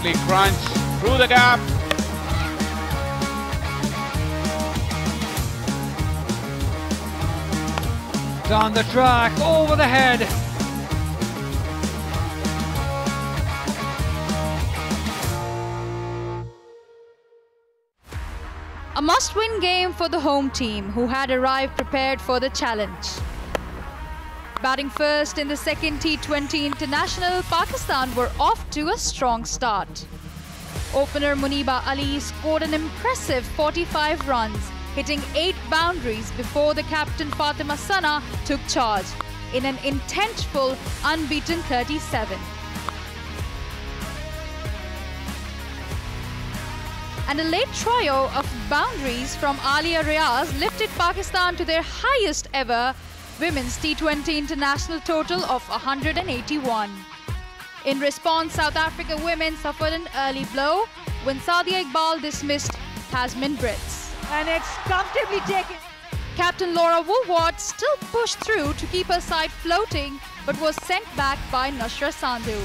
Nicely crunched through the gap. Down the track, over the head. A must-win game for the home team, who had arrived prepared for the challenge. Batting first in the second T20 International, Pakistan were off to a strong start. Opener Muniba Ali scored an impressive 45 runs, hitting 8 boundaries before the captain Fatima Sana took charge in an intentful, unbeaten 37. And a late trio of boundaries from Alia Riaz lifted Pakistan to their highest ever women's T20 international total of 181. In response, South Africa women suffered an early blow when Sadia Iqbal dismissed Tasmin Brits. And it's comfortably taken. Captain Laura Woolward still pushed through to keep her side floating, but was sent back by Nusra Sandhu.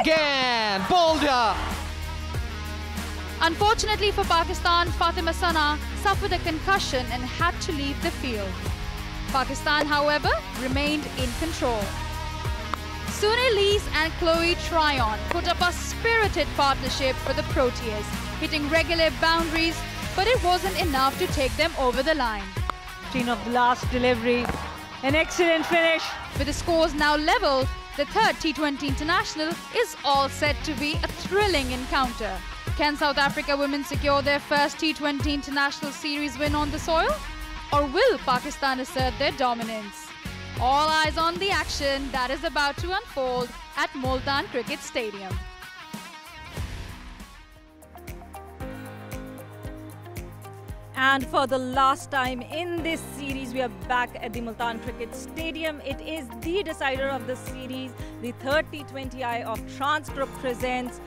Again, Boulder! Unfortunately for Pakistan, Fatima Sana suffered a concussion and had to leave the field. Pakistan, however, remained in control. Sune Lees and Chloe Tryon put up a spirited partnership for the Proteas, hitting regular boundaries, but it wasn't enough to take them over the line. Of the last delivery, an excellent finish. With the scores now leveled, the third T20 International is all set to be a thrilling encounter. Can South Africa women secure their first T20 International Series win on the soil? Or will Pakistan assert their dominance? All eyes on the action that is about to unfold at Multan Cricket Stadium. And for the last time in this series, we are back at the Multan Cricket Stadium. It is the decider of the series. The third T20I of Trans Group presents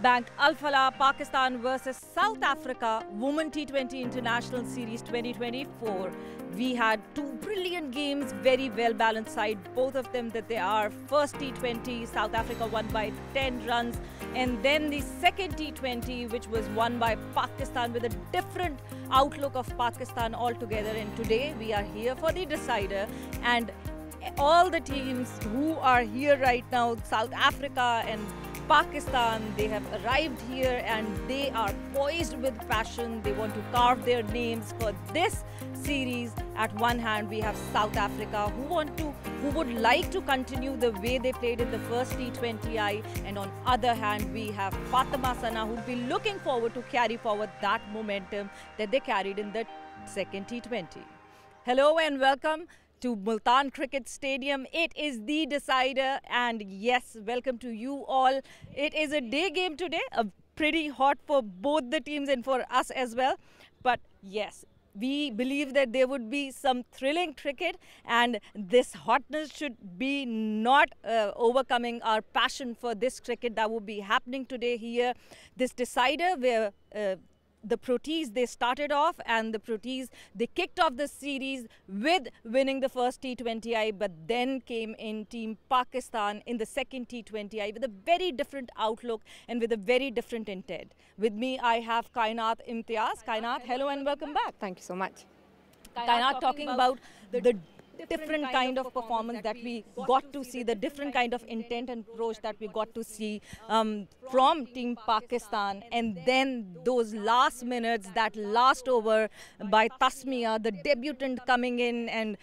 Bank Al Falah Pakistan versus South Africa Women T20 International Series 2024. We had two brilliant games, very well balanced side, both of them that they are. First T20, South Africa won by 10 runs, and then the second T20, which was won by Pakistan with a different outlook of Pakistan altogether. And today we are here for the decider, and all the teams who are here right now, South Africa and Pakistan, they have arrived here and they are poised with passion. They want to carve their names for this series. At one hand, we have South Africa who would like to continue the way they played in the first T20I, and on other hand, we have Fatima Sana, who will be looking forward to carry forward that momentum that they carried in the second T20. Hello and welcome to Multan Cricket Stadium. It is the decider, and yes, welcome to you all. It is a day game today, pretty hot for both the teams and for us as well. But yes, we believe that there would be some thrilling cricket, and this hotness should be not overcoming our passion for this cricket that will be happening today here. This decider where the Proteas, they started off, and the Proteas, they kicked off the series with winning the first T20I, but then came in Team Pakistan in the second T20I with a very different outlook and with a very different intent. With me, I have Kainat Imtiaz. Kainat, hello and welcome back. Thank you so much. Kainat, talking about the different kind of performance that we got to see, the different kind of intent and approach that we got to see from Team Pakistan, and then those last minutes, that last over by Tasmia, the debutant coming in and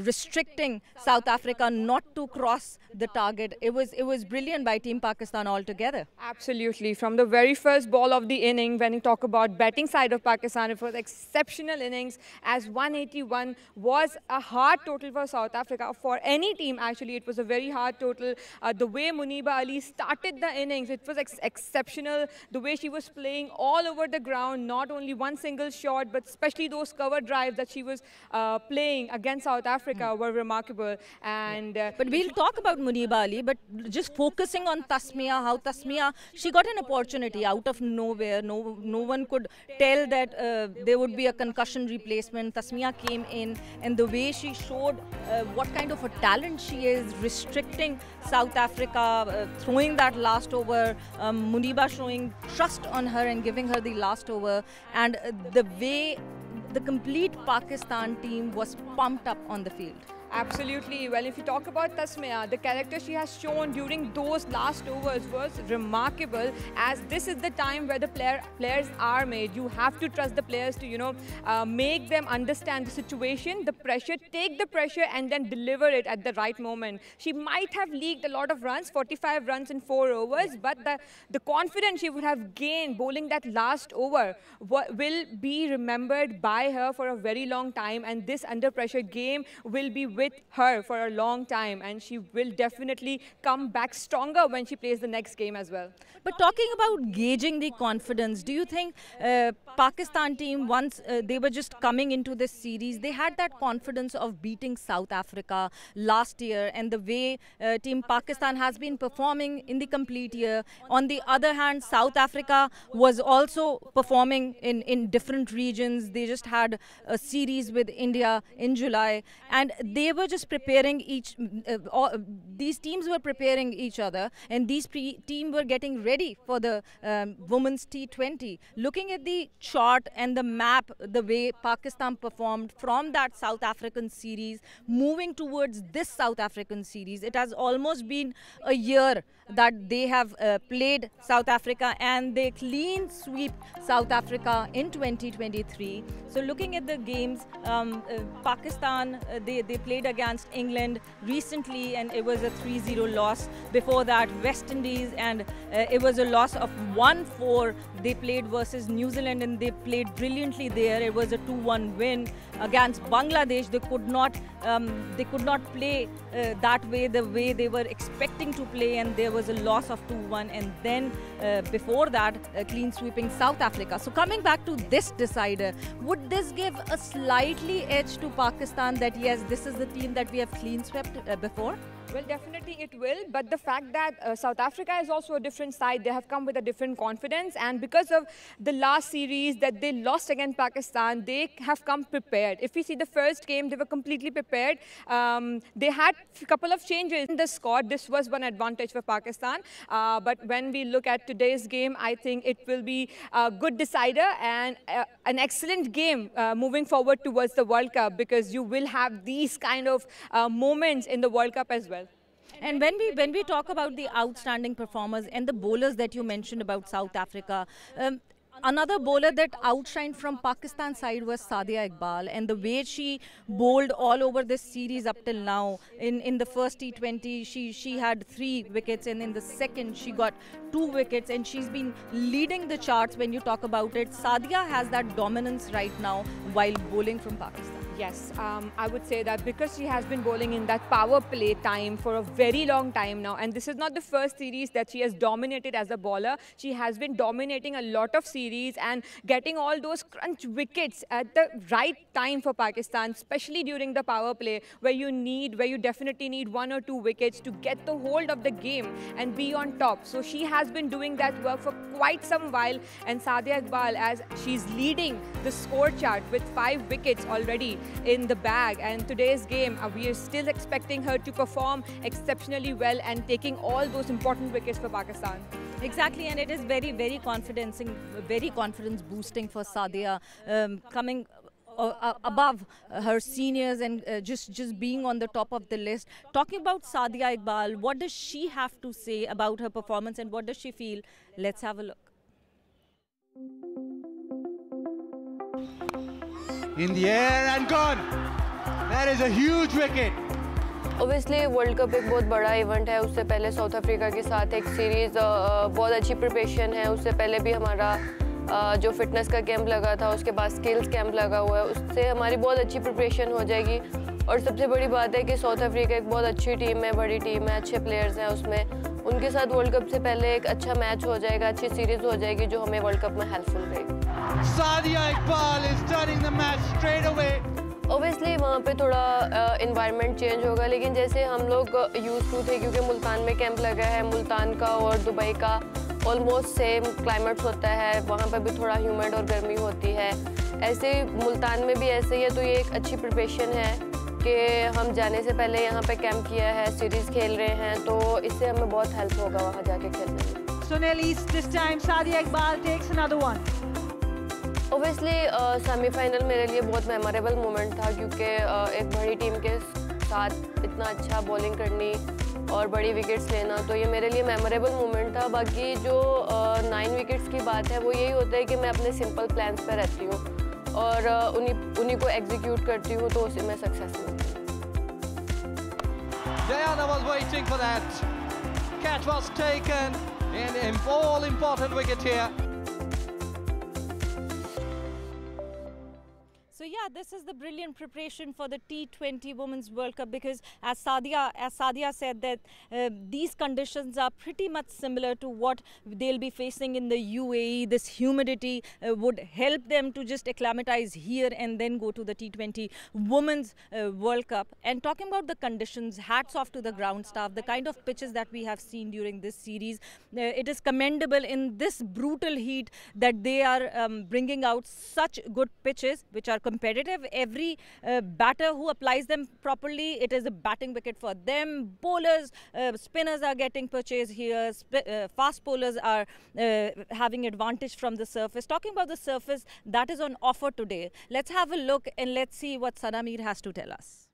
restricting South Africa not to cross the target. It was brilliant by Team Pakistan altogether. Absolutely. From the very first ball of the inning, when you talk about batting side of Pakistan, it was exceptional innings, as 181 was a hard total for South Africa. For any team, actually, it was a very hard total. The way Muniba Ali started the innings, it was exceptional. The way she was playing all over the ground, not only one single shot, but especially those cover drives that she was playing against South Africa were remarkable. And but we'll talk about Muniba Ali, but just focusing on Tasmia, how Tasmia, she got an opportunity out of nowhere. No one could tell that there would be a concussion replacement. Tasmia came in, and the way she showed showed what kind of a talent she is, restricting South Africa, throwing that last over, Muniba showing trust on her and giving her the last over, and the way the complete Pakistan team was pumped up on the field. Absolutely. Well, if you talk about Tasmia, the character she has shown during those last overs was remarkable, as this is the time where the players are made. You have to trust the players to, make them understand the situation, the pressure, take the pressure and then deliver it at the right moment. She might have leaked a lot of runs, 45 runs in 4 overs, but the confidence she would have gained bowling that last over will be remembered by her for a very long time, and this under pressure game will be with her for a long time, and she will definitely come back stronger when she plays the next game as well. But talking about gauging the confidence, do you think Pakistan team, once they were just coming into this series, they had that confidence of beating South Africa last year, and the way team Pakistan has been performing in the complete year? On the other hand, South Africa was also performing in different regions. They just had a series with India in July, and they were just preparing these teams were preparing each other, and these teams were getting ready for the women's T20. Looking at the chart and the map, the way Pakistan performed from that South African series, moving towards this South African series, it has almost been a year that they have played South Africa, and they clean sweep South Africa in 2023. So looking at the games, Pakistan, they played against England recently, and it was a 3-0 loss. Before that, West Indies, and it was a loss of 1-4. They played versus New Zealand, and they played brilliantly there. It was a 2-1 win against Bangladesh. They could not play that way, the way they were expecting to play, and there was a loss of 2-1. And then before that, clean sweeping South Africa. So coming back to this decider, would this give a slightly edge to Pakistan that yes, this is the team that we have clean swept before? Well, definitely it will, but the fact that South Africa is also a different side, they have come with a different confidence, and because of the last series that they lost against Pakistan, they have come prepared. If we see the first game, they were completely prepared. They had a couple of changes in the squad. This was one advantage for Pakistan, but when we look at today's game, I think it will be a good decider and an excellent game moving forward towards the World Cup, because you will have these kind of moments in the World Cup as well. And when we talk about the outstanding performers and the bowlers that you mentioned about South Africa, another bowler that outshined from Pakistan side was Sadia Iqbal, and the way she bowled all over this series up till now. In the first T20, she had 3 wickets, and in the second she got 2 wickets, and she's been leading the charts when you talk about it. Sadia has that dominance right now while bowling from Pakistan. Yes, I would say that because she has been bowling in that power play time for a very long time now, and this is not the first series that she has dominated as a bowler. She has been dominating a lot of series and getting all those crunch wickets at the right time for Pakistan, especially during the power play, where you definitely need 1 or 2 wickets to get the hold of the game and be on top. So she has been doing that work for quite some while, and Sadia Iqbal, as she's leading the score chart with 5 wickets already in the bag, and today's game we are still expecting her to perform exceptionally well and taking all those important wickets for Pakistan. Exactly, and it is very, very confidence boosting for Sadia, coming above her seniors and just being on the top of the list. Talking about Sadia Iqbal, what does she have to say about her performance and what does she feel? Let's have a look. In the air and gone. That is a huge wicket. Obviously world cup एक बहुत बड़ा event है. उससे पहले south Africa के साथ एक series बहुत अच्छी प्रिपरेशन है. उससे पहले भी हमारा जो फिटनेस का कैंप लगा था, उसके बाद स्किल्स कैंप लगा हुआ है. उससे हमारी बहुत अच्छी प्रिपरेशन हो जाएगी. और सबसे बड़ी बात है कि साउथ अफ्रीका एक बहुत अच्छी टीम है, बड़ी टीम है, अच्छे प्लेयर्स हैं उसमें. उनके साथ वर्ल्ड कप से पहले एक अच्छा मैच हो जाएगा, अच्छी सीरीज़ हो जाएगी जो हमें वर्ल्ड कप में हेल्पफुल रहेगी. Sadia Iqbal is turning the match straight away. Obviously वहाँ पे थोड़ा environment change होगा, लेकिन जैसे हम लोग used to थे, क्योंकि मुल्तान में कैंप लगा है. मुल्तान का और दुबई का ऑलमोस्ट सेम क्लाइमेट होता है. वहाँ पर भी थोड़ा ह्यूमिड और गर्मी होती है. ऐसे मुल्तान में भी ऐसे ही है, तो ये एक अच्छी प्रिपरेशन है क्योंकि हम जाने से पहले यहाँ पे कैंप किया है, सीरीज़ खेल रहे हैं, तो इससे हमें बहुत हेल्प होगा वहाँ जाके खेलने में। Sunil East this time, Sadia Iqbal takes another one. Obviously, semifinal मेरे लिए बहुत मेमोरेबल मोमेंट था क्योंकि एक बड़ी टीम के साथ इतना अच्छा बॉलिंग करनी और बड़ी विकेट्स लेना, तो ये मेरे लिए मेमोरेबल मोमेंट था। बाकी जो 9 विकेट्स की बात है वो यही होता है कि मैं अपने सिंपल प्लान्स पर रहती हूँ और उन्हीं को एग्जीक्यूट करती हूँ, तो उसी में सक्सेस मिलती है। Diana was waiting for that. Catch was taken in an all-important wicket here. So yeah, this is the brilliant preparation for the T20 Women's World Cup, because as Sadia said that these conditions are pretty much similar to what they'll be facing in the UAE. This humidity would help them to just acclimatize here and then go to the T20 Women's World Cup. And talking about the conditions, hats off to the ground staff. The kind of pitches that we have seen during this series, it is commendable in this brutal heat that they are bringing out such good pitches which are competitive. Every batter who applies them properly, it is a batting wicket for them. Bowlers, spinners are getting purchased here. Fast bowlers are having advantage from the surface. Talking about the surface that is on offer today, let's have a look and let's see what Sana Mir has to tell us.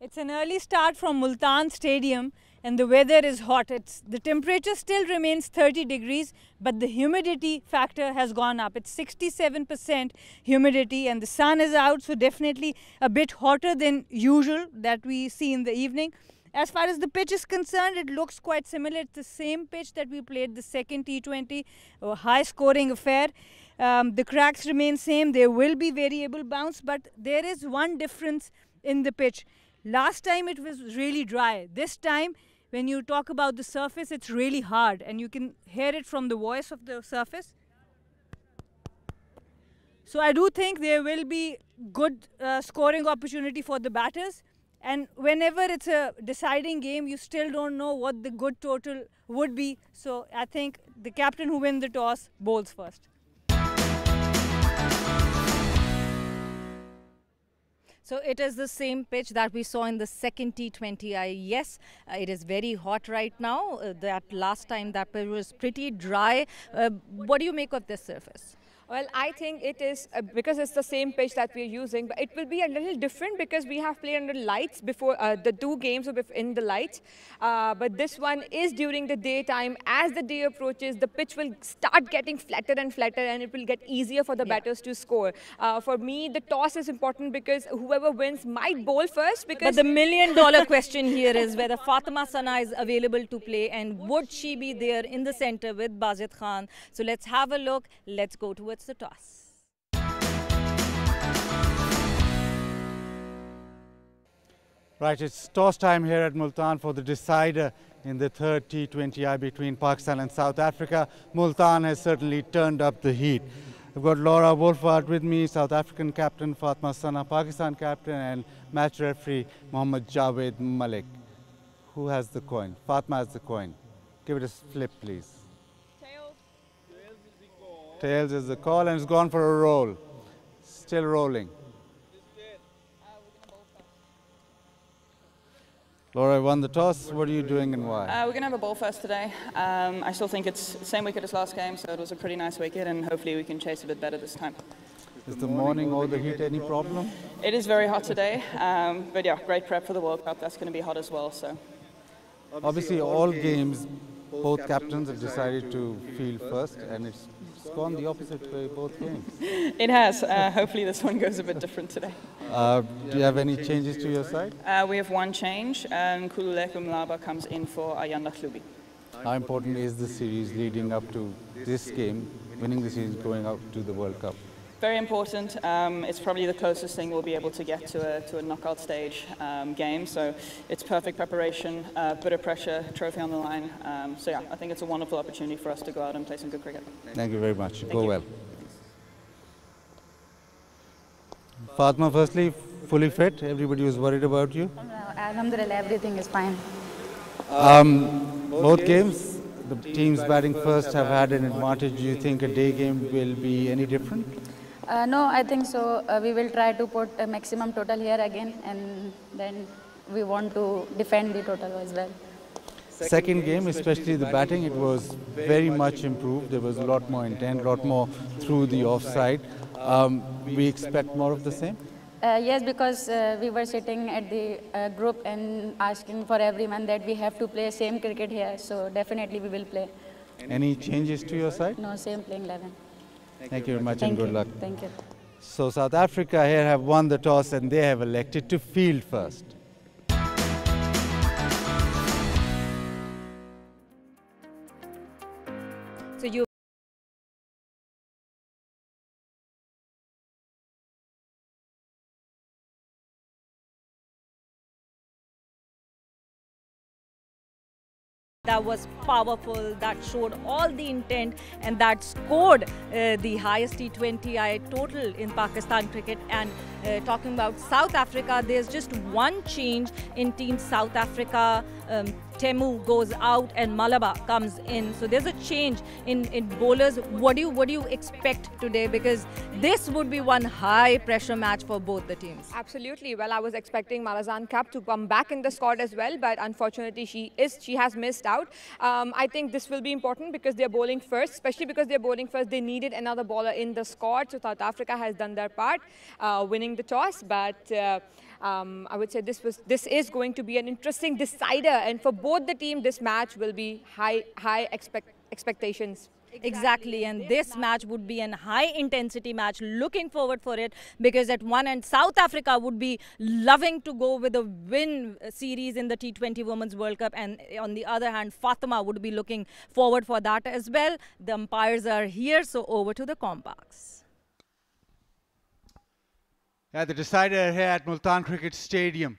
It's an early start from Multan Stadium and the weather is hot. The temperature still remains 30 degrees, but the humidity factor has gone up. It's 67% humidity and the sun is out, so definitely a bit hotter than usual that we see in the evening. As far as the pitch is concerned, it looks quite similar. It's the same pitch that we played the second T20, a high scoring affair. The cracks remain same. There will be variable bounce, but there is one difference in the pitch. Last time it was really dry. This time, when you talk about the surface, it's really hard and you can hear it from the voice of the surface. So I do think there will be good scoring opportunity for the batters. And whenever it's a deciding game, you still don't know what the good total would be. So I think the captain who wins the toss bowls first. So it is the same pitch that we saw in the second T20I. Yes, it is very hot right now. That last time that pitch was pretty dry. What do you make of this surface? Well, I think it is because it's the same pitch that we're using, but it will be a little different because we have played under lights before. The two games were in the lights, but this one is during the daytime. As the day approaches, the pitch will start getting flatter and flatter, and it will get easier for the batters to score. For me, the toss is important because whoever wins might bowl first. Because but the million-dollar question here is whether Fatima Sana is available to play, and would she be there in the center with Bazid Khan? So let's have a look. Let's go towards the toss. Right, it's toss time here at Multan for the decider in the third T20I between Pakistan and South Africa. Multan has certainly turned up the heat. I've got Laura Wolfart with me, South African captain, Fatma Sana, Pakistan captain, and match referee Mohammad Javed Malik. Who has the coin? Fatma has the coin. Give it a flip, please. Tails is the call, and it's gone for a roll. Still rolling. Laura won the toss. What are you doing and why? We're going to have a ball first today. I still think it's the same wicket as last game, so it was a pretty nice wicket, and hopefully we can chase a bit better this time. Is the morning or the heat any problem? It is very hot today, but yeah, great prep for the World Cup. That's going to be hot as well. So obviously, all games, both captains have decided to field first, and it's gone the opposite way both games. It has. Hopefully this one goes a bit different today. Do you have any changes to your side? We have one change. Kululeko Mlaba comes in for Ayanda Khlubi. How important is the series leading up to this game, winning the series, going out to the World Cup? Very important. It's probably the closest thing we'll be able to get to a knockout stage game. So it's perfect preparation, bit of pressure, trophy on the line. So yeah, I think it's a wonderful opportunity for us to go out and play some good cricket. Thank you very much. Go well. Fatma, firstly, fully fit. Everybody was worried about you. Alhamdulillah, everything is fine. Both games, the teams batting first have had an advantage. Do you think a day game will be any different? No, I think so. We will try to put a maximum total here again, and then we want to defend the total as well. Second game, especially the batting, it was very much improved. There was a lot more intent, a lot more through the offside. We expect more of the same? Yes, because we were sitting at the group and asking for everyone that we have to play same cricket here. So definitely we will play. Any changes to your side? No, same playing 11. Thank you very much and good luck. Thank you. So South Africa here have won the toss and they have elected to field first. So you that was powerful, that showed all the intent, and that scored the highest T20I total in Pakistan cricket. And talking about South Africa, there's just one change in Team South Africa. Temu goes out and Malaba comes in. So there's a change in bowlers. What do you expect today? Because this would be one high pressure match for both the teams. Absolutely. Well, I was expecting Malazan Cup to come back in the squad as well, but unfortunately she has missed out. I think this will be important because they're bowling first, especially because they're bowling first. They needed another bowler in the squad. So South Africa has done their part, winning the toss, but I would say this is going to be an interesting decider, and for both the team, this match will be high expectations. Exactly, and this match would be an high intensity match. Looking forward for it, because at one end South Africa would be loving to go with a win series in the T20 Women's World Cup, and on the other hand Fatima would be looking forward for that as well. The umpires are here, so over to the compacts. Yeah, the decider here at Multan Cricket Stadium.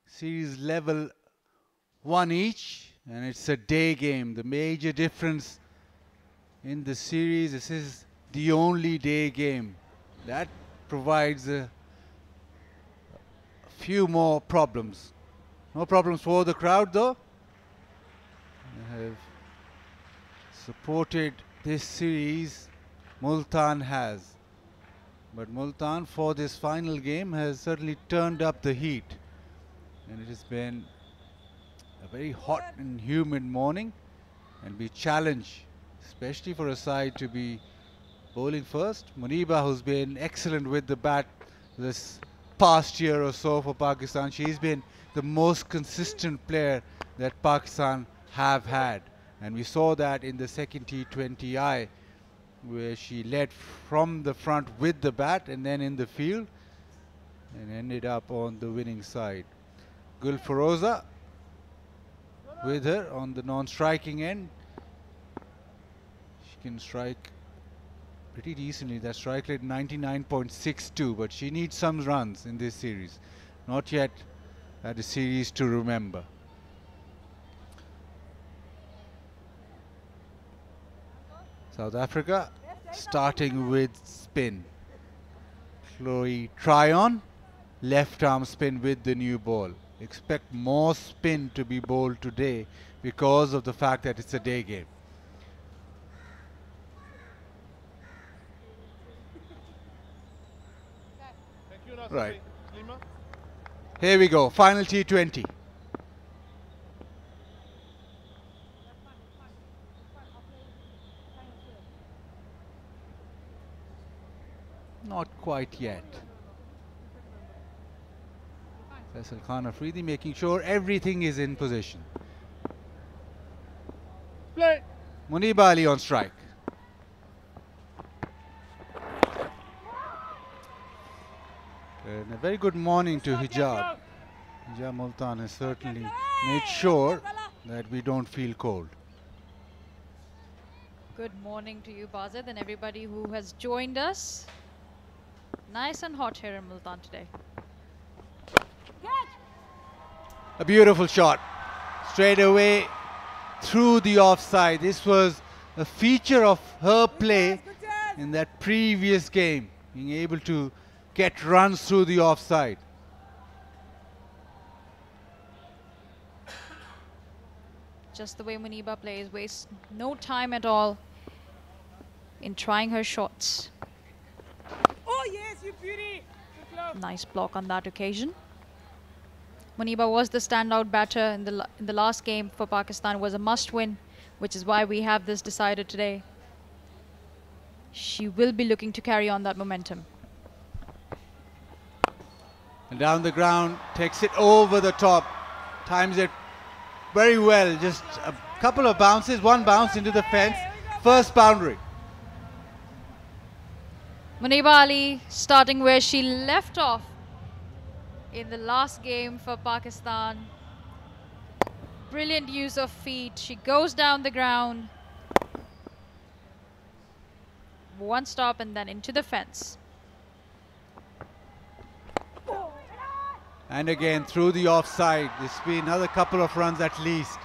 Series level 1 each, and it's a day game. The major difference in the series, this is the only day game. That provides a few more problems. No problems for the crowd though. They have supported this series, Multan has. But Multan for this final game has certainly turned up the heat. And it has been a very hot and humid morning, and we challenge, especially for a side to be bowling first. Muniba, who's been excellent with the bat this past year or so for Pakistan, she's been the most consistent player that Pakistan have had. And we saw that in the second T20I, where she led from the front with the bat and then in the field and ended up on the winning side. Gul Feroza with her on the non-striking end. She can strike pretty decently. That strike rate 99.62, but she needs some runs in this series. Not yet at a series to remember. South Africa starting with spin. Chloe Tryon, left arm spin with the new ball. Expect more spin to be bowled today because of the fact that it's a day game. Right. Here we go, final T20. Not quite yet. Faisal Khan Afridi making sure everything is in position. Play. Muniba Ali on strike. And a very good morning to Hijab. Hijab Multan has certainly made sure that we don't feel cold. Good morning to you, Bazid, and everybody who has joined us. Nice and hot here in Multan today. A beautiful shot. Straight away through the offside. This was a feature of her play in that previous game, being able to get runs through the offside. Just the way Muniba plays, wastes no time at all in trying her shots. Nice block on that occasion. Muniba was the standout batter in the last game for Pakistan. It was a must-win, which is why we have this decider today. She will be looking to carry on that momentum. And down the ground, takes it over the top, times it very well. Just a couple of bounces, one bounce into the fence, first boundary. Muniba Ali starting where she left off in the last game for Pakistan. Brilliant use of feet. She goes down the ground. One stop and then into the fence. And again through the offside. This will be another couple of runs at least.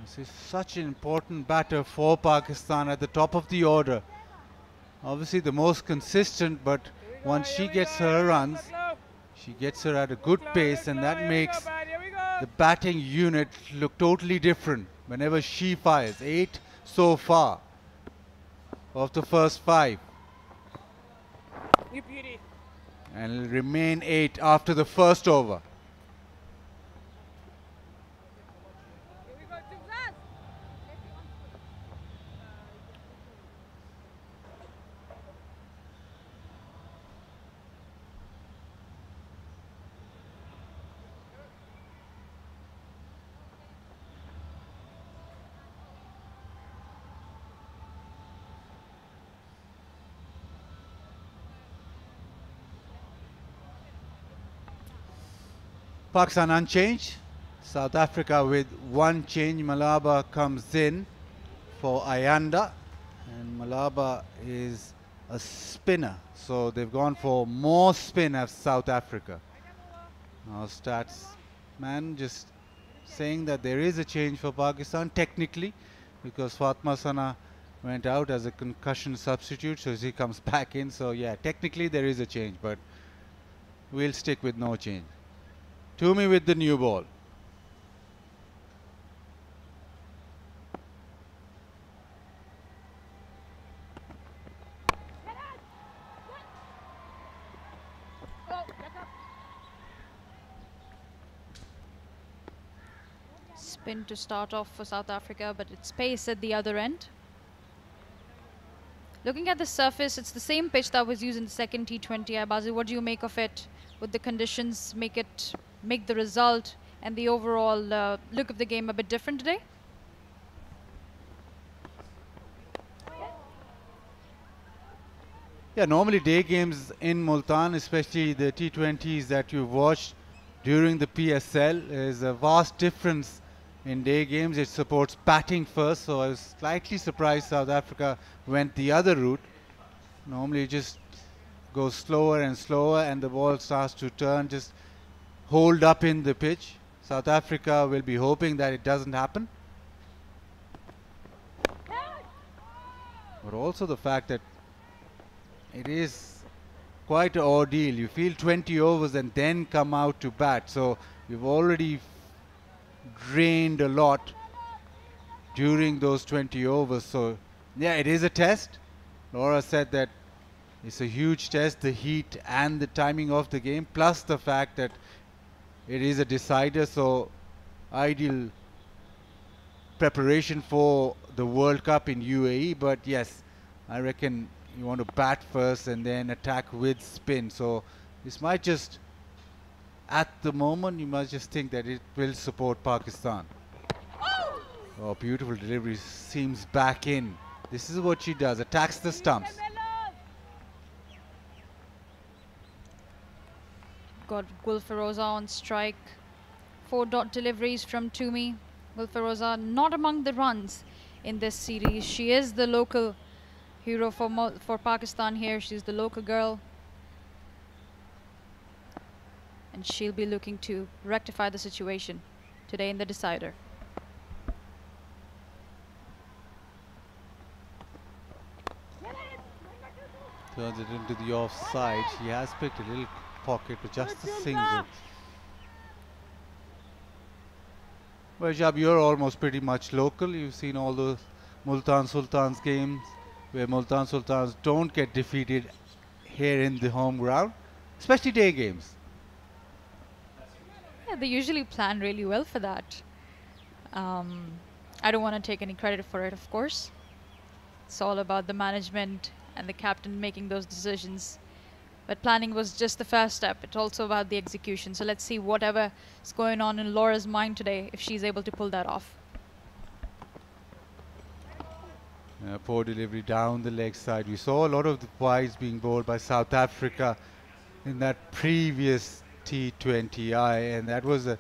This is such an important batter for Pakistan at the top of the order. Obviously the most consistent, but once she gets her runs, she gets her at a good pace, and that makes the batting unit look totally different whenever she fires. 8 so far of the first 5. And it'll remain 8 after the first over. Pakistan unchanged. South Africa with one change. Malaba comes in for Ayanda, and Malaba is a spinner, so they've gone for more spin as South Africa. Now stats man just saying that there is a change for Pakistan technically, because Fatma Sana went out as a concussion substitute, so he comes back in. So yeah, technically there is a change, but we'll stick with no change. Toomey with the new ball. Spin to start off for South Africa, but it's pace at the other end. Looking at the surface, it's the same pitch that was used in the second T20I. Basil, what do you make of it? Would the conditions make the result and the overall look of the game a bit different today? Yeah, normally day games in Multan, especially the T20s that you've watched during the PSL, is a vast difference in day games. It supports batting first, so I was slightly surprised South Africa went the other route. Normally it just goes slower and slower and the ball starts to turn, just hold up in the pitch. South Africa will be hoping that it doesn't happen. But also the fact that it is quite an ordeal. You feel 20 overs and then come out to bat. So you've already drained a lot during those 20 overs. So yeah, it is a test. Laura said that it's a huge test, the heat and the timing of the game, plus the fact that it is a decider, so ideal preparation for the World Cup in UAE. But yes, I reckon you want to bat first and then attack with spin. So this might just, at the moment, you must just think that it will support Pakistan. Oh, beautiful delivery, seams back in. This is what she does, attacks the stumps. Got Gulfaroza on strike. 4-dot deliveries from Toomey. Gulfaroza not among the runs in this series. She is the local hero for Pakistan here. She's the local girl. And she'll be looking to rectify the situation today in the decider. Turns it into the offside. She has picked a little pocket with just a single. Well, Jab, you're almost pretty much local. You've seen all those Multan Sultans games. where Multan Sultans don't get defeated here in the home ground, especially day games. Yeah, they usually plan really well for that. I don't want to take any credit for it, of course. It's all about the management and the captain making those decisions. But planning was just the first step. It's also about the execution. So let's see whatever is going on in Laura's mind today, if she's able to pull that off. Poor delivery down the leg side. We saw a lot of the wides being bowled by South Africa in that previous T20I, and that was a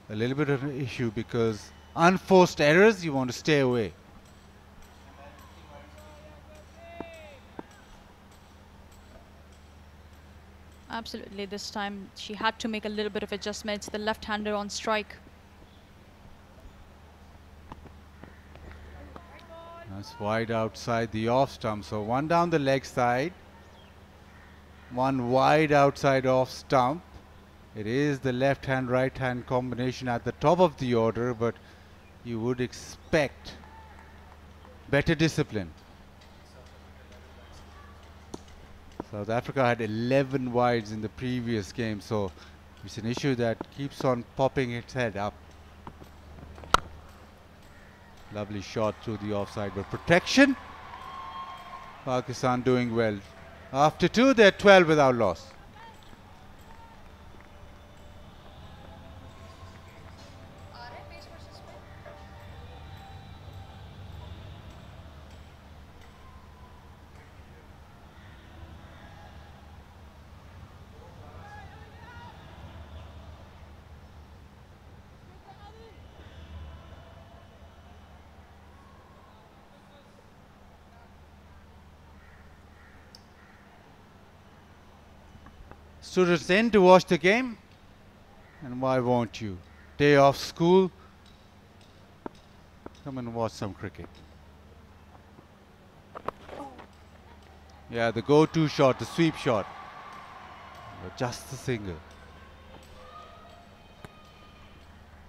little bit of an issue because unforced errors, you want to stay away. Absolutely, this time she had to make a little bit of adjustments. The left-hander on strike. That's wide outside the off stump. So one down the leg side, one wide outside off stump. It is the left hand, right hand combination at the top of the order, but you would expect better discipline. South Africa had 11 wides in the previous game, so it's an issue that keeps on popping its head up. Lovely shot through the offside, but protection. Pakistan doing well. After 2, they're 12 without loss. Students in to watch the game, and why won't you? Day off school, come and watch some cricket. Yeah, the go-to shot, the sweep shot, but just the single.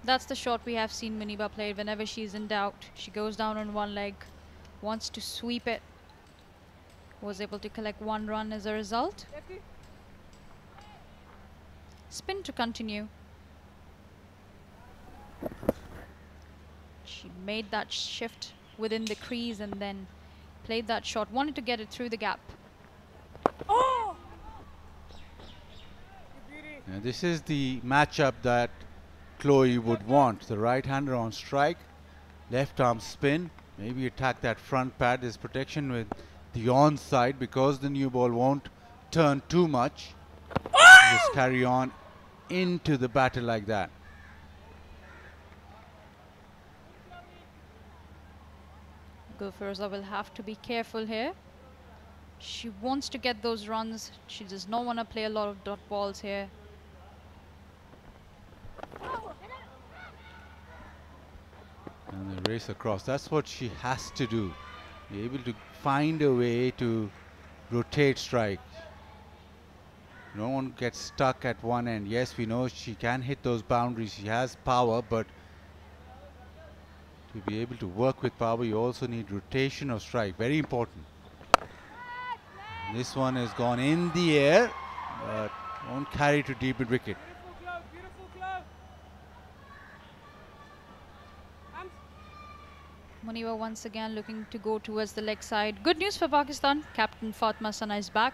That's the shot we have seen Muniba play whenever she's in doubt. She goes down on one leg, wants to sweep it, was able to collect 1 run as a result. Spin to continue. She made that shift within the crease and then played that shot. Wanted to get it through the gap. Oh! Now this is the matchup that Chloe would want. The right-hander on strike, left arm spin, maybe attack that front pad. There's protection with the onside because the new ball won't turn too much. Just carry on into the batter like that. Gulfiroza will have to be careful here. She wants to get those runs. She does not want to play a lot of dot balls here. And the race across. That's what she has to do. Be able to find a way to rotate strike. You don't want to get stuck at one end. Yes, we know she can hit those boundaries. She has power, but to be able to work with power, you also need rotation of strike. Very important. This one has gone in the air, but won't carry to deep mid wicket. Muniba once again looking to go towards the leg side. Good news for Pakistan. Captain Fatma Sana is back.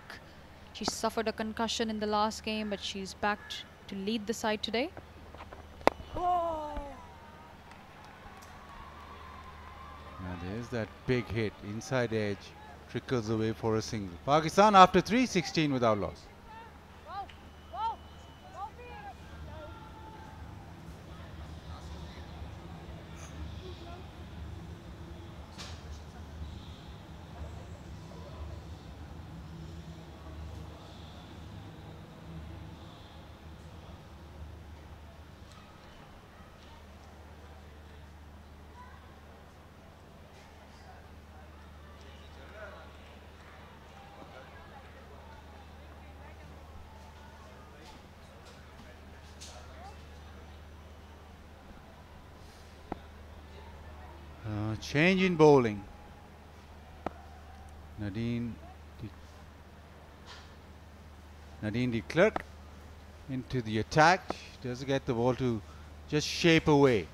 She suffered a concussion in the last game, but she's back to lead the side today. Now there's that big hit, inside edge, trickles away for a single. Pakistan after 3, 16 without loss. Change in bowling. Nadine de Klerk into the attack. She doesn't get the ball to just shape away.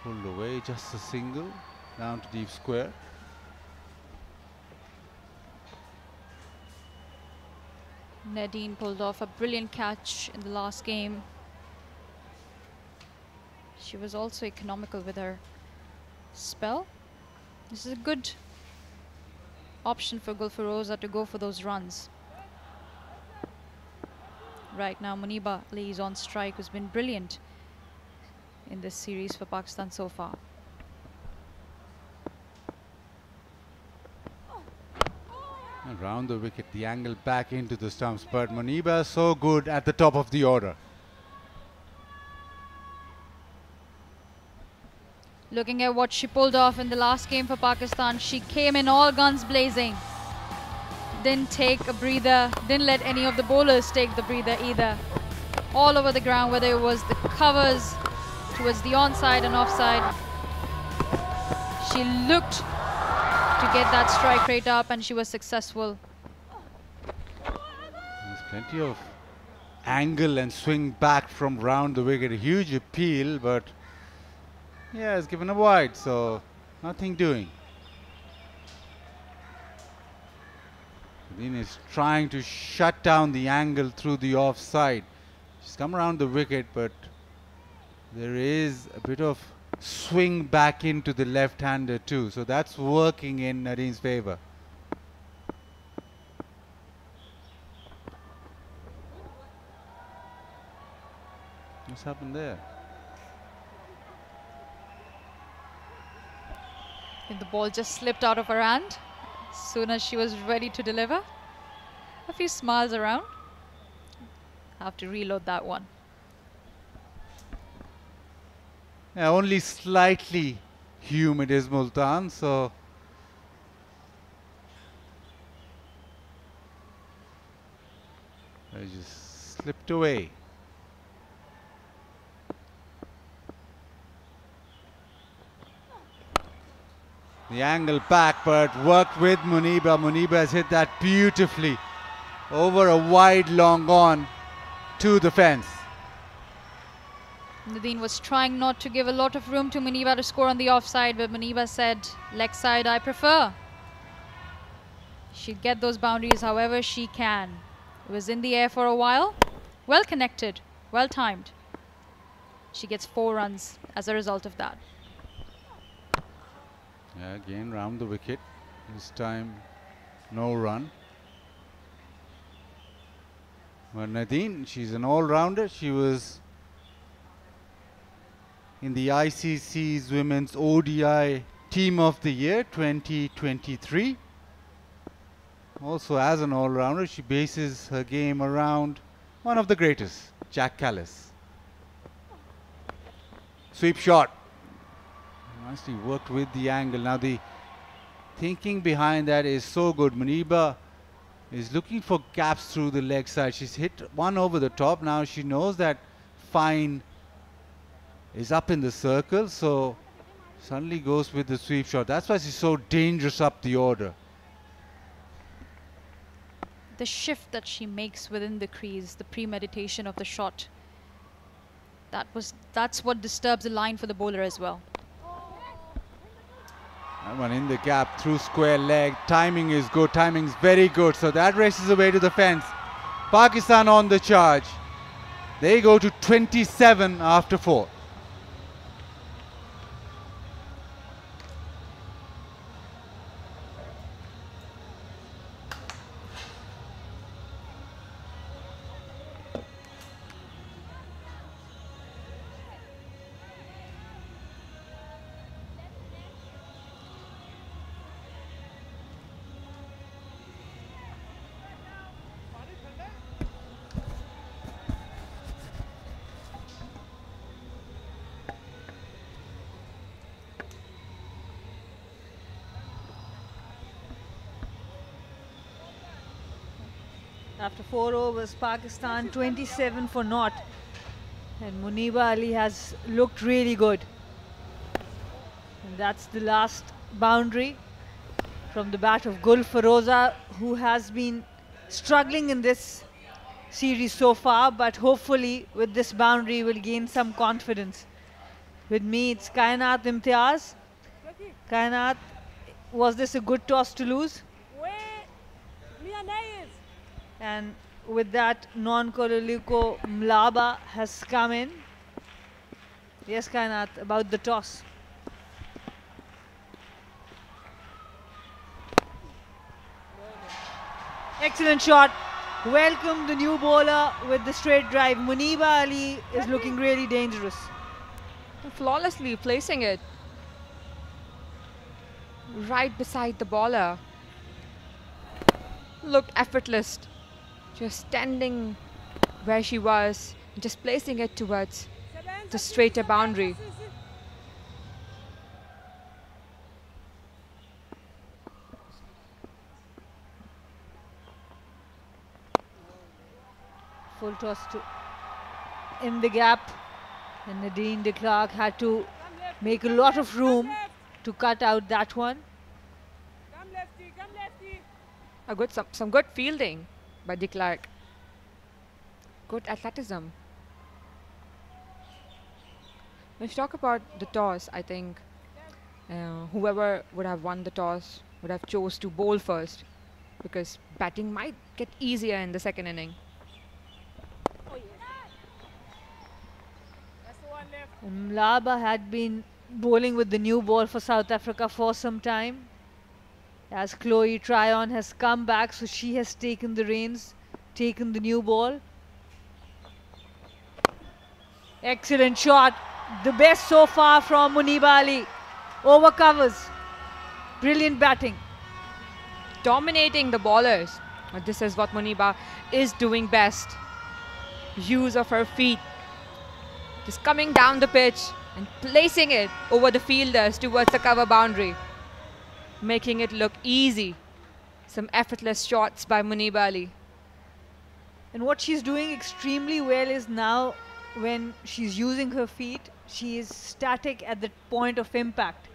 Pulled away, just a single, down to deep square. Nadine pulled off a brilliant catch in the last game. She was also economical with her spell. This is a good option for Gulfiroza to go for those runs. Right now, Muniba Ali is on strike, who's been brilliant in this series for Pakistan so far. Around the wicket, the angle back into the stumps, but Muniba so good at the top of the order. Looking at what she pulled off in the last game for Pakistan, she came in all guns blazing. Didn't take a breather, didn't let any of the bowlers take the breather either. All over the ground, whether it was the covers towards the onside and offside. She looked to get that strike rate up and she was successful. There's plenty of angle and swing back from round the wicket. A huge appeal, but yeah, it's given a wide, so nothing doing. Nadine is trying to shut down the angle through the offside. She's come around the wicket, but there is a bit of swing back into the left-hander too, so that's working in Nadine's favor. What's happened there? And the ball just slipped out of her hand as soon as she was ready to deliver. A few smiles around. Have to reload that one. Yeah, only slightly humid is Multan, so I just slipped away. The angle back, but worked with Muniba. Muniba has hit that beautifully over a wide long on to the fence. Nadine was trying not to give a lot of room to Muniba to score on the offside, but Muniba said, leg side I prefer. She'll get those boundaries however she can. It was in the air for a while. Well connected, well timed. She gets 4 runs as a result of that. Yeah, again round the wicket. This time no run. But Nadine, she's an all-rounder. She was in the ICC's Women's ODI Team of the Year 2023. Also as an all-rounder, she bases her game around one of the greatest, Jack Callis. Sweep shot. Nicely worked with the angle. Now the thinking behind that is so good. Muniba is looking for gaps through the leg side. She's hit one over the top. Now she knows that fine is up in the circle, so suddenly goes with the sweep shot. That's why she's so dangerous up the order. The shift that she makes within the crease, the premeditation of the shot, that's what disturbs the line for the bowler as well. That one in the gap through square leg. Timing is good. Timing is very good. So that races away to the fence. Pakistan on the charge. They go to 27 after 4. After 4 overs, Pakistan 27 for naught. And Muniba Ali has looked really good. And that's the last boundary from the bat of Gul Feroza, who has been struggling in this series so far, but hopefully with this boundary will gain some confidence. With me, it's Kainat Imtiaz. Kainat, was this a good toss to lose? And with that, non-Kololiko Mlaba has come in. Yes, Kainat, about the toss. Excellent shot. Welcome the new bowler with the straight drive. Muniba Ali is looking really dangerous. Flawlessly placing it right beside the bowler. Looked effortless. Just standing where she was, just placing it towards the straighter boundary. Full toss to in the gap, and Nadine de Klerk had to make a lot of room to cut out that one. Some good fielding by de Klerk. Good athleticism. When you talk about the toss, I think whoever would have won the toss would have chose to bowl first, because batting might get easier in the second inning. Mlaba had been bowling with the new ball for South Africa for some time. As Chloe Tryon has come back, so she has taken the reins, taken the new ball. Excellent shot. The best so far from Muniba Ali. Over covers. Brilliant batting. Dominating the bowlers. This is what Muniba is doing best. Use of her feet. Just coming down the pitch and placing it over the fielders towards the cover boundary. Making it look easy. Some effortless shots by Muniba Ali. And what she's doing extremely well is now, when she's using her feet, she is static at the point of impact.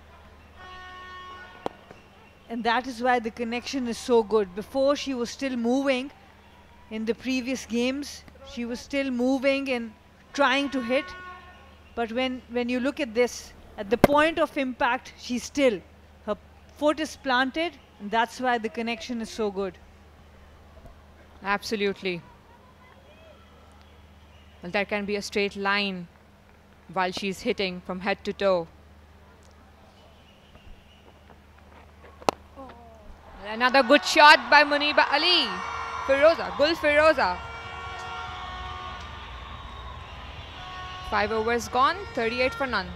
And that is why the connection is so good. Before, she was still moving. In the previous games, she was still moving and trying to hit. But when you look at this, at the point of impact, she's still. Her foot is planted, and that's why the connection is so good. Absolutely. Well, there can be a straight line while she's hitting from head to toe. Another good shot by Muniba Ali. Feroza, Gul Feroza. 5 overs gone, 38 for none.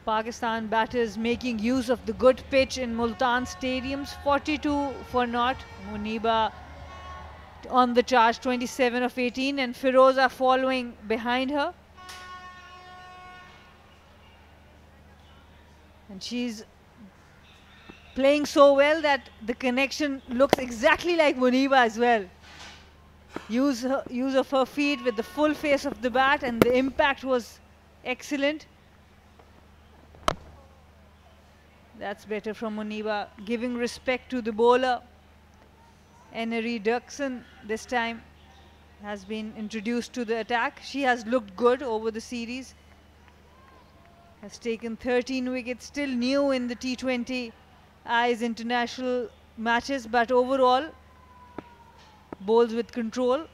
Pakistan batters making use of the good pitch in Multan stadiums. 42 for naught. Muniba on the charge, 27 of 18, and Feroza following behind her. And she's playing so well that the connection looks exactly like Muniba as well. Use of her feet with the full face of the bat, and the impact was excellent. That's better from Muniba, giving respect to the bowler. Enery Dirksen this time has been introduced to the attack. She has looked good over the series. Has taken 13 wickets, still new in the T20I's international matches, but overall bowls with control.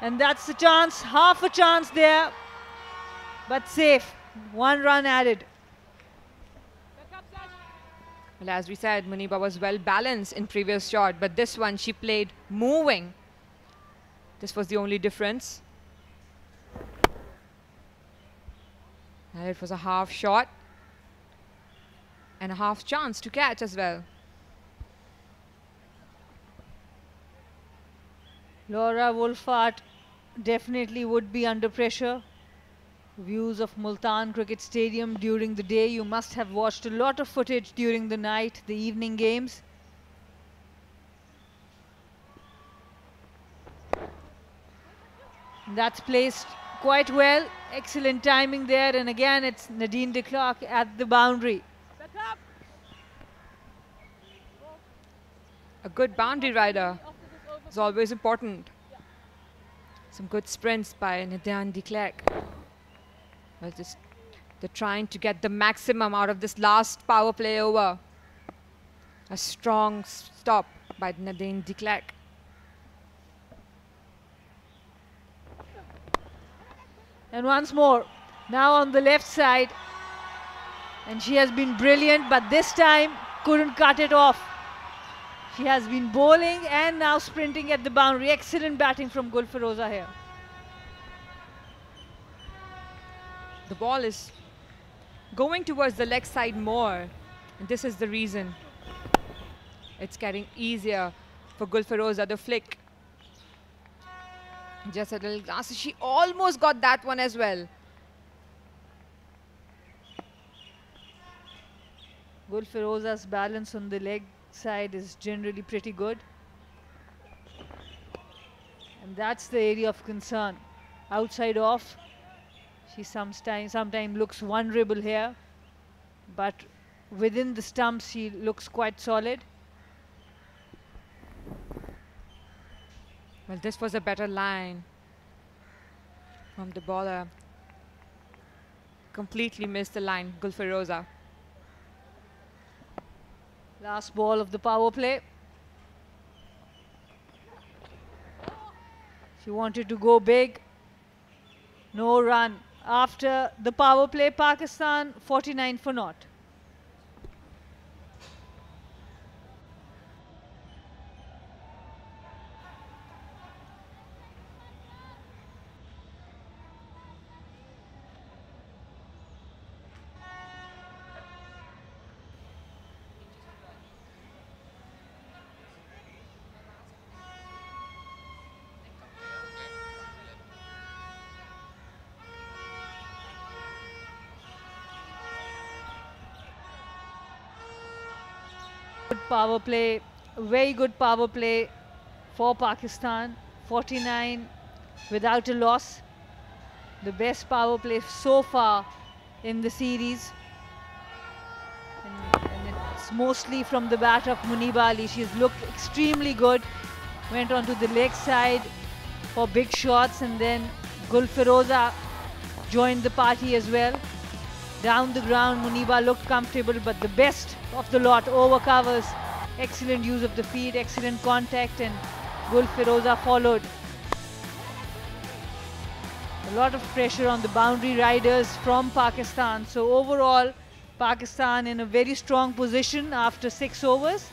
And that's a chance, half a chance there, but safe. 1 run added. Well, as we said, Muniba was well balanced in previous shot, but this one she played moving. This was the only difference. And it was a half shot and a half chance to catch as well. Laura Wolfart definitely would be under pressure. Views of Multan Cricket Stadium during the day. You must have watched a lot of footage during the night, the evening games. That's placed quite well. Excellent timing there. And again, it's Nadine de Klerk at the boundary. A good boundary rider is always important. Some good sprints by Nadine de Klerk. Well, they're trying to get the maximum out of this last power play over. A strong stop by Nadine de Klerk. And once more, now on the left side. And she has been brilliant, but this time couldn't cut it off. She has been bowling and now sprinting at the boundary. Excellent batting from Gulfiroza here. The ball is going towards the leg side more. And this is the reason. It's getting easier for Gulfiroza, the flick. Just a little glass. She almost got that one as well. Gulfiroza's balance on the leg side is generally pretty good. And that's the area of concern. Outside off, she sometimes looks vulnerable here. But within the stumps, she looks quite solid. Well, this was a better line from the bowler. Completely missed the line, Gulfiroza. Last ball of the power play. She wanted to go big. No run. After the power play, Pakistan 49 for naught. Good power play, very good power play for Pakistan. 49 without a loss. The best power play so far in the series. And it's mostly from the bat of Muniba Ali. She's looked extremely good. Went onto the leg side for big shots, and then Gulfiroza joined the party as well. Down the ground, Muniba looked comfortable, but the best of the lot over covers. Excellent use of the feet, excellent contact, and Gulfiroza followed. A lot of pressure on the boundary riders from Pakistan. So overall, Pakistan in a very strong position after 6 overs.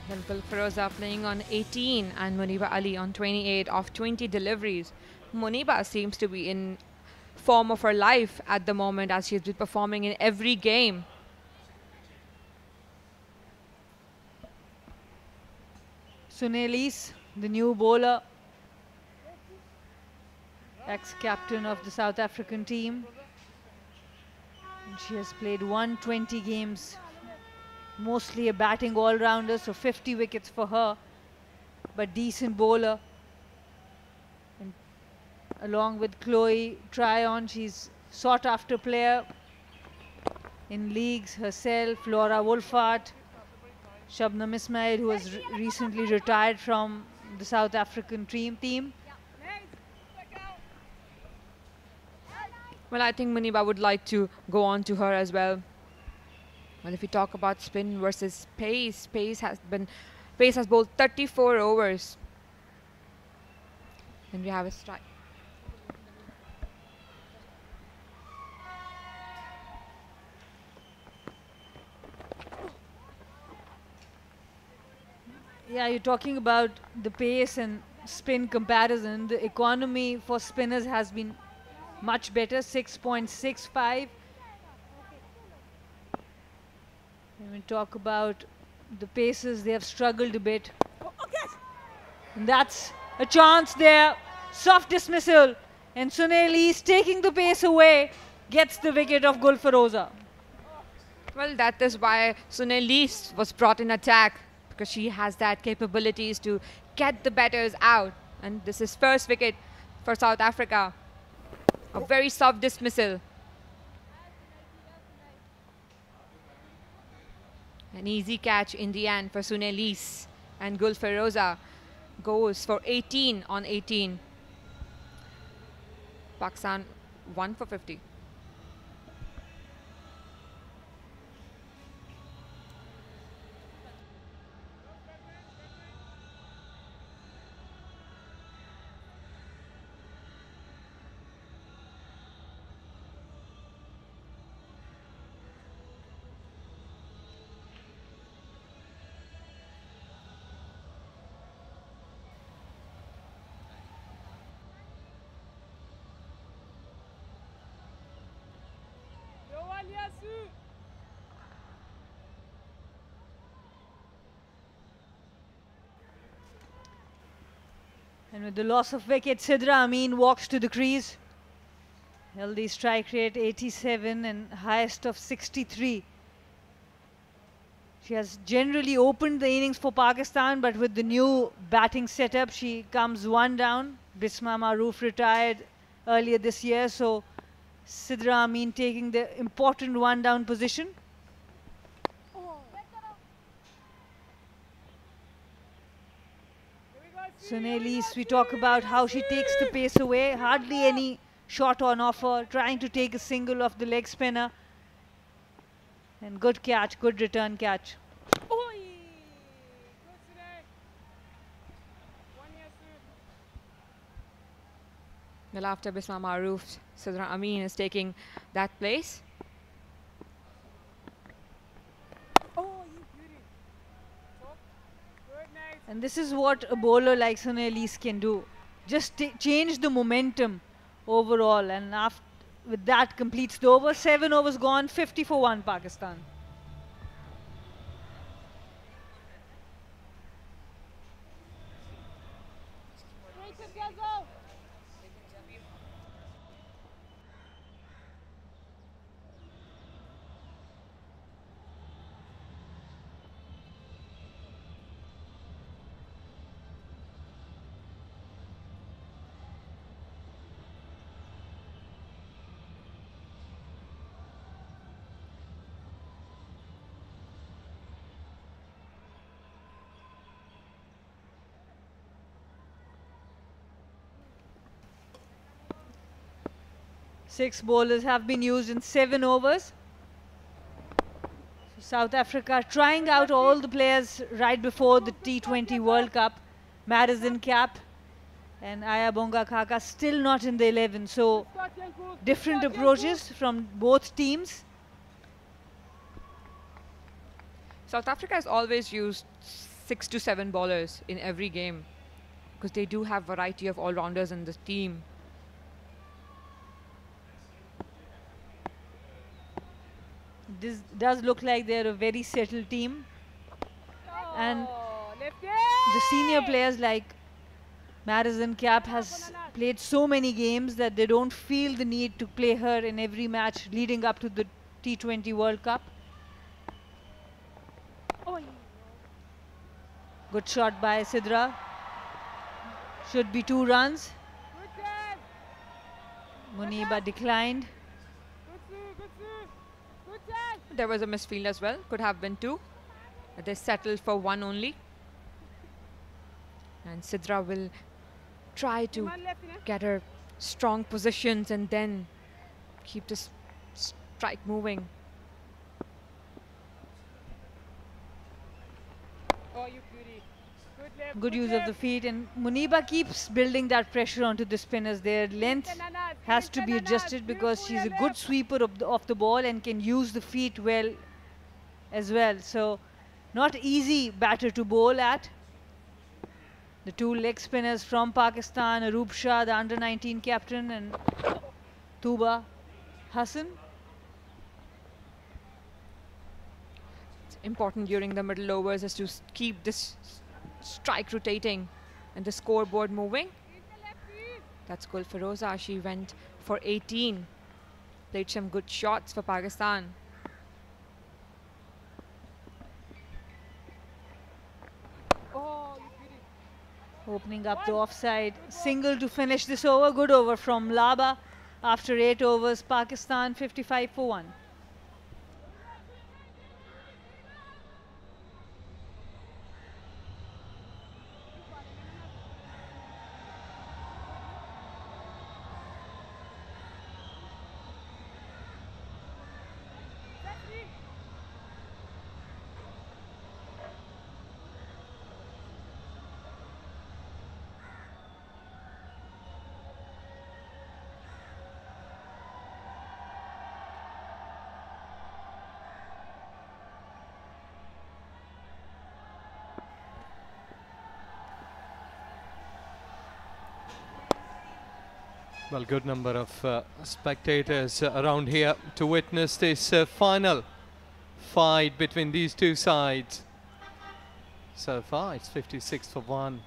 Then Gulfiroza playing on 18 and Muniba Ali on 28 of 20 deliveries. Muniba seems to be in form of her life at the moment, as she's been performing in every game. Sunelis, the new bowler, ex-captain of the South African team. And she has played 120 games, mostly a batting all-rounder, so 50 wickets for her, but decent bowler. And along with Chloe Tryon, she's sought-after player in leagues herself. Laura Wolfart, Shabnam Ismail, who has recently retired from the South African team. Well, I think Muniba would like to go on to her as well. Well, if we talk about spin versus pace, Pace has bowled 34 overs. And we have a strike. Yeah, you're talking about the pace and spin comparison, the economy for spinners has been much better, 6.65. When we talk about the paces, they have struggled a bit. And that's a chance there. Soft dismissal. And Sunil is taking the pace away, gets the wicket of Gulfaroza. Well, that is why Sunil Lees was brought in attack, because she has that capabilities to get the batters out. And this is first wicket for South Africa. A very soft dismissal. An easy catch in the end for Sunil Lees. And Gulfaroza goes for 18 on 18. Pakistan 1 for 50. And with the loss of wicket, Sidra Amin walks to the crease. Healthy strike rate 87 and highest of 63. She has generally opened the innings for Pakistan, but with the new batting setup, she comes one down. Bisma Maroof retired earlier this year, so Sidra Amin taking the important one down position. Sunil Lees, we talk about how she takes the pace away. Hardly any shot on offer, trying to take a single off the leg spinner. And good catch, good return catch. Well, after Bisma Maroof, Sidra Amin is taking that place. And this is what a bowler like Sunil Lees can do. Just change the momentum overall. And after, with that completes the over. 7 overs gone, 50 for 1 Pakistan. Six bowlers have been used in 7 overs. So South Africa trying out all the players right before the T20 World Cup. Madison Cap and Ayabonga Khaka still not in the 11. So different approaches from both teams. South Africa has always used 6 to 7 bowlers in every game, because they do have variety of all-rounders in the team. This does look like they're a very settled team. And the senior players like Madison Cap has played so many games that they don't feel the need to play her in every match leading up to the T20 World Cup. Good shot by Sidra. Should be 2 runs. Muniba declined. There was a misfield as well. Could have been 2. But they settled for 1 only. And Sidra will try to get her strong positions and then keep this strike moving. Good use of the feet, and Muniba keeps building that pressure onto the spinners. Their length has to be adjusted because she's a good sweeper of the ball and can use the feet well as well. So not easy batter to bowl at. The two leg spinners from Pakistan, Aroop Shah, the under-19 captain, and Tuba Hassan. It's important during the middle overs is to keep this strike rotating and the scoreboard moving. That's Gulfaroza. She went for 18. Played some good shots for Pakistan. Opening up the offside. Single to finish this over. Good over from Laba. After 8 overs, Pakistan 55 for 1. Well, good number of spectators around here to witness this final fight between these two sides. So far, it's 56 for 1.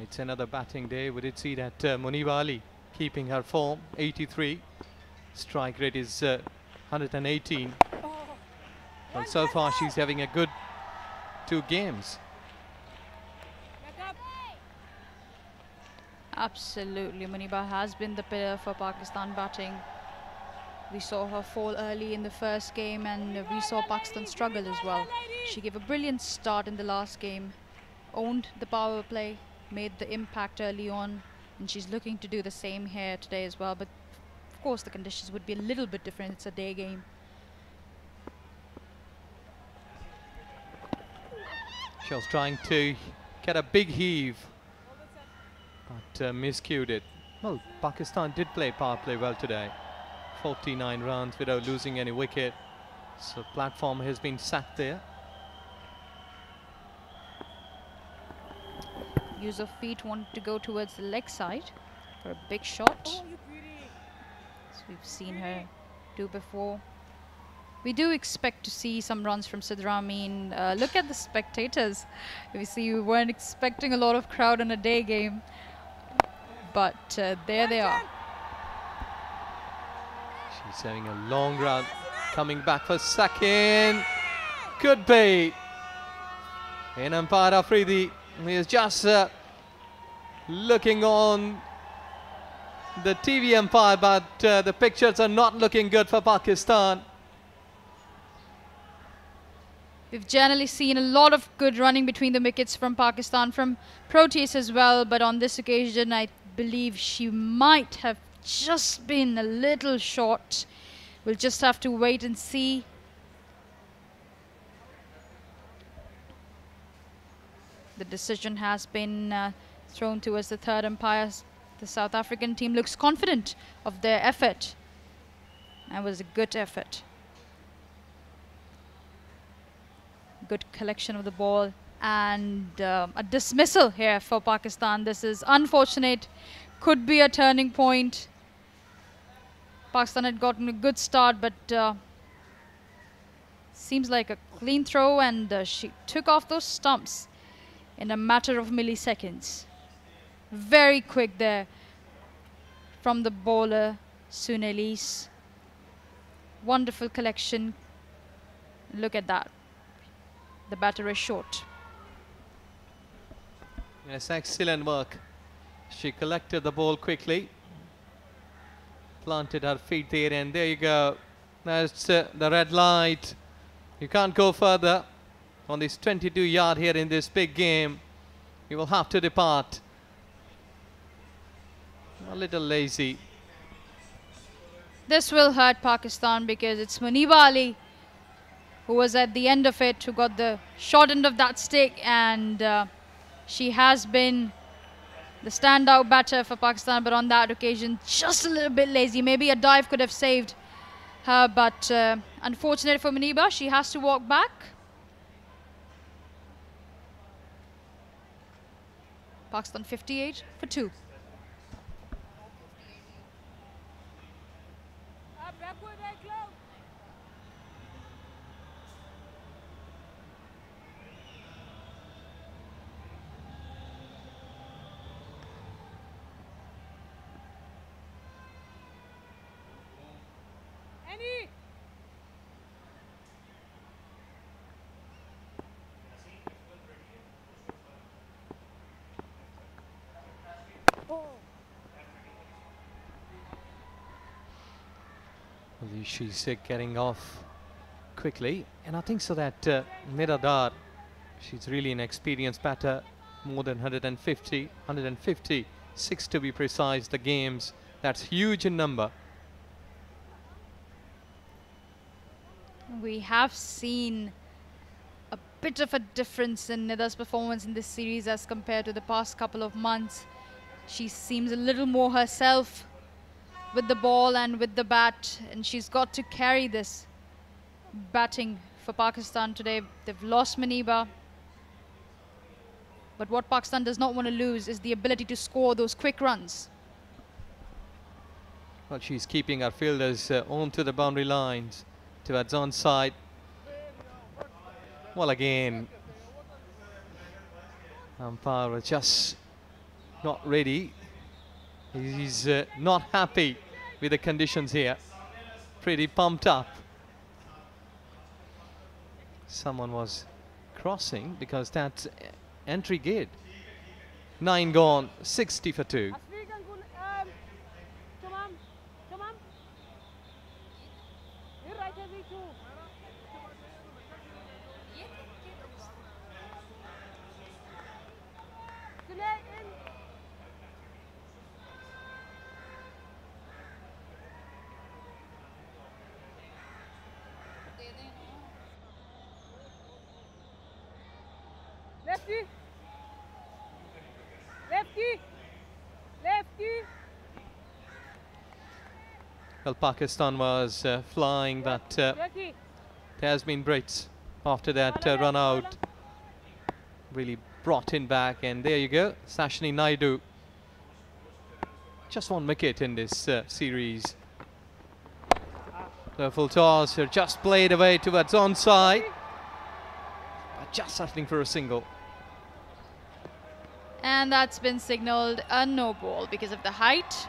It's another batting day. We did see that Muniba Ali keeping her form, 83. Strike rate is 118. Well, so far, she's having a good 2 games. Absolutely, Muniba has been the pillar for Pakistan batting. We saw her fall early in the first game and we saw Pakistan struggle as well. She gave a brilliant start in the last game, owned the power play, made the impact early on, and she's looking to do the same here today as well. But of course the conditions would be a little bit different. It's a day game. She was trying to get a big heave, but miscued it. Well, Pakistan did play power play well today. 49 runs without losing any wicket. So platform has been sat there. Use of feet, wanted to go towards the leg side for a big shot. As we've seen her do before. We do expect to see some runs from Sidra Amin. Look at the spectators. We see we weren't expecting a lot of crowd in a day game. But there they are. She's having a long run, coming back for second. Could be. And umpire Afridi is just looking on the TV umpire, but the pictures are not looking good for Pakistan. We've generally seen a lot of good running between the wickets from Pakistan, from Proteus as well, but on this occasion I believe she might have just been a little short. We'll just have to wait and see. The decision has been thrown towards the third umpire. The South African team looks confident of their effort. That was a good effort. Good collection of the ball and a dismissal here for Pakistan. This is unfortunate. Could be a turning point. Pakistan had gotten a good start, but seems like a clean throw, and she took off those stumps in a matter of milliseconds. Very quick there from the bowler, Sunelise. Wonderful collection. Look at that. The batter is short. Yes, excellent work. She collected the ball quickly, planted her feet there, and there you go. That's the red light. You can't go further on this 22-yard here in this big game. You will have to depart. A little lazy. This will hurt Pakistan because it's Muniba Ali who was at the end of it, who got the short end of that stick, and she has been the standout batter for Pakistan, but on that occasion just a little bit lazy. Maybe a dive could have saved her, but unfortunate for Muniba, she has to walk back. Pakistan 58 for 2. She's getting off quickly, and I think so that Nida Dar, she's really an experienced batter, more than 156 to be precise, the games. That's huge in number. We have seen a bit of a difference in Nida's performance in this series as compared to the past couple of months. She seems a little more herself with the ball and with the bat, and she's got to carry this batting for Pakistan today. They've lost Maniba, but what Pakistan does not want to lose is the ability to score those quick runs. Well, she's keeping her fielders onto the boundary lines towards onside. Well, again, umpire was just not ready. He's not happy with the conditions here. Pretty pumped up. Someone was crossing because that's entry gate. 9 gone, 60 for 2. Lefty. Lefty. Lefty. Well, Pakistan was flying, but there has been breaks after that run out. Really brought in back, and there you go, Sashni Naidu. Just one wicket in this series. The full toss, just played away towards onside, but just settling for a single. And that's been signalled a no ball because of the height.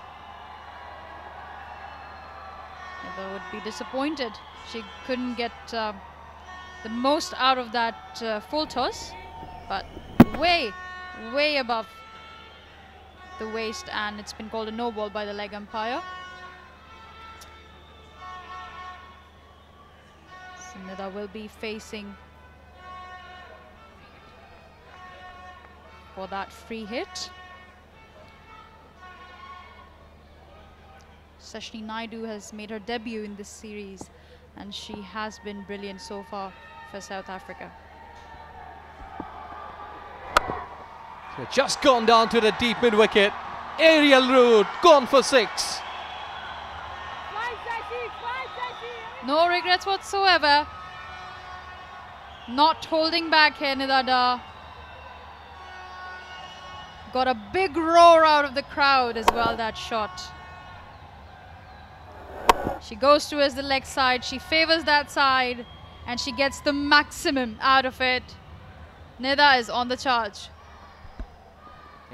Nida would be disappointed. She couldn't get the most out of that full toss, but way above the waist, and it's been called a no ball by the leg umpire. So Nida will be facing for that free hit. Sashni Naidu has made her debut in this series, and she has been brilliant so far for South Africa. So just gone down to the deep mid wicket. Aerial route, gone for 6. No regrets whatsoever. Not holding back here, Nida Dar. Got a big roar out of the crowd as well, that shot. She goes towards the leg side, she favors that side, and she gets the maximum out of it. Nida is on the charge.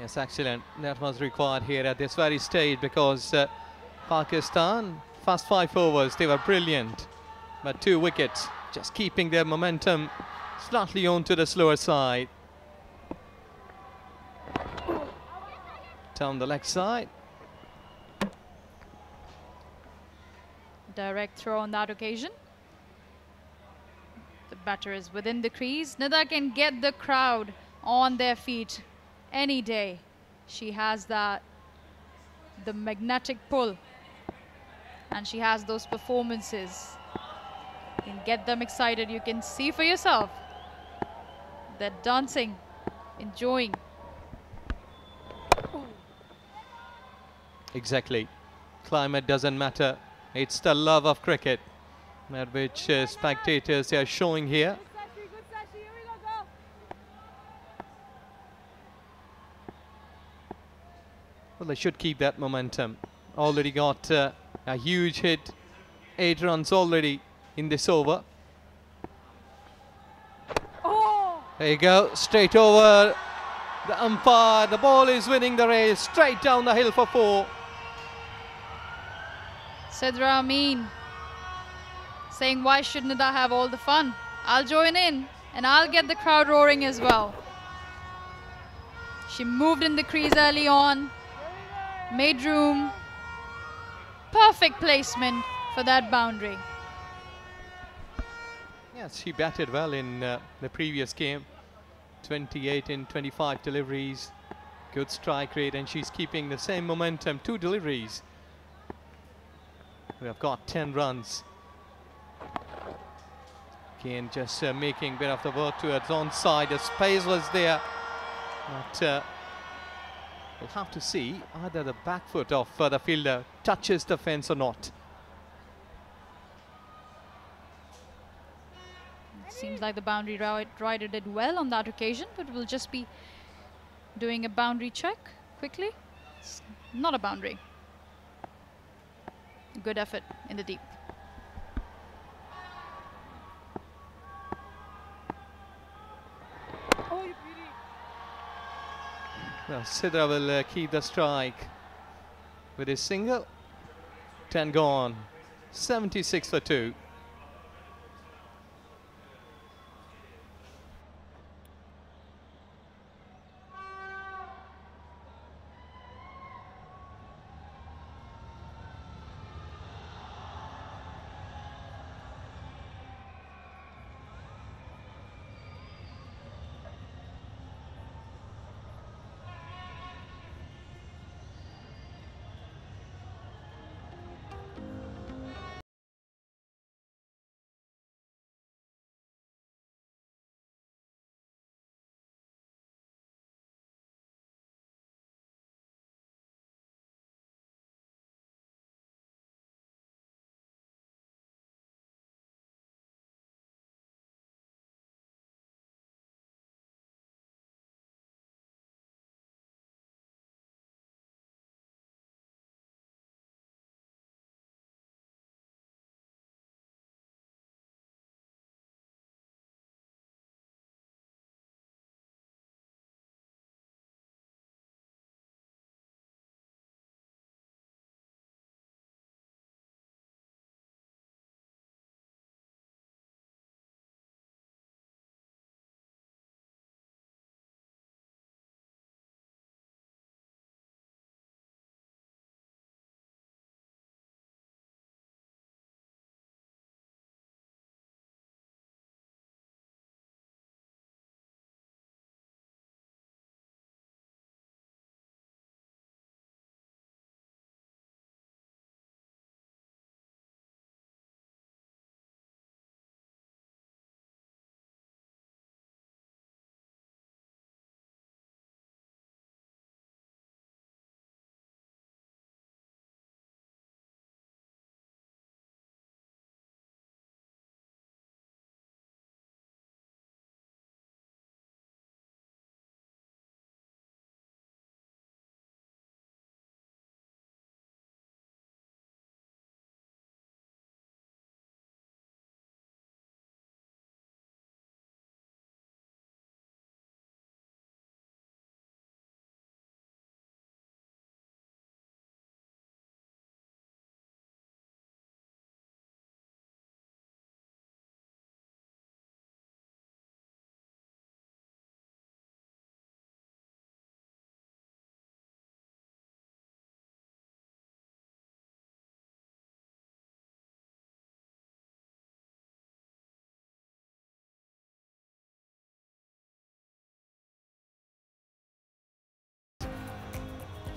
Yes, excellent. That was required here at this very stage, because Pakistan, first 5 overs, they were brilliant. But 2 wickets, just keeping their momentum slightly on to the slower side. Down the leg side. Direct throw on that occasion. The batter is within the crease. Nida can get the crowd on their feet any day. She has the magnetic pull, and she has those performances. You can get them excited. You can see for yourself. They're dancing, enjoying. Exactly. Climate doesn't matter. It's the love of cricket at which spectators are showing here. they should keep that momentum. Already got a huge hit. 8 runs already in this over. Oh! There you go, straight over the umpire. The ball is winning the race, straight down the hill for 4. Sidra Amin saying, why shouldn't I have all the fun? I'll join in and I'll get the crowd roaring as well. She moved in the crease early on, made room. Perfect placement for that boundary. Yes, she batted well in the previous game. 28 in 25 deliveries. Good strike rate, and she's keeping the same momentum. 2 deliveries. We have got 10 runs. Again, just making a bit of the work towards onside. The space was there. But we'll have to see either the back foot of the fielder touches the fence or not. Seems like the boundary rider did well on that occasion, but we'll just be doing a boundary check quickly. It's not a boundary. Good effort in the deep. Well, Sidra will keep the strike with his single. 10 gone. 76 for 2.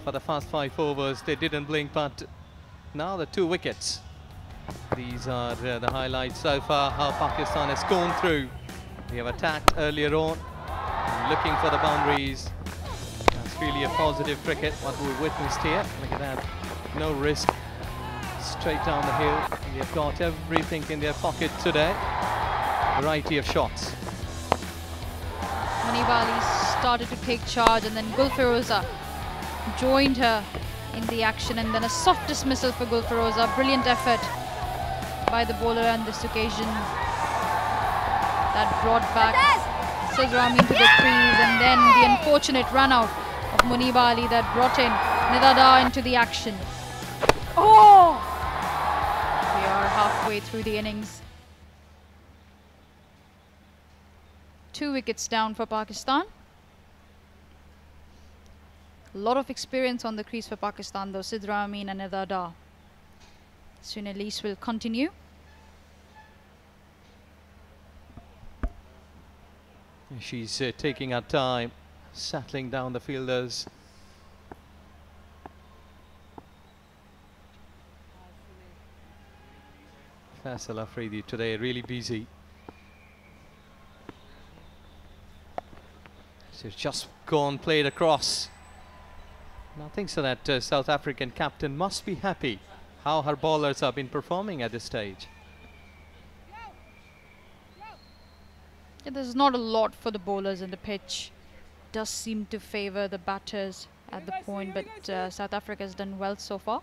For the first 5 overs, they didn't blink, but now the 2 wickets. These are the highlights so far, how Pakistan has gone through. We have attacked earlier on, looking for the boundaries. That's really a positive cricket, what we witnessed here. Look at that, no risk, straight down the hill. They've got everything in their pocket today. Variety of shots. Manivali started to take charge, and then Gulfiroza joined her in the action, and then a soft dismissal for Gulfaroza. Brilliant effort by the bowler on this occasion. That brought back Sidra Amin to the crease, and then the unfortunate run out of Munib Ali that brought in Nida Da into the action. Oh! We are halfway through the innings. 2 wickets down for Pakistan. A lot of experience on the crease for Pakistan though. Sidra Amin and Nida Da. Sunelise will continue. She's taking her time, settling down the fielders. Faisal Afridi today really busy. She's just gone, played across. And I think so that South African captain must be happy how her bowlers have been performing at this stage. Yeah, there's not a lot for the bowlers in the pitch. Does seem to favour the batters at the point, but South Africa has done well so far.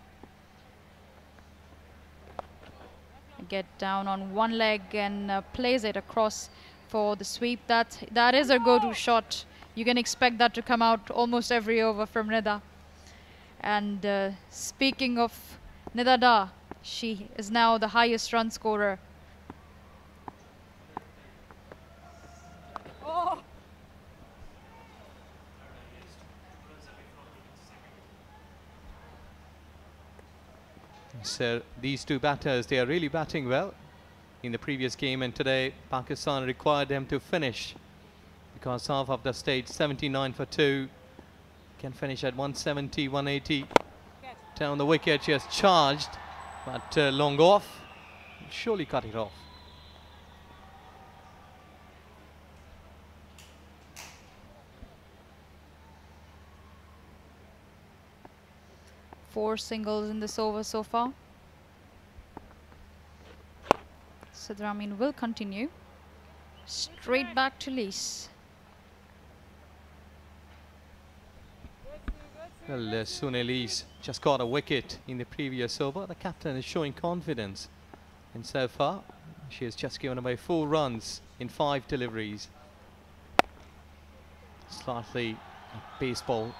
Get down on one leg and plays it across for the sweep. That is a go-to shot. You can expect that to come out almost every over from Nida. And speaking of Nida Da, she is now the highest run scorer. So these two batters, they are really batting well in the previous game, and today Pakistan required them to finish because half of the stage 79 for 2 can finish at 170, 180. Down the wicket, she has charged, but long off, surely cut it off. Four singles in this over so far. Sidra Amin will continue. Straight back to Lees. Well, Sunelise just got a wicket in the previous over. The captain is showing confidence. And so far, she has just given away 4 runs in 5 deliveries. Slightly a baseball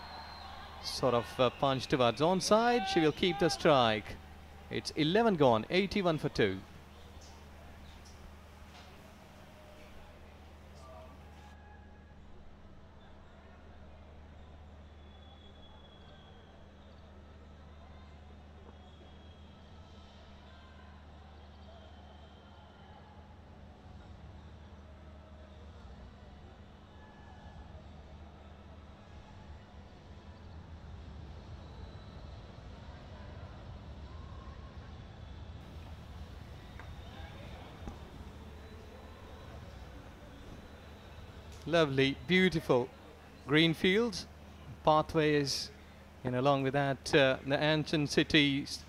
sort of punch towards onside. She will keep the strike. It's 11 gone, 81 for 2. Lovely, beautiful green fields, pathways, and along with that the ancient cities,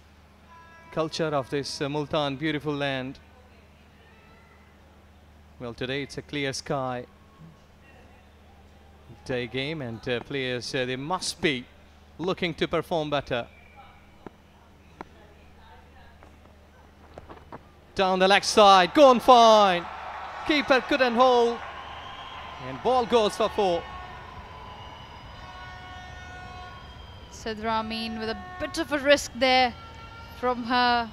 culture of this Multan beautiful land. Well, today it's a clear sky day game, and players they must be looking to perform better. Down the leg side, gone fine. Keeper couldn't hold. And ball goes for 4. Sidra Amin with a bit of a risk there from her.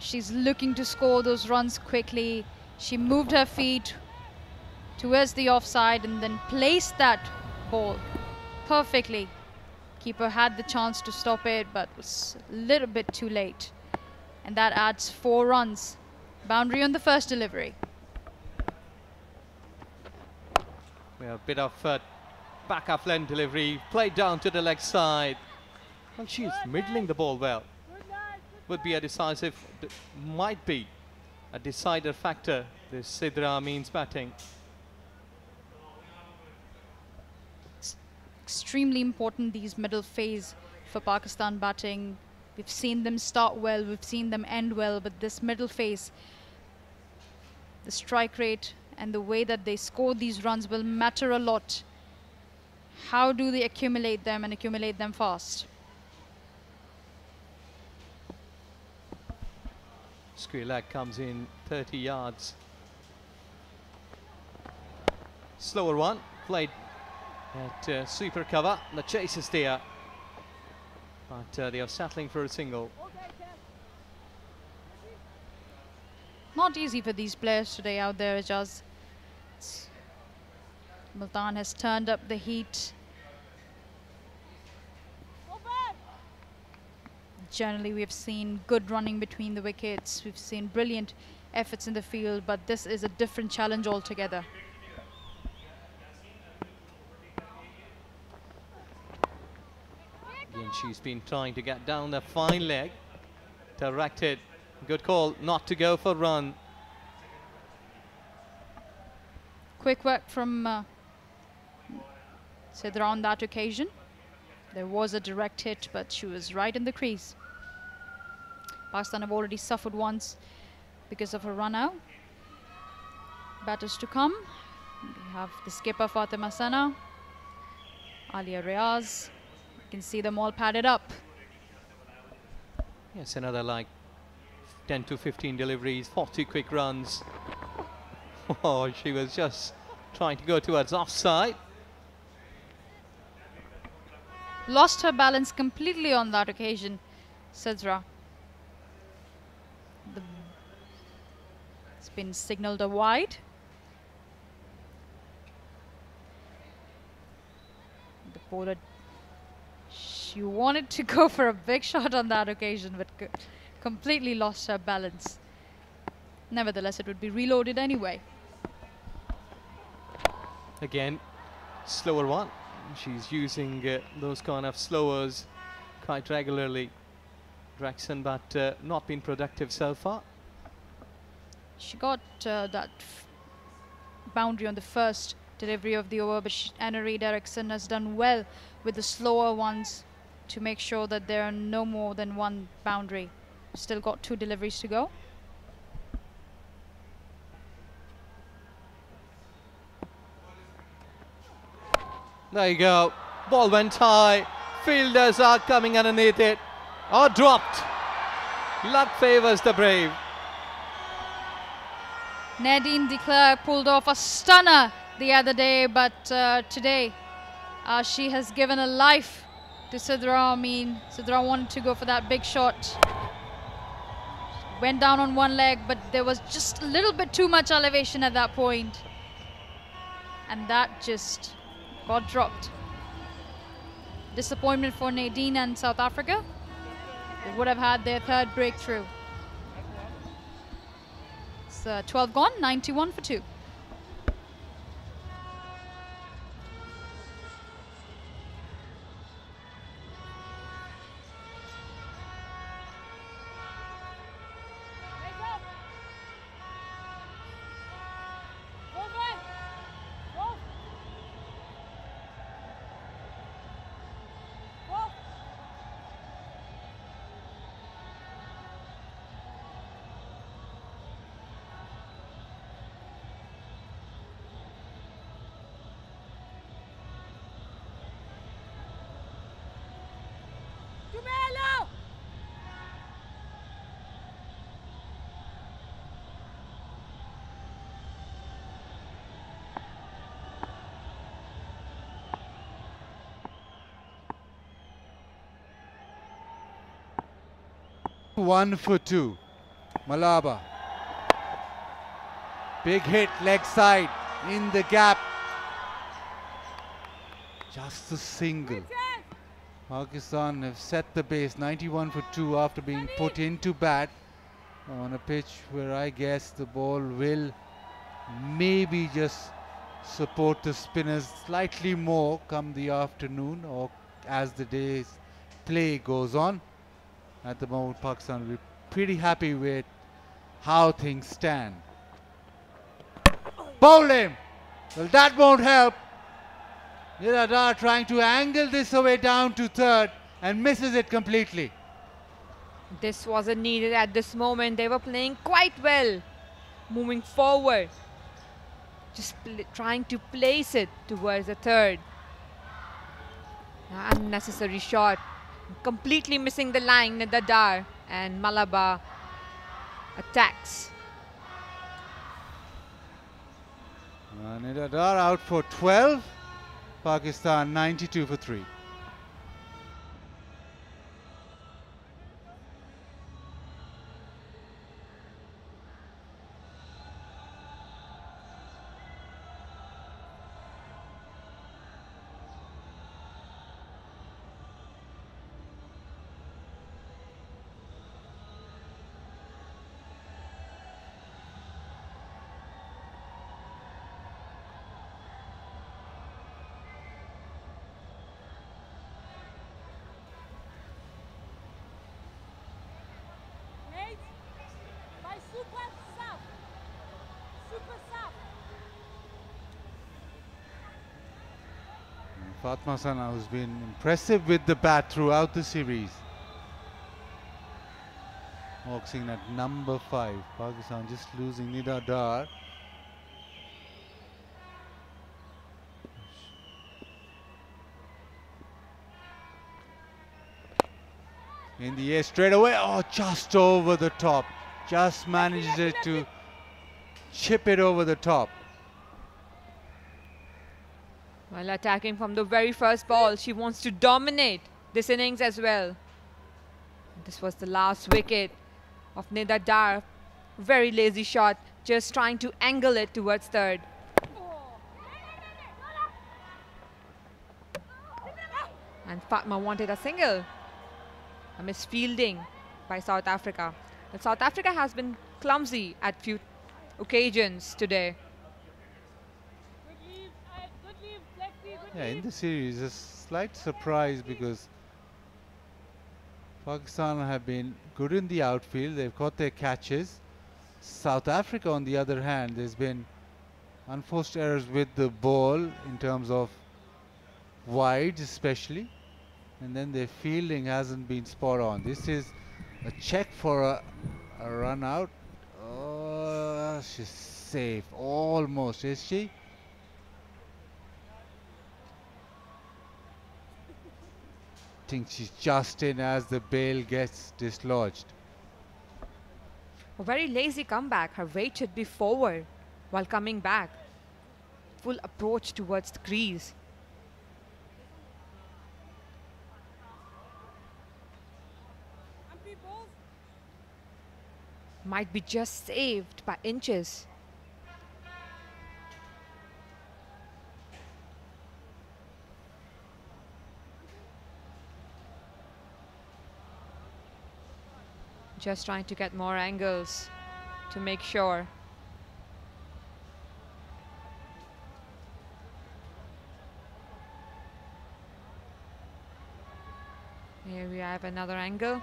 She's looking to score those runs quickly. She moved her feet towards the offside and then placed that ball perfectly. Keeper had the chance to stop it, but was a little bit too late. And that adds 4 runs. Boundary on the first delivery. A bit of back up length delivery, played down to the leg side. Well, she is middling the ball well. Would be a decisive, might be a decider factor, this Sidra Amin's batting. It's extremely important, these middle phase for Pakistan batting. We've seen them start well, we've seen them end well, but this middle phase, the strike rate and the way that they score these runs will matter a lot. How do they accumulate them and accumulate them fast? Square leg comes in 30 yards. Slower one, played at sweeper cover. The chase is there, but they are settling for a single. Not easy for these players today out there, Ajaz. Multan has turned up the heat. Generally, we've seen good running between the wickets. We've seen brilliant efforts in the field, but this is a different challenge altogether. Again, she's been trying to get down the fine leg. Directed. Good call not to go for run. Quick work from Sidra on that occasion. There was a direct hit, but she was right in the crease. Pakistan have already suffered once because of a run out. Batters to come. We have the skipper Fatima Sana, Alia Riaz. You can see them all padded up. Yes, another like 10 to 15 deliveries, 40 quick runs. Oh, she was just trying to go towards offside. Lost her balance completely on that occasion, Sidra. It's been signalled a wide. The bowler, she wanted to go for a big shot on that occasion, but completely lost her balance. Nevertheless, it would be reloaded anyway. Again, slower one. She's using those kind of slowers quite regularly, Drexen, but not been productive so far. She got that boundary on the first delivery of the over, but Anna Reid Eriksson has done well with the slower ones to make sure that there are no more than one boundary. Still got 2 deliveries to go. There you go. Ball went high. Fielders are coming underneath it. Or dropped. Luck favours the brave. Nadine de Klerk pulled off a stunner the other day, but today she has given a life to Sidra. I mean, Sidra wanted to go for that big shot. Went down on one leg, but there was just a little bit too much elevation at that point. And that just got dropped. Disappointment for Nadine and South Africa. They would have had their 3rd breakthrough. It's 12 gone, 91 for 2. One for 2. Malaba. Big hit, leg side, in the gap. Just a single. Pakistan have set the base, 91 for 2 after being put into bat on a pitch where I guess the ball will maybe just support the spinners slightly more come the afternoon or as the day's play goes on. At the moment, Pakistan will be pretty happy with how things stand. Bowl him! Well, that won't help. Niradar trying to angle this away down to 3rd and misses it completely. This wasn't needed at this moment. They were playing quite well, moving forward. Just trying to place it towards the 3rd. Unnecessary shot. Completely missing the line, Niradar and Malaba attacks. Nida Dar out for 12. Pakistan 92 for 3. Fatma Sana, who's been impressive with the bat throughout the series. Boxing at number 5. Pakistan just losing Nida Dar. In the air straight away. Oh, just over the top. Just manages to chip it over the top. While attacking from the very first ball, she wants to dominate this innings as well. This was the last wicket of Nida Dar. Very lazy shot, just trying to angle it towards third. And Fatma wanted a single. A misfielding by South Africa. But South Africa has been clumsy at few occasions today. Yeah, in the series, a slight surprise because Pakistan have been good in the outfield. They've caught their catches. South Africa, on the other hand, there's been unforced errors with the ball in terms of wides especially. And then their fielding hasn't been spot on. This is a check for a run out. Oh, she's safe. Almost, is she? I think she's just in as the bail gets dislodged. A very lazy comeback. Her weight should be forward while coming back. Full approach towards the crease. Might be just saved by inches. Just trying to get more angles to make sure. Here we have another angle.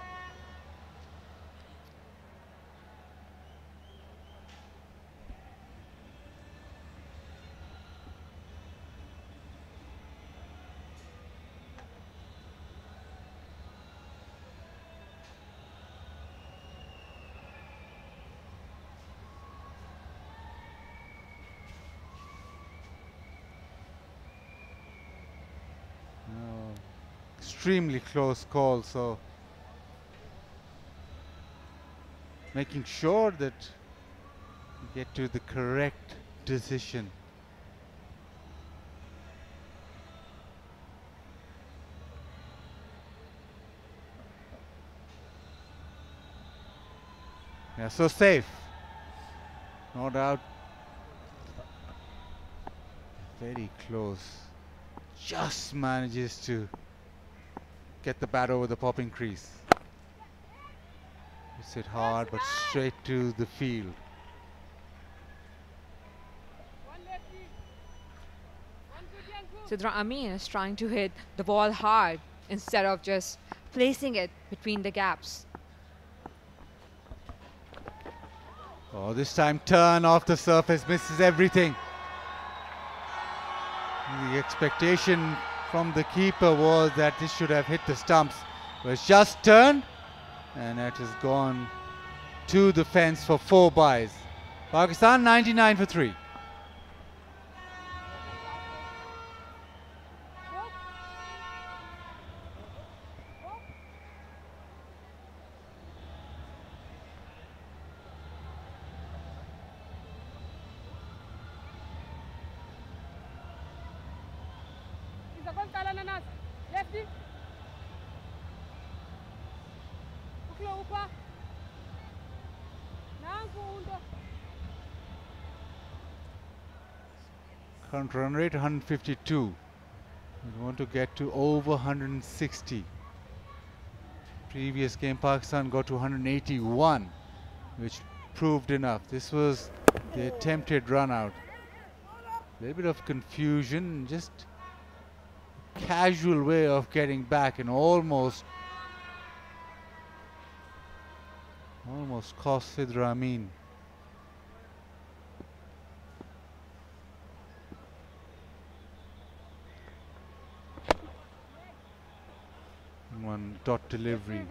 Extremely close call, so making sure that you get to the correct decision. Yeah, so safe, no doubt. Very close, just manages to get the bat over the popping crease. Hits it hard, but straight to the field. Sidra Amin is trying to hit the ball hard instead of just placing it between the gaps. Oh, this time turn off the surface, misses everything. The expectation from the keeper was that this should have hit the stumps. But it's just turned and it has gone to the fence for 4 byes. Pakistan 99 for 3. Current run rate 152. We want to get to over 160. Previous game Pakistan got to 181, which proved enough. This was the attempted run out. A little bit of confusion, just casual way of getting back, and almost cost Sidra Amin. One dot delivery.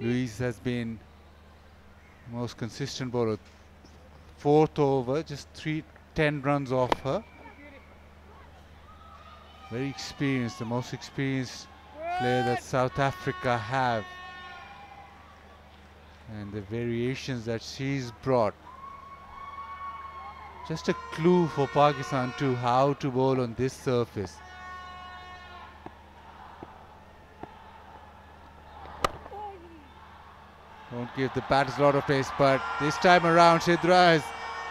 Luis has been most consistent bowler. Fourth over, just 10 runs off her. Very experienced, the most experienced player that South Africa have. And the variations that she's brought. Just a clue for Pakistan to how to bowl on this surface. Don't give the batters a lot of pace, but this time around Sidra has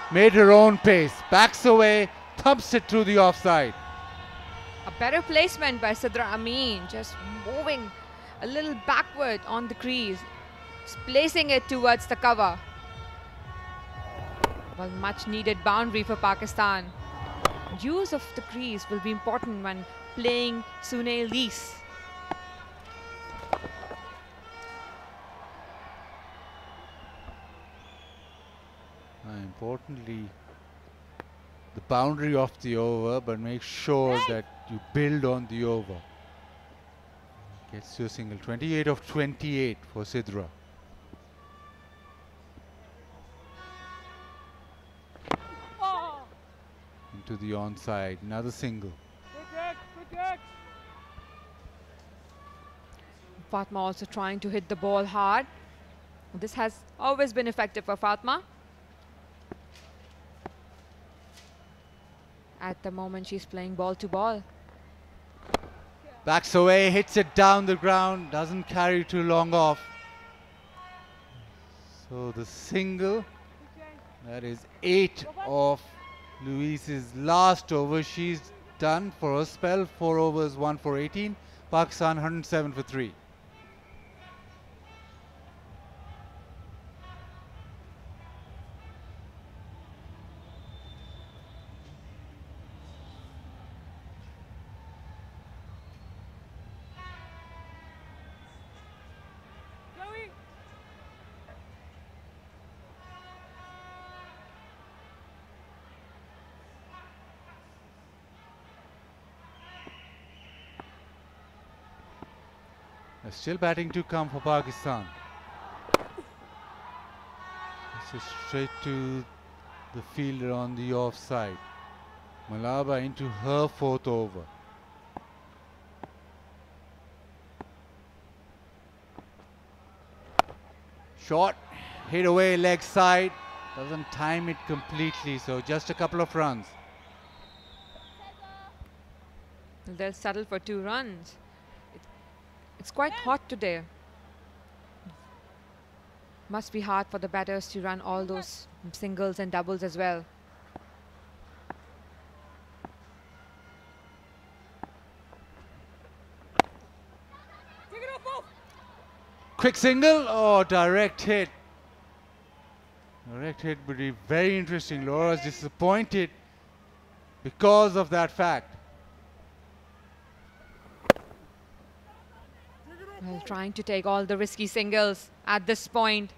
made her own pace. Backs away, thumps it through the offside. A better placement by Sidra Amin, just moving a little backward on the crease, just placing it towards the cover. Well, much needed boundary for Pakistan. Use of the crease will be important when playing Sunil Lees. Importantly, the boundary of the over, but make sure that you build on the over. Gets to a single. 28 of 28 for Sidra. Into the onside, another single. Fatma also trying to hit the ball hard. This has always been effective for Fatma. At the moment, she's playing ball to ball. Backs away, hits it down the ground, doesn't carry too long off. So the single, that is 8 of Louise's last over. She's done for a spell, 4 overs, 1 for 18. Pakistan 107 for 3. Still batting to come for Pakistan. This is straight to the fielder on the offside. Malaba into her 4th over. Shot, hit away leg side. Doesn't time it completely, so just a couple of runs. They'll settle for 2 runs. It's quite hot today. Must be hard for the batters to run all those singles and doubles as well. Quick single, oh, direct hit. Direct hit would be very interesting. Laura's disappointed because of that fact. Well, trying to take all the risky singles at this point.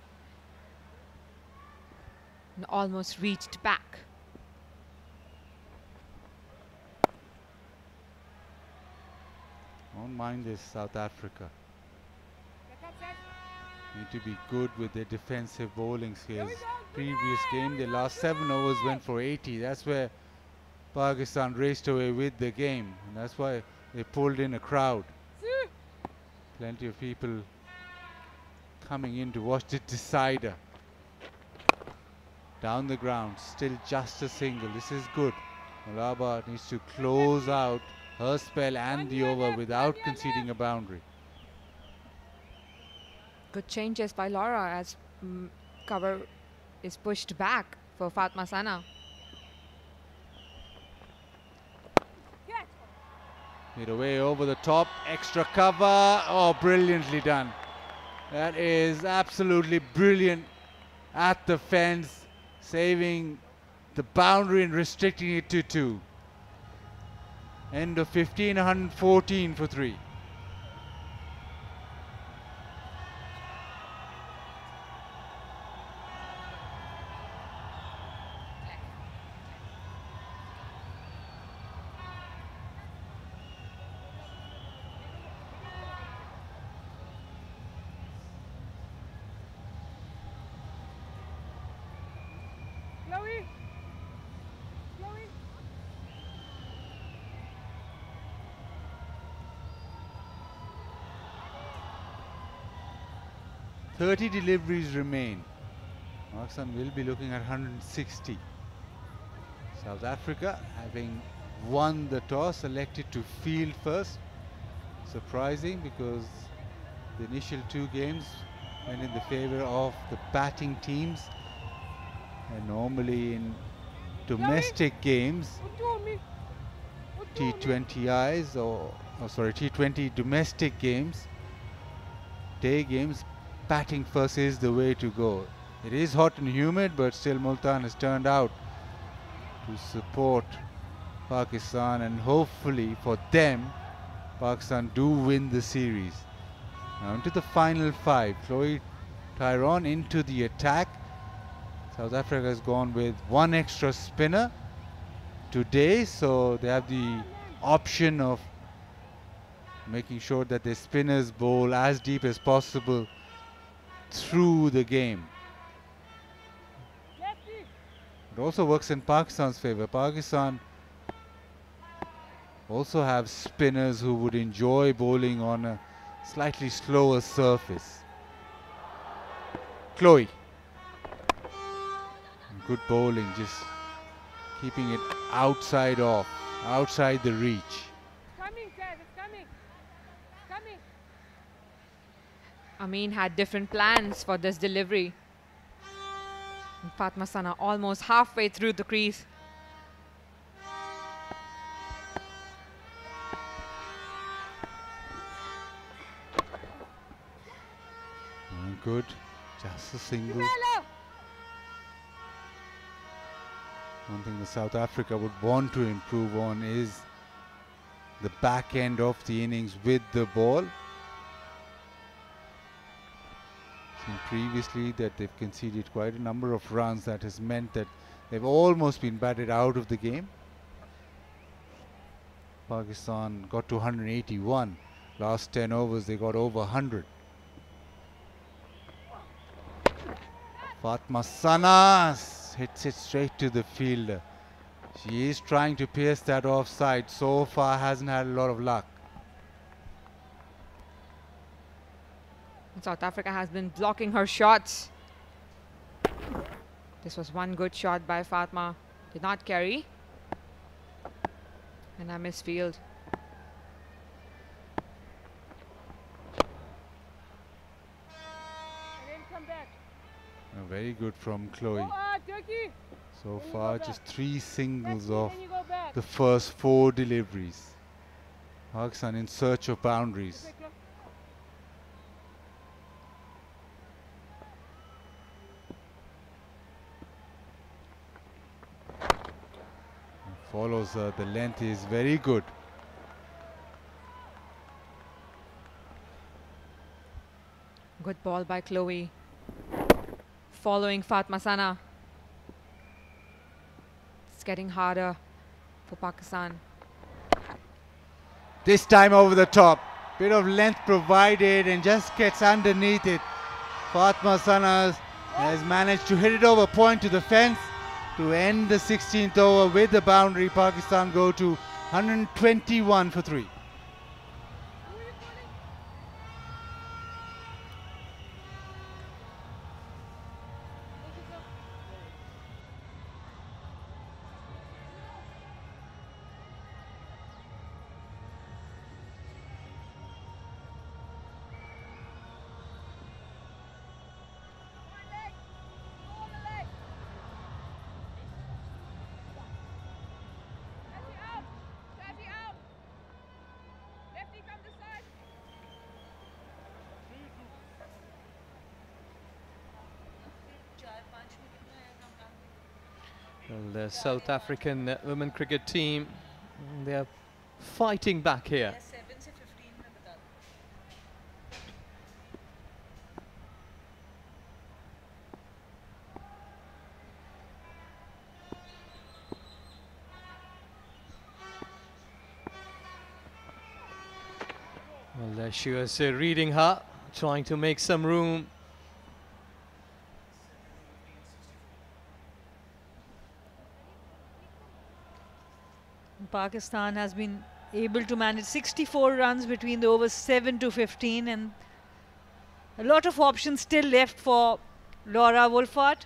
And almost reached back. Don't mind this, South Africa. Need to be good with their defensive bowling skills. Previous game, their last 7 overs went for 80. That's where Pakistan raced away with the game. And that's why they pulled in a crowd. Plenty of people coming in to watch the decider. Down the ground, still just a single. This is good. Malaba needs to close out her spell and the over without conceding a boundary. Good changes by Laura as cover is pushed back for Fatma Sana. Hit away over the top, extra cover. Oh, brilliantly done. That is absolutely brilliant at the fence, saving the boundary and restricting it to 2. End of 15, 114 for 3. Chloe. 30 deliveries remain. Pakistan will be looking at 160. South Africa, having won the toss, elected to field first. Surprising, because the initial 2 games went in the favor of the batting teams. And normally in domestic games, T20Is or T20 domestic games, day games, batting first is the way to go. It is hot and humid, but still Multan has turned out to support Pakistan, and hopefully for them, Pakistan do win the series. Now into the final 5. Chloe Tyrone into the attack. South Africa has gone with 1 extra spinner today, so they have the option of making sure that their spinners bowl as deep as possible through the game. It also works in Pakistan's favor. Pakistan also have spinners who would enjoy bowling on a slightly slower surface. Chloe. Good bowling, just keeping it outside the reach. Amin had different plans for this delivery. And Fatma Sana almost halfway through the crease. Good, just a single. One thing that South Africa would want to improve on is the back end of the innings with the ball. Seen previously that they've conceded quite a number of runs. That has meant that they've almost been batted out of the game. Pakistan got to 181. Last 10 overs they got over 100. Fatma Sana hits it straight to the fielder. She is trying to pierce that offside. So far hasn't had a lot of luck. South Africa has been blocking her shots. This was one good shot by Fatma. Did not carry. And a misfield. Very good from Chloe. So far just 3 singles of the first 4 deliveries. Pakistan in search of boundaries. Follows the length is very good. Good ball by Chloe. Following Fatma Sana. It's getting harder for Pakistan. This time over the top. Bit of length provided and just gets underneath it. Fatma Sana has managed to hit it over point to the fence to end the 16th over with the boundary. Pakistan go to 121 for 3. Well, the South African women cricket team, they are fighting back here. Well, she was reading her, trying to make some room. Pakistan has been able to manage 64 runs between the overs 7 to 15, and a lot of options still left for Laura Wolfart.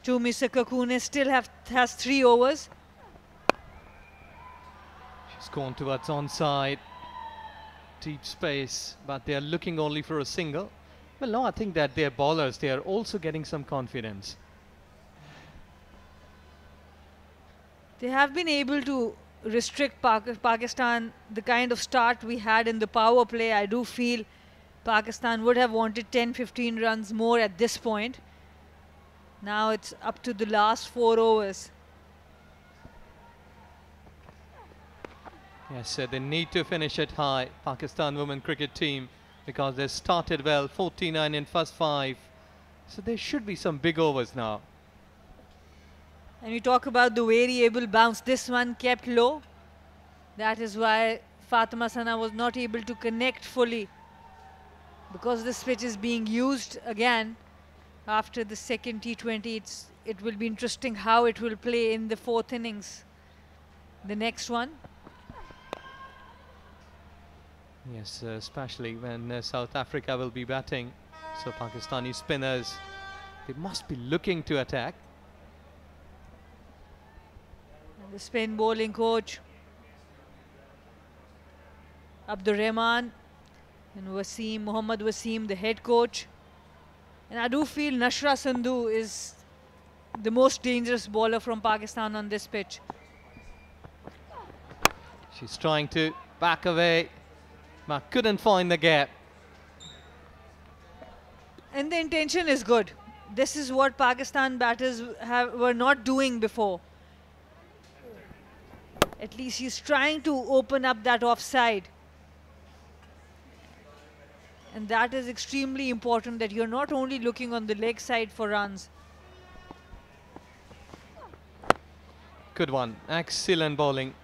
Tumisa Kakune still has 3 overs. She's gone towards onside. Deep space, but they are looking only for a single. Well, no, I think that their bowlers, they are also getting some confidence. They have been able to restrict Pakistan, the kind of start we had in the power play. I do feel Pakistan would have wanted 10-15 runs more at this point. Now it's up to the last 4 overs. Yes, they need to finish it high, Pakistan women cricket team, because they started well, 49 in first 5. So there should be some big overs now. And we talk about the variable bounce. This one kept low. That is why Fatima Sana was not able to connect fully, because this pitch is being used again after the second T20. It will be interesting how it will play in the 4th innings. The next one. Yes, especially when South Africa will be batting. So Pakistani spinners, they must be looking to attack. And the spin bowling coach, Abdur Rahman, and Mohammad Wasim, the head coach. And I do feel Nashra Sandhu is the most dangerous bowler from Pakistan on this pitch. She's trying to back away, but couldn't find the gap. And the intention is good. This is what Pakistan batters were not doing before. At least he's trying to open up that offside. And that is extremely important, that you're not only looking on the leg side for runs. Good one. Excellent bowling.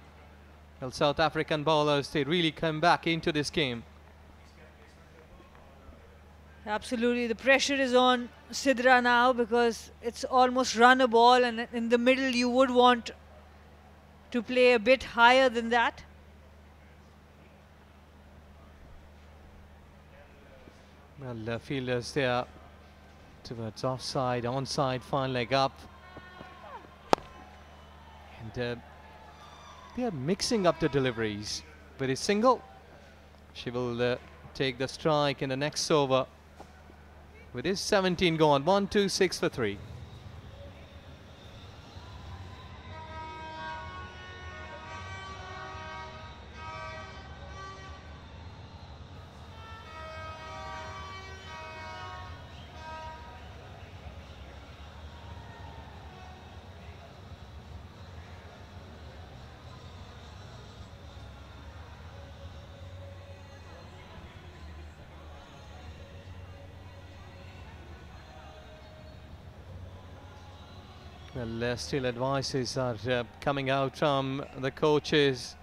Well, South African bowlers, they really come back into this game. Absolutely. The pressure is on Sidra now, because it's almost run a ball, and in the middle you would want to play a bit higher than that. Well, the fielders there towards offside, onside, fine leg up. And they are mixing up the deliveries. With a single, she will take the strike in the next over. With his 17 gone, 1, 2, 6 for 3. Well, still advices are coming out from the coaches,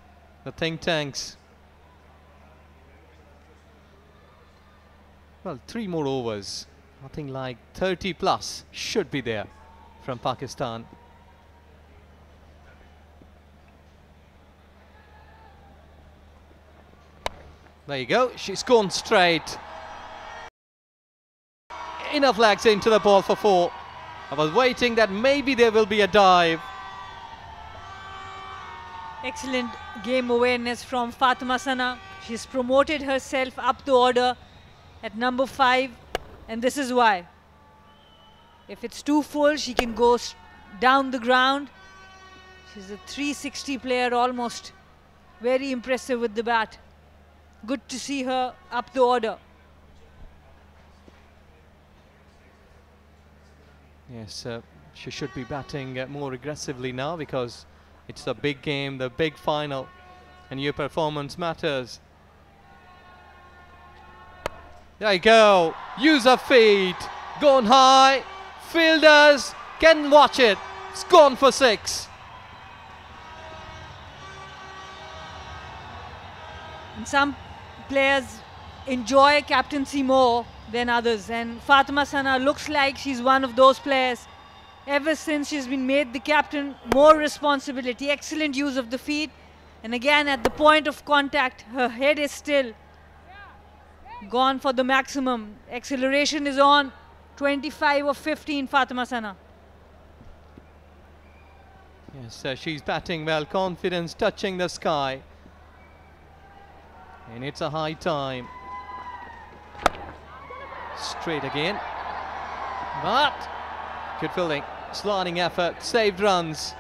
the think tanks. Well, 3 more overs. Nothing like 30 plus should be there from Pakistan. There you go. She's gone straight. Enough legs into the ball for 4. I was waiting that maybe there will be a dive. Excellent game awareness from Fatima Sana. She's promoted herself up the order at number 5, and this is why. If it's too full, she can go down the ground. She's a 360 player almost. Very impressive with the bat. Good to see her up the order. Yes, She should be batting more aggressively now because it's a big game, the big final, and your performance matters. There you go. Use her feet. Gone high. Fielders can watch it. It's gone for 6. And some players enjoy captaincy more than others, and Fatima Sana looks like she's one of those players. Ever since she's been made the captain, more responsibility, excellent use of the feet, and again at the point of contact her head is still gone for the maximum. Acceleration is on. 25 of 15 Fatima Sana. Yes, she's batting well, confidence touching the sky, and it's a high time. Straight again, but good fielding, sliding effort, saved runs.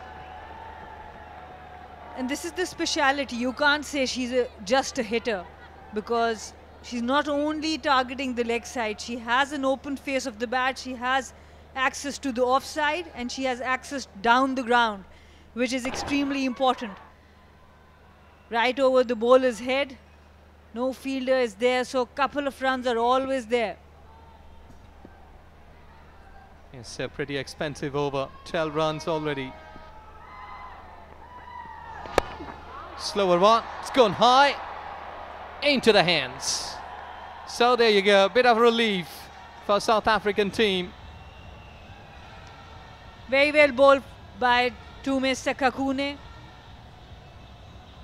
And this is the speciality. You can't say she's just a hitter, because she's not only targeting the leg side, she has an open face of the bat, she has access to the offside, and she has access down the ground, which is extremely important. Right over the bowler's head, no fielder is there, so a couple of runs are always there. Yes, a pretty expensive over, 12 runs already. Slower one, it's gone high, into the hands. So there you go, bit of relief for South African team. Very well bowled by Tume Sekakune.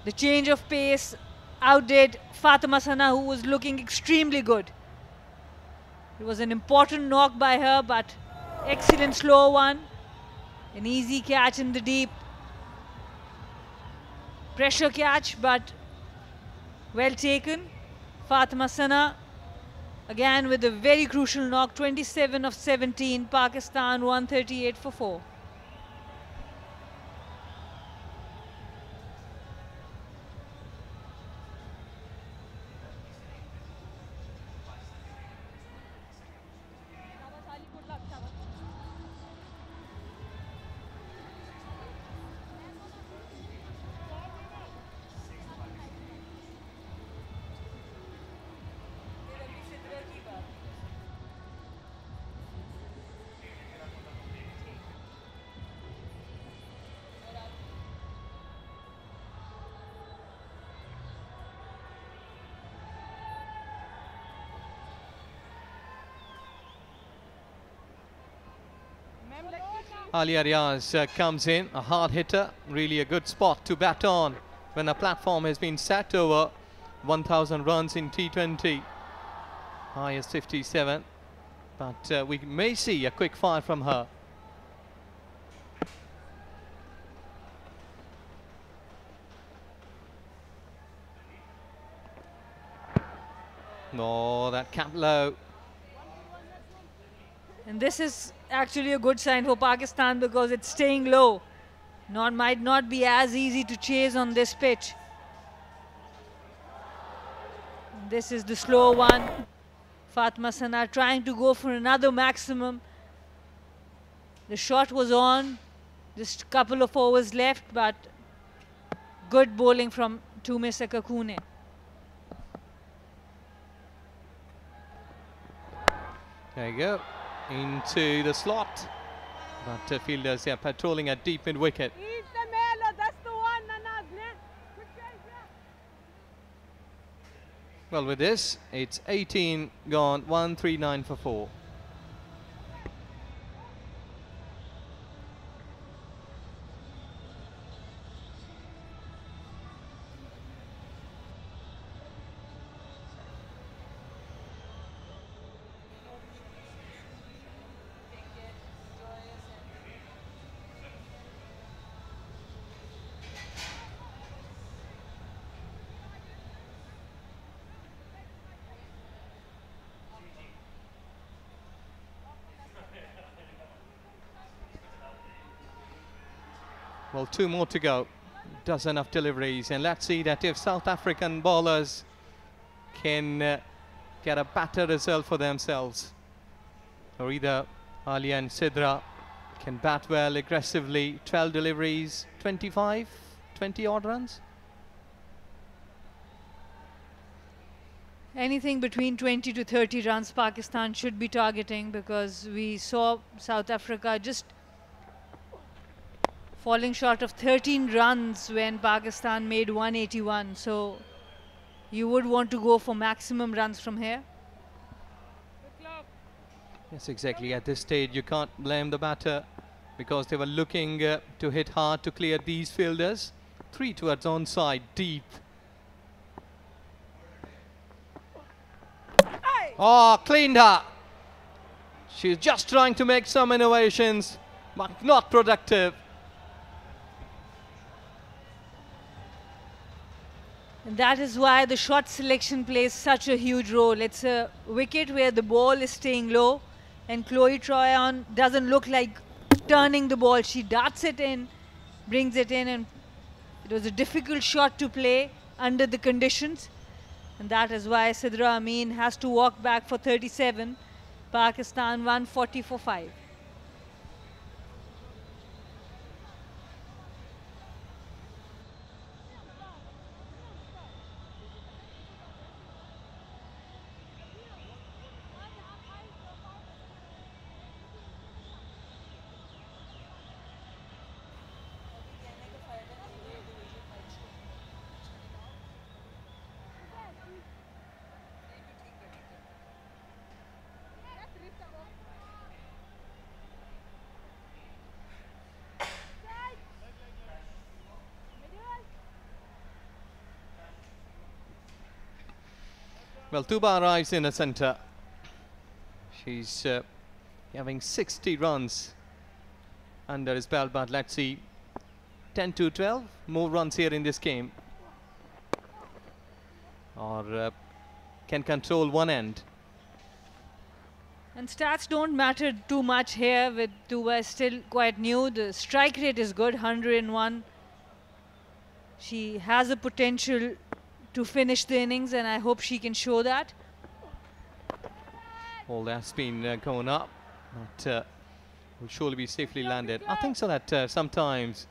The change of pace outdid Fatima Sana, who was looking extremely good. It was an important knock by her, but excellent slow one. An easy catch in the deep. Pressure catch, but well taken. Fatima Sana again with a very crucial knock. 27 of 17. Pakistan 138 for 4. Alia Riaz comes in, a hard hitter, really a good spot to bat on when a platform has been set over 1,000 runs in T20. Highest 57, but we may see a quick fire from her. No, that cap low. And this is actually a good sign for Pakistan because it's staying low. Might not be as easy to chase on this pitch. This is the slow one. Fatima Sana trying to go for another maximum. The shot was on. Just a couple of overs left, but good bowling from Tume Sekakune. There you go. Into the slot, but fielders patrolling at deep mid wicket. Well, with this, it's 18 gone, 139 for 4. Well, 2 more to go. Dozen of deliveries, and let's see that if South African bowlers can get a better result for themselves, or either Ali and Sidra can bat well aggressively. 12 deliveries, 20 odd runs. Anything between 20 to 30 runs Pakistan should be targeting, because we saw South Africa just falling short of 13 runs when Pakistan made 181. So you would want to go for maximum runs from here. Yes, exactly. At this stage, you can't blame the batter, because they were looking to hit hard to clear these fielders. 3 towards onside, deep. Oh, cleaned her. She's just trying to make some innovations, but not productive. And that is why the shot selection plays such a huge role. It's a wicket where the ball is staying low, and Chloe Tryon doesn't look like turning the ball. She darts it in, brings it in, and it was a difficult shot to play under the conditions. And that is why Sidra Amin has to walk back for 37. Pakistan 140 for 5. Well, Tuba arrives in the centre. She's having 60 runs under his belt, but let's see. 10 to 12, more runs here in this game. Or can control one end. And stats don't matter too much here, with Tuba still quite new. The strike rate is good, 101. She has a potential to finish the innings, and I hope she can show that. All that's been going up, but will surely be safely landed. I think so that sometimes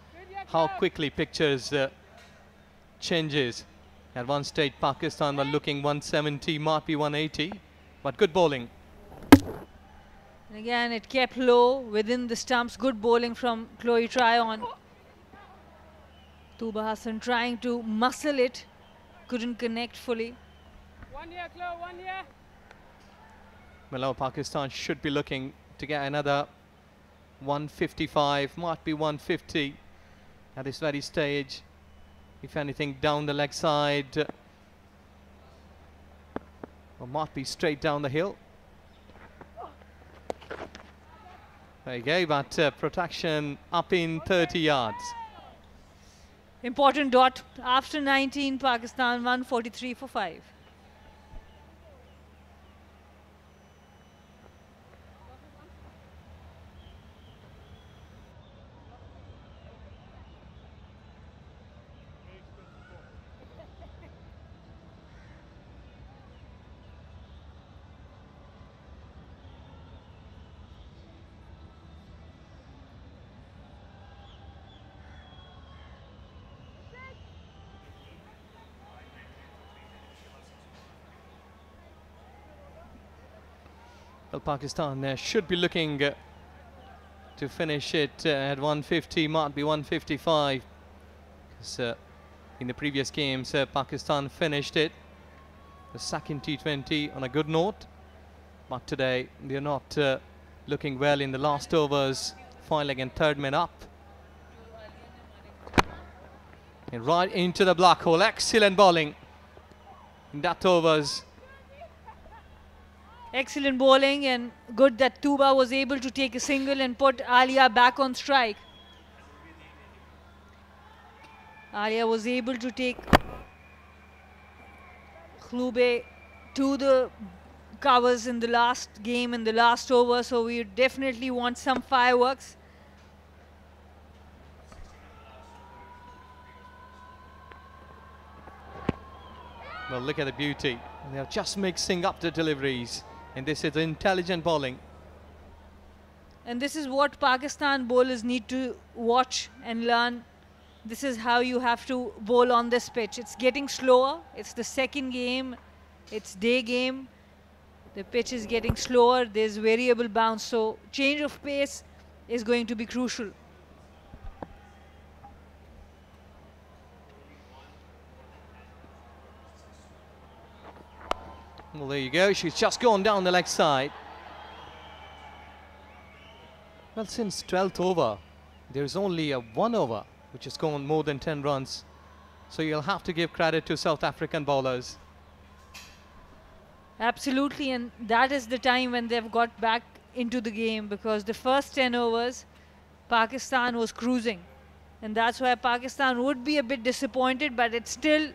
how quickly pictures changes. At one stage, Pakistan were looking 170, might be 180, but good bowling. And again, it kept low within the stumps. Good bowling from Chloe Tryon. Tuba Hassan trying to muscle it. Couldn't connect fully. 1 year, Chloe, 1 year. Well, now Pakistan should be looking to get another 155, might be 150 at this very stage. If anything, down the leg side, or might be straight down the hill. There you go, but protection up in 30 yards. Important dot. After 19, Pakistan 143 for 5. Well, Pakistan should be looking to finish it at 150, might be 155. Because in the previous games, Pakistan finished it, the second T20, on a good note. But today, they're not looking well in the last overs, final and third man up. And right into the black hole. Excellent bowling in that overs. Excellent bowling, and good that Tuba was able to take a single and put Alia back on strike. Alia was able to take Klube to the covers in the last game, in the last over, so we definitely want some fireworks. Well, look at the beauty. They are just mixing up the deliveries. And this is intelligent bowling. And this is what Pakistan bowlers need to watch and learn. This is how you have to bowl on this pitch. It's getting slower. It's the second game. It's day game. The pitch is getting slower. There's variable bounce. So change of pace is going to be crucial. Well, there you go. She's just gone down the leg side. Well, since 12th over, there's only a 1 over which has gone more than 10 runs. So you'll have to give credit to South African bowlers. Absolutely, and that is the time when they've got back into the game, because the first 10 overs, Pakistan was cruising. And that's why Pakistan would be a bit disappointed, but it's still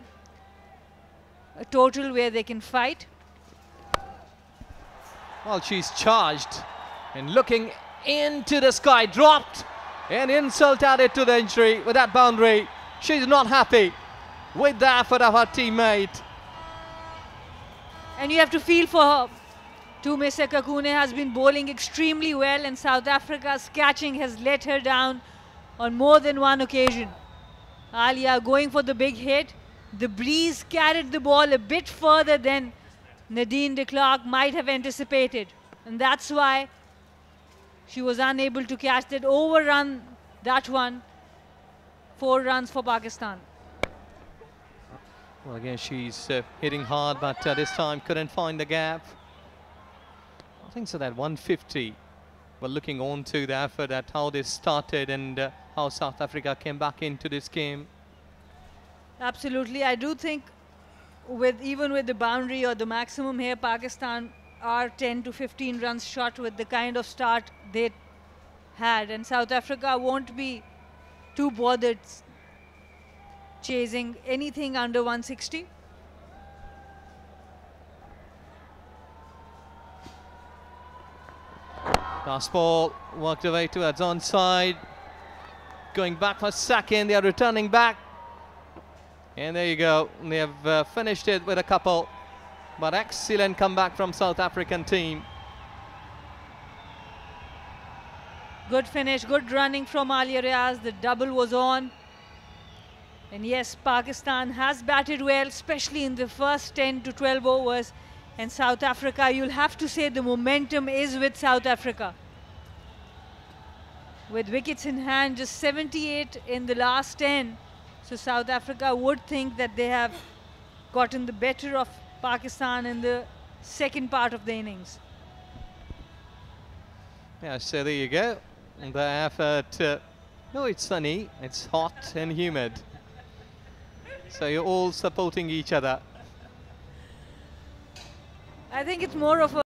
a total where they can fight. Well, she's charged and looking into the sky, dropped, and insult added to the injury with that boundary. She's not happy with the effort of her teammate. And you have to feel for her. Tumese Kakune has been bowling extremely well, and South Africa's catching has let her down on more than one occasion. Alia going for the big hit. The breeze carried the ball a bit further than Nadine de Klerk might have anticipated. And that's why she was unable to catch that, overrun that one. 4 runs for Pakistan. Well, again, she's hitting hard, but this time couldn't find the gap. I think so that 150. But looking on to the effort at how this started and how South Africa came back into this game. Absolutely. I do think even with the boundary or the maximum here, Pakistan are 10 to 15 runs short with the kind of start they had. And South Africa won't be too bothered chasing anything under 160. Last ball worked away to its onside. Going back for a second, they are returning back. And there you go. They have finished it with a couple. But excellent comeback from South African team. Good finish, good running from Alia Riaz. The double was on. And yes, Pakistan has batted well, especially in the first 10 to 12 overs. And South Africa, you'll have to say the momentum is with South Africa. With wickets in hand, just 78 in the last 10. So South Africa would think that they have gotten the better of Pakistan in the second part of the innings. Yeah, so there you go. The effort. No, it's sunny, it's hot and humid. So you're all supporting each other. I think it's more of a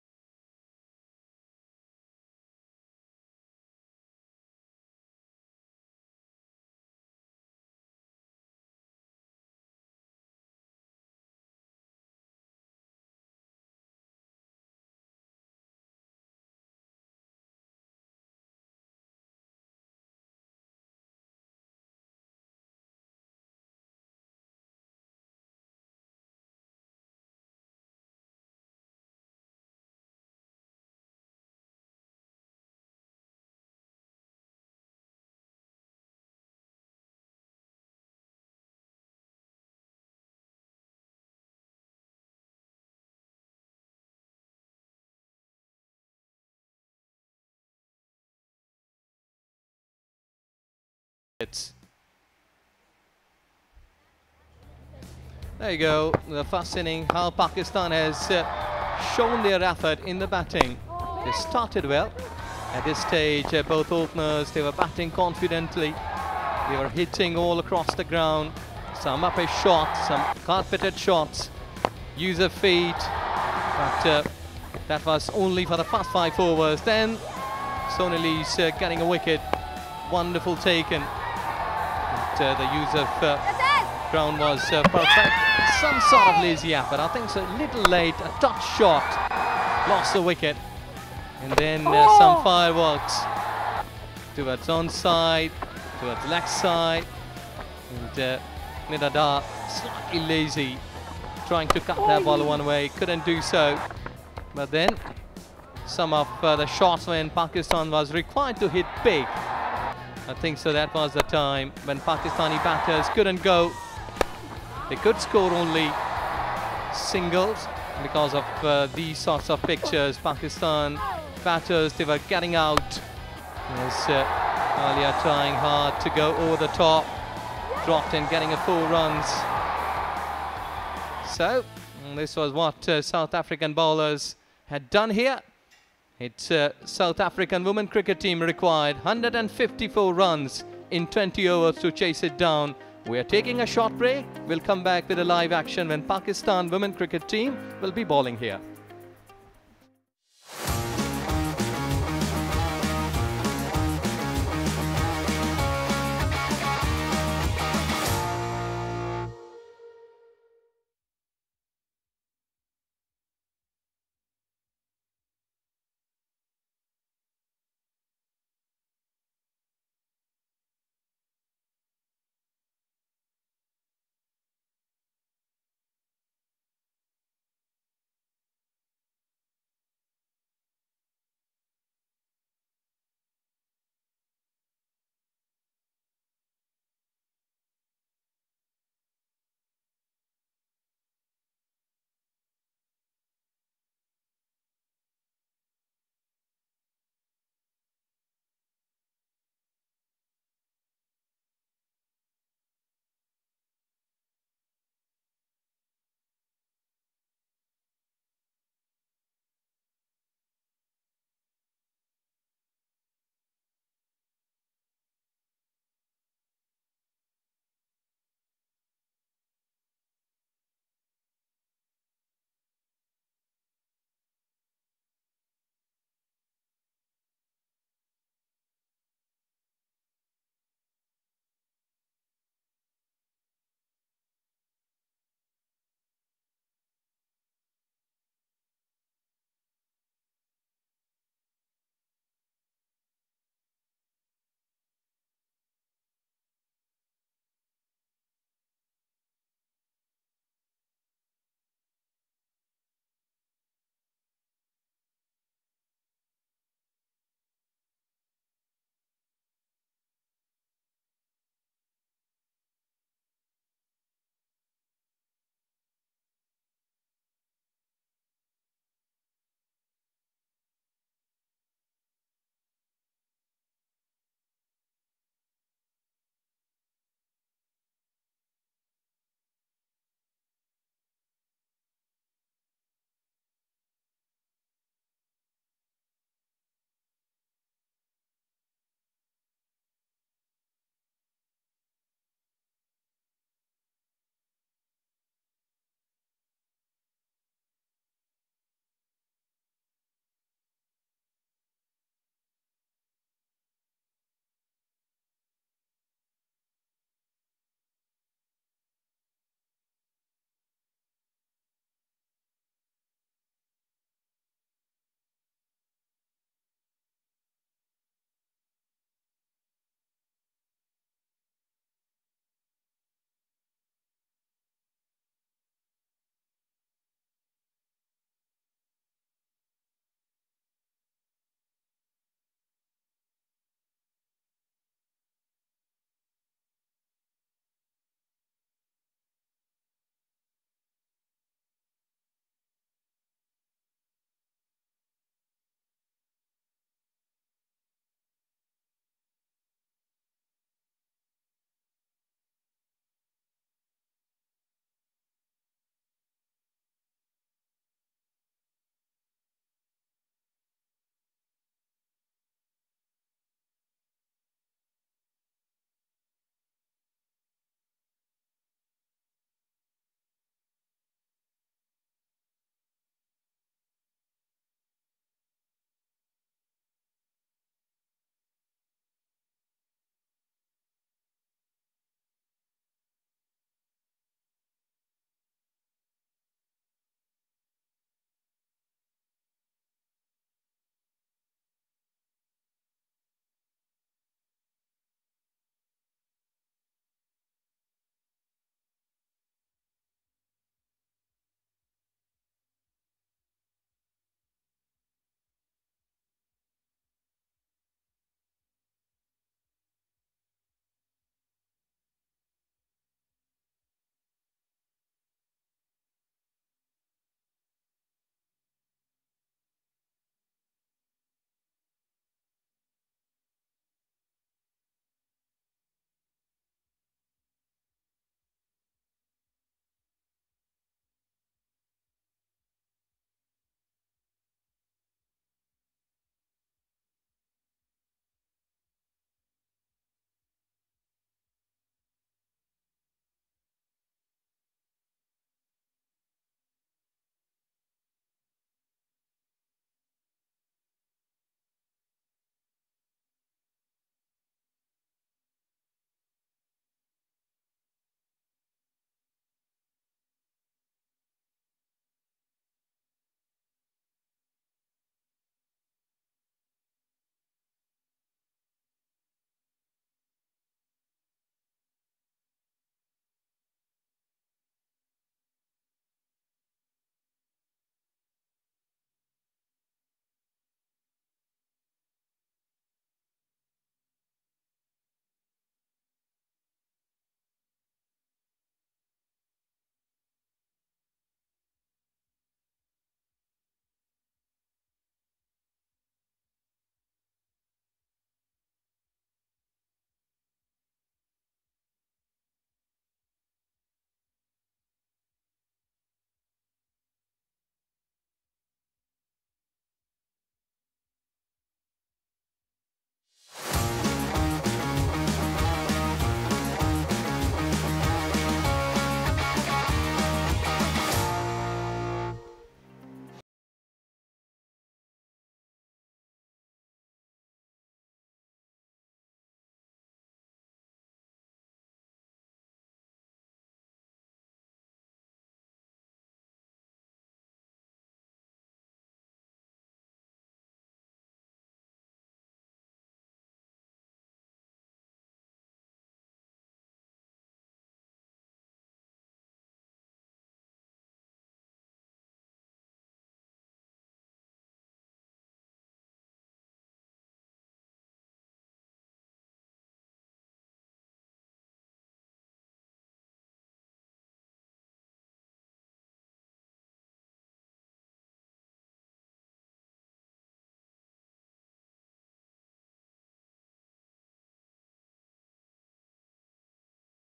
There you go, the first inning, how Pakistan has shown their effort in the batting. They started well. At this stage, both openers, they were batting confidently. They were hitting all across the ground. Some uppish shots, some carpeted shots, use of feet. But that was only for the first 5 overs. Then Sonali's getting a wicket. Wonderful taken. But the use of ground was perfect. Some sort of lazy effort. I think it's a little late. A touch shot. Lost the wicket. And then some fireworks towards onside, towards leg side. And Nidada slightly lazy, trying to cut that ball one way. Couldn't do so. But then some of the shots when Pakistan was required to hit big. I think so that was the time when Pakistani batters couldn't go. They could score only singles because of these sorts of pictures. Pakistan batters, they were getting out. As Alia trying hard to go over the top, dropped in, getting a 4 runs. So this was what South African bowlers had done here. It's South African women cricket team required 154 runs in 20 overs to chase it down. We are taking a short break. We'll come back with a live action when Pakistan women cricket team will be bowling here.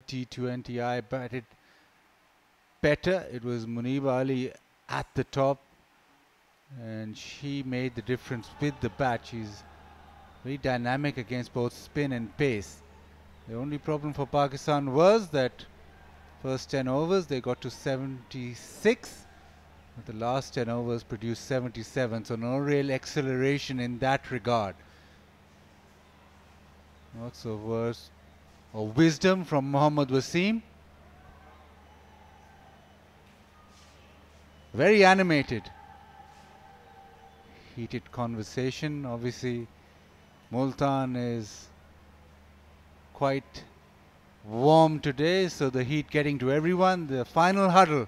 T20I batted better. It was Munib Ali at the top, and she made the difference with the bat. She's very dynamic against both spin and pace. The only problem for Pakistan was that first 10 overs they got to 76, but the last 10 overs produced 77, so no real acceleration in that regard. Lots of words of wisdom from Mohammad Wasim. Very animated, heated conversation. Obviously, Multan is quite warm today, so the heat getting to everyone. The final huddle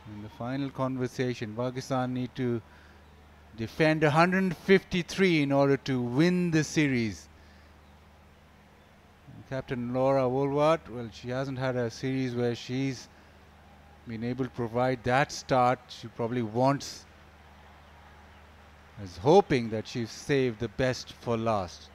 and the final conversation. Pakistan need to defend 153 in order to win the series. Captain Laura Woolward, well, she hasn't had a series where she's been able to provide that start. She probably is hoping that she's saved the best for last.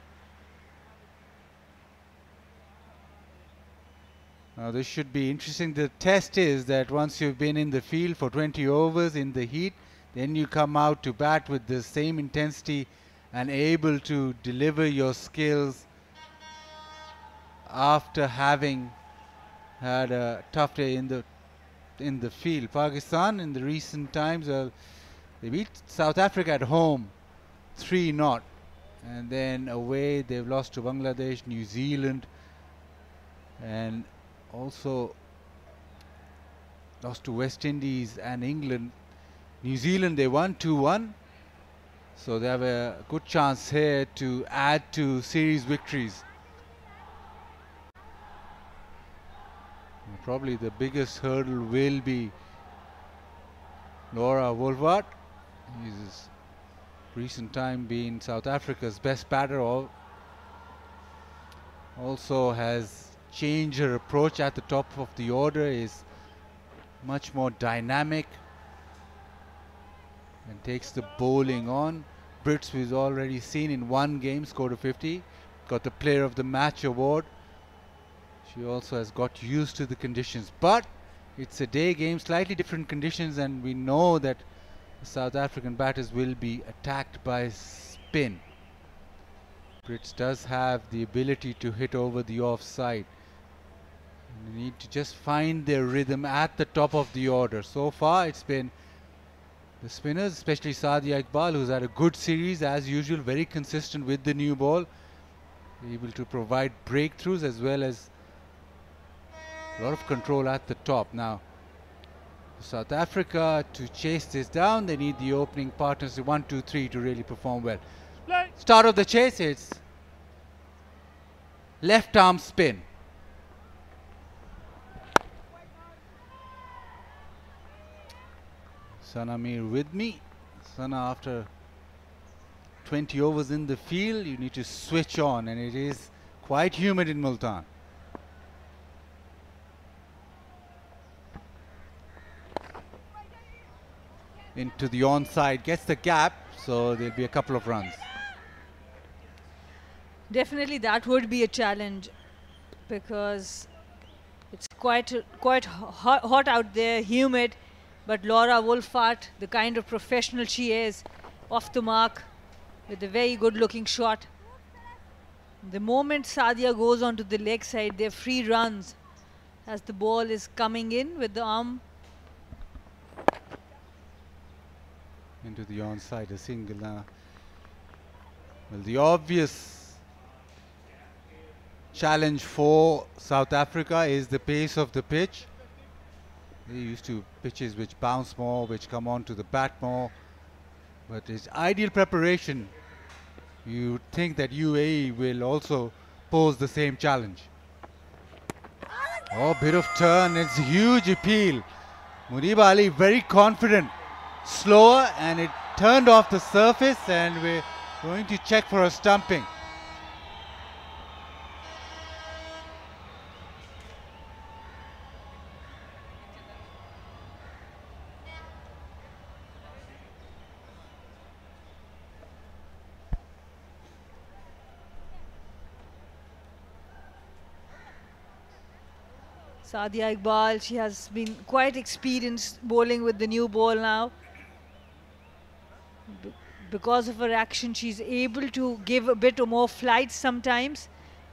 Now this should be interesting. The test is that once you've been in the field for 20 overs in the heat, then you come out to bat with the same intensity and able to deliver your skills after having had a tough day in the field. Pakistan in the recent times, they beat South Africa at home 3-0, and then away they've lost to Bangladesh, New Zealand, and also lost to West Indies and England. New Zealand they won 2-1, so they have a good chance here to add to series victories. Probably the biggest hurdle will be Laura Woolward. He's recent time been South Africa's best batter. Also has changed her approach at the top of the order, is much more dynamic and takes the bowling on. Brits, we've already seen in one game, scored a 50, got the Player of the Match award. She also has got used to the conditions, but it's a day game, slightly different conditions, and we know that the South African batters will be attacked by spin. Brits does have the ability to hit over the offside. They need to just find their rhythm at the top of the order. So far it's been the spinners, especially Sadia Iqbal, who's had a good series as usual, very consistent with the new ball, able to provide breakthroughs as well as a lot of control at the top. Now South Africa, to chase this down, they need the opening partners 1, 2, 3 to really perform well. Start of the chase, it's left arm spin. Sana Mir with me. Sana, after 20 overs in the field, you need to switch on, and it is quite humid in Multan. Into the onside, gets the gap, so there'll be a couple of runs. Definitely that would be a challenge, because it's quite hot out there, humid, but Laura Woolfart, the kind of professional she is, off the mark with a very good looking shot. The moment Sadia goes onto the leg side, they're free runs as the ball is coming in with the arm. Into the onside, a single now. Well, the obvious challenge for South Africa is the pace of the pitch. They're used to pitches which bounce more, which come onto the bat more, but it's ideal preparation. You think that UAE will also pose the same challenge. Oh, bit of turn, it's a huge appeal. Munib Ali very confident. Slower, and it turned off the surface, and we're going to check for a stumping. Sadia Iqbal, she has been quite experienced bowling with the new ball now. Because of her action, she's able to give a bit more flight sometimes,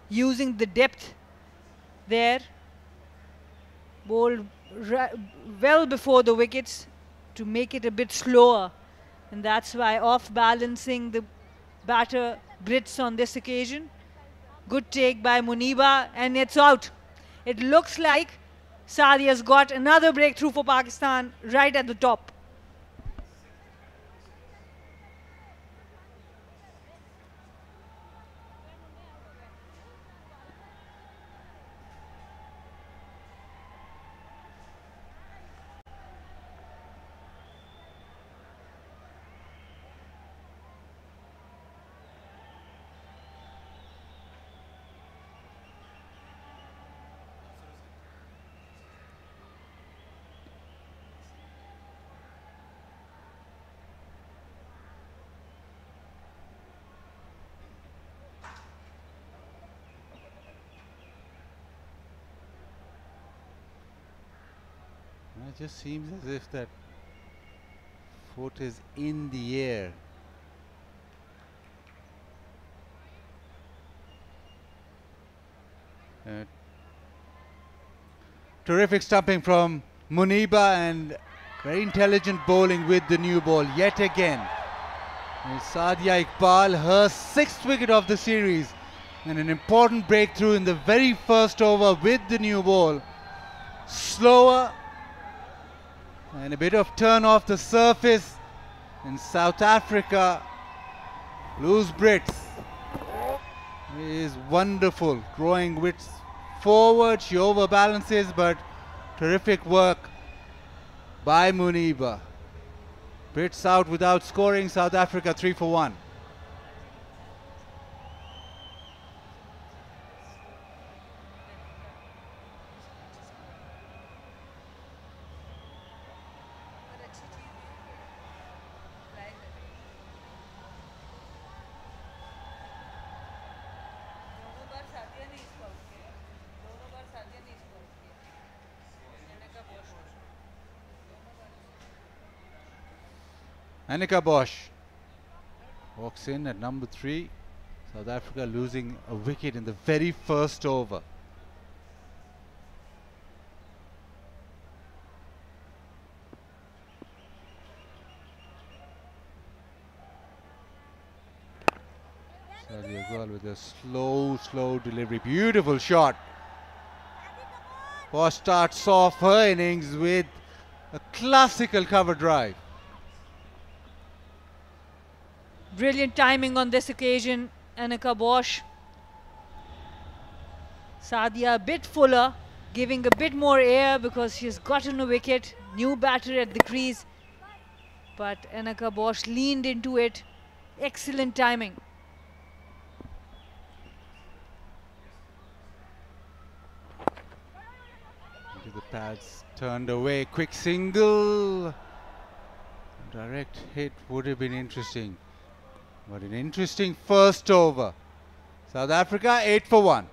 using the depth there. Bowled well before the wickets to make it a bit slower. And that's why off-balancing the batter Brits on this occasion. Good take by Muniba, and it's out. It looks like Sadia's got another breakthrough for Pakistan right at the top. It just seems as if that foot is in the air. Terrific stumping from Muniba and very intelligent bowling with the new ball yet again. And Sadia Iqbal, her 6th wicket of the series, and an important breakthrough in the very first over with the new ball. Slower and a bit of turn off the surface, and South Africa lose Brits. It is wonderful, drawing widths forward, she overbalances, but terrific work by Muniba. Brits out without scoring, South Africa 3 for 1. Annika Bosch walks in at number 3. South Africa losing a wicket in the very first over. Sadia Iqbal with a slow delivery. Beautiful shot. Bosch starts off her innings with a classical cover drive. Brilliant timing on this occasion, Annika Bosch. Sadia a bit fuller, giving a bit more air because she's gotten a wicket. New batter at the crease. But Annika Bosch leaned into it. Excellent timing. Into the pads, turned away, quick single. Direct hit would have been interesting. But an interesting first over. South Africa 8 for 1.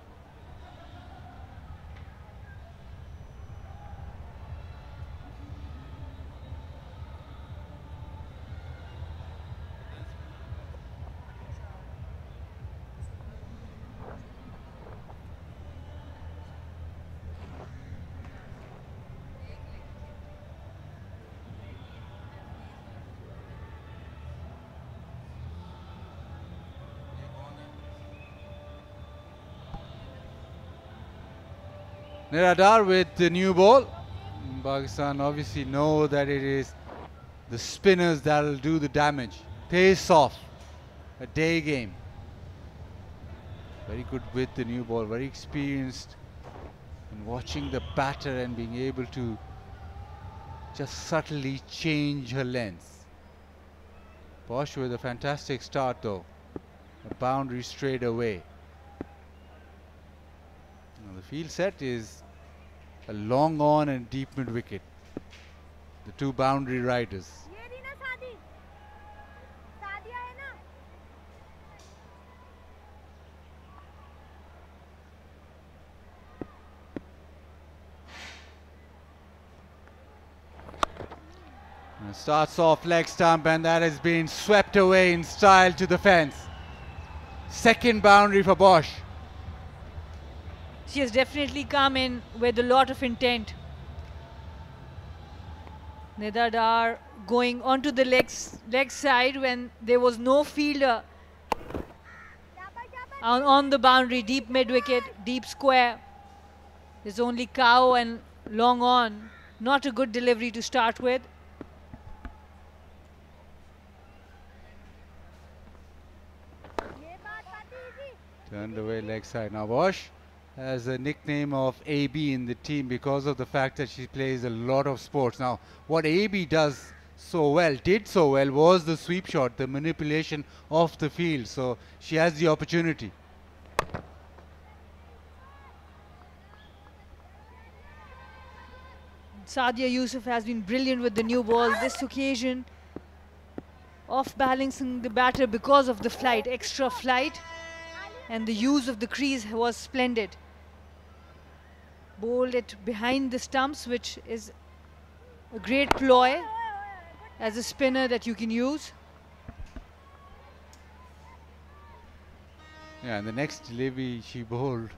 Niradar with the new ball. Pakistan obviously know that it is the spinners that will do the damage. Pace off, a day game. Very good with the new ball, very experienced in watching the batter and being able to just subtly change her length. Bosch with a fantastic start though. A boundary straight away. Now the field set is a long on and deep mid wicket. The two boundary riders. And starts off leg stump, and that has been swept away in style to the fence. Second boundary for Bosch. She has definitely come in with a lot of intent. Nedadar going onto the leg side when there was no fielder on the boundary, deep mid wicket, deep square. There's only Cow and long on. Not a good delivery to start with. Turned away leg side. Now Bosch has a nickname of AB in the team because of the fact that she plays a lot of sports. Now what AB did so well was the sweep shot, the manipulation of the field. So she has the opportunity. Sadia Yusuf has been brilliant with the new ball this occasion, off balancing the batter because of the flight, extra flight, and the use of the crease was splendid. Bowled it behind the stumps, which is a great ploy as a spinner that you can use. Yeah, and the next delivery she bowled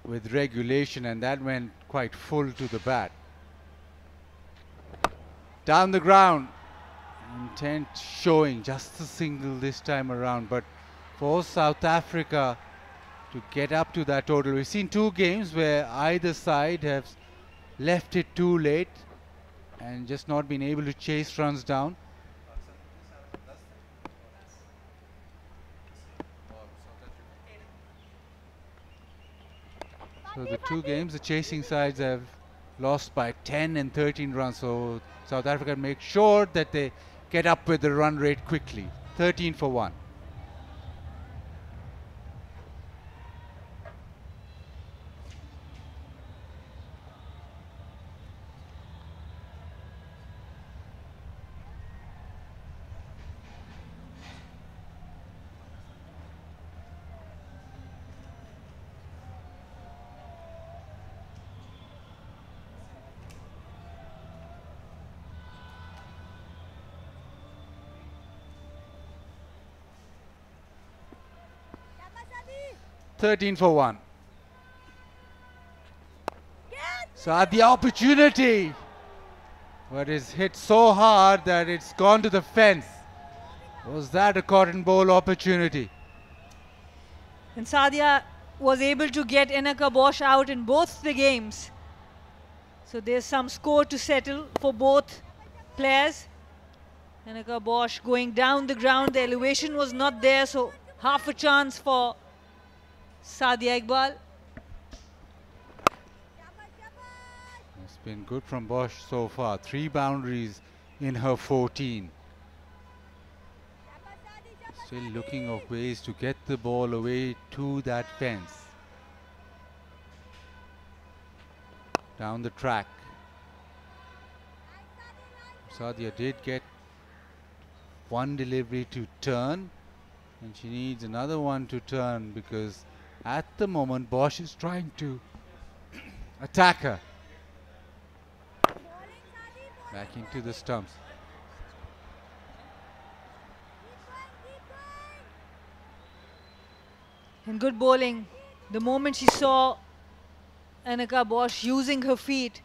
with regulation, and that went quite full to the bat. Down the ground, intent showing, just a single this time around, but for South Africa to get up to that total. We've seen two games where either side have left it too late and just not been able to chase runs down. So the two games, the chasing sides have lost by 10 and 13 runs. So South Africa make sure that they get up with the run rate quickly. 13 for 1. Thirteen for 1. So the opportunity, but it's hit so hard that it's gone to the fence. Was that a cotton bowl opportunity? And Sadia was able to get Enaka Bosch out in both the games. So there's some score to settle for both players. Enaka Bosch going down the ground, the elevation was not there, so half a chance for Sadia Iqbal. It's been good from Bosch so far. 3 boundaries in her 14. Still looking of ways to get the ball away to that fence. Down the track. Sadia did get one delivery to turn, and she needs another one to turn because at the moment Bosch is trying to attack her. Back into the stumps. And good bowling. The moment she saw Enaka Bosch using her feet,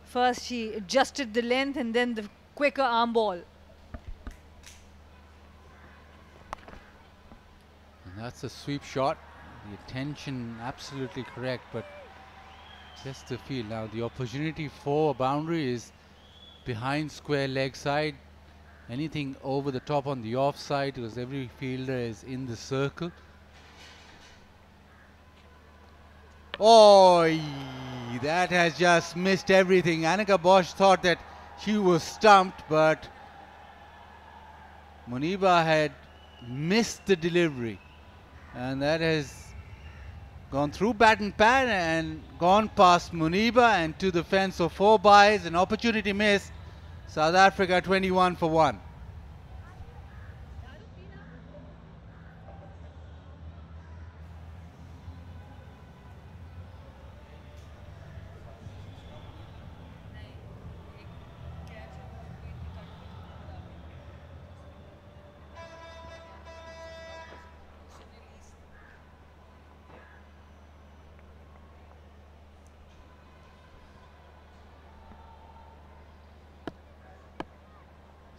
first she adjusted the length and then the quicker arm ball. And that's a sweep shot. The attention absolutely correct, but just the feel. Now the opportunity for a boundary is behind square leg side. Anything over the top on the off side because every fielder is in the circle. Oh, that has just missed everything. Enaka Bosch thought that she was stumped, but Muniba had missed the delivery. And that has gone through bat and pad and gone past Muniba and to the fence. So 4 byes, an opportunity missed. South Africa 21 for 1.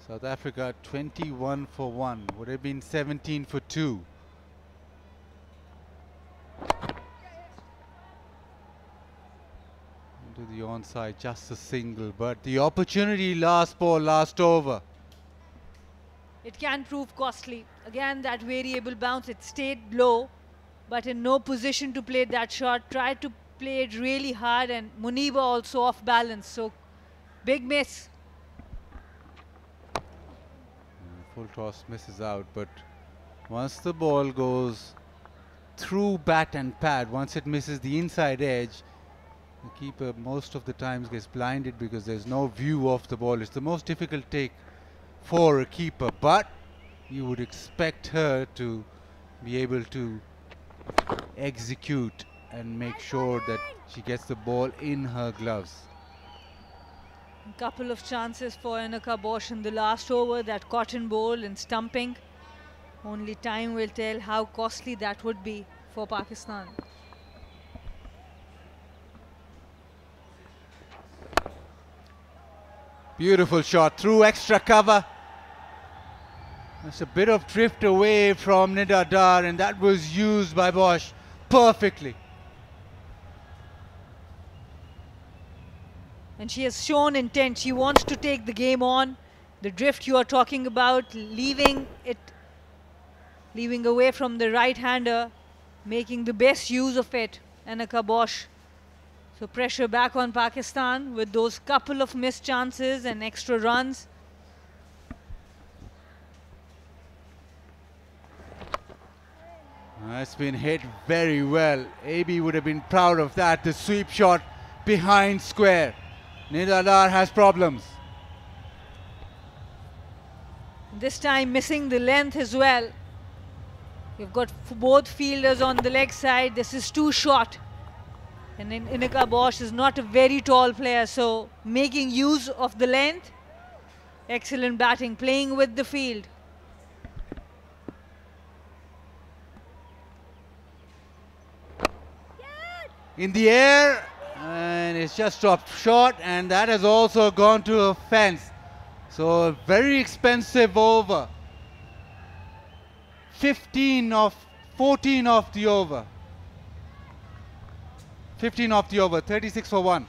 South Africa 21 for 1. Would have been 17 for 2. Into the onside, just a single. But the opportunity last ball, last over. It can prove costly. Again, that variable bounce, it stayed low, but in no position to play that shot. Tried to play it really hard, and Muniba also off balance. So, big miss. Full toss misses out, but once the ball goes through bat and pad, once it misses the inside edge, the keeper most of the times gets blinded because there's no view of the ball. It's the most difficult take for a keeper, but you would expect her to be able to execute and make sure that she gets the ball in her gloves. A couple of chances for Annika Bosch in the last over, that cotton bowl and stumping. Only time will tell how costly that would be for Pakistan. Beautiful shot through extra cover. There's a bit of drift away from Nida Dar, and that was used by Bosch perfectly. And she has shown intent. She wants to take the game on. The drift you are talking about, leaving away from the right-hander, making the best use of it, Annika Bosch. So pressure back on Pakistan with those couple of missed chances and extra runs. That's been hit very well. AB would have been proud of that. The sweep shot behind square. Nida Dar has problems. This time missing the length as well. You've got both fielders on the leg side. This is too short. And then Annika Bosch is not a very tall player, so making use of the length. Excellent batting, playing with the field. In the air, and it's just dropped short, and that has also gone to a fence. So a very expensive over. 14 off the over. 15 off the over, 36 for 1.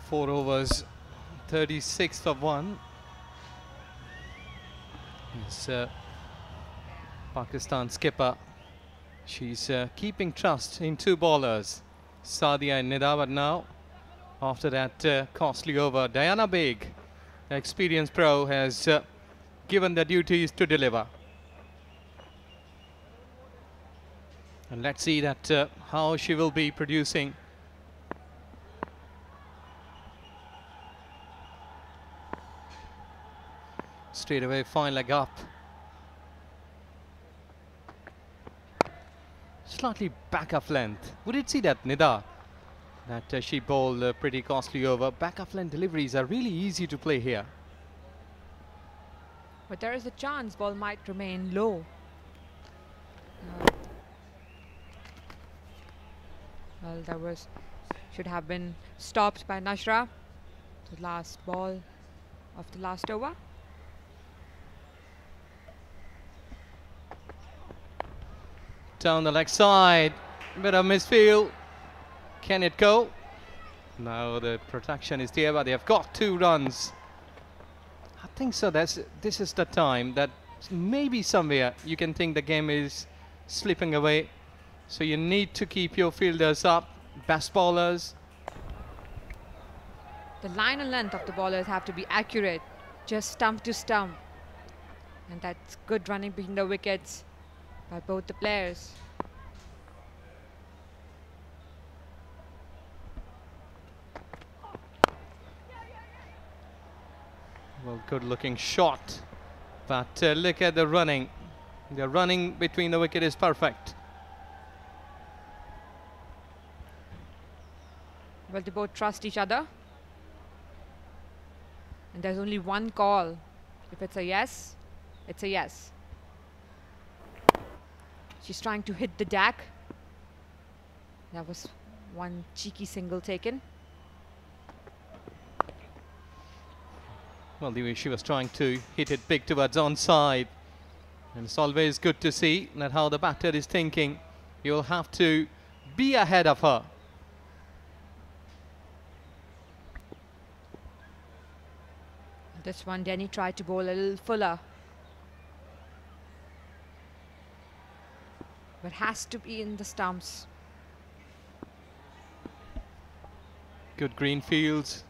Four overs, 36th of 1. It's Pakistan skipper. She's keeping trust in two bowlers, Sadia and Nida. Now, after that costly over, Diana Baig, experienced pro, has given the duties to deliver. And let's see that how she will be producing. Straight away, fine leg up. Slightly back of length. Would it see that, Nida? That she bowled pretty costly over. Back of length deliveries are really easy to play here. But there is a chance ball might remain low. Well, that should have been stopped by Nashra. The last ball of the last over. Down the leg side, bit of misfield. Can it go? Now the protection is there, but they have got 2 runs. I think so. This is the time that maybe somewhere you can think the game is slipping away. So you need to keep your fielders up, best bowlers. The line and length of the bowlers have to be accurate, just stump to stump. And that's good running between the wickets by both the players. Well, good looking shot. But look at the running. The running between the wicket is perfect. Well, they both trust each other. And there's only one call. If it's a yes, it's a yes. She's trying to hit the deck. That was one cheeky single taken. Well, the way she was trying to hit it big towards onside. And it's always good to see that how the batter is thinking. You'll have to be ahead of her. This one, Denny tried to bowl a little fuller. But has to be in the stumps. Good green fields,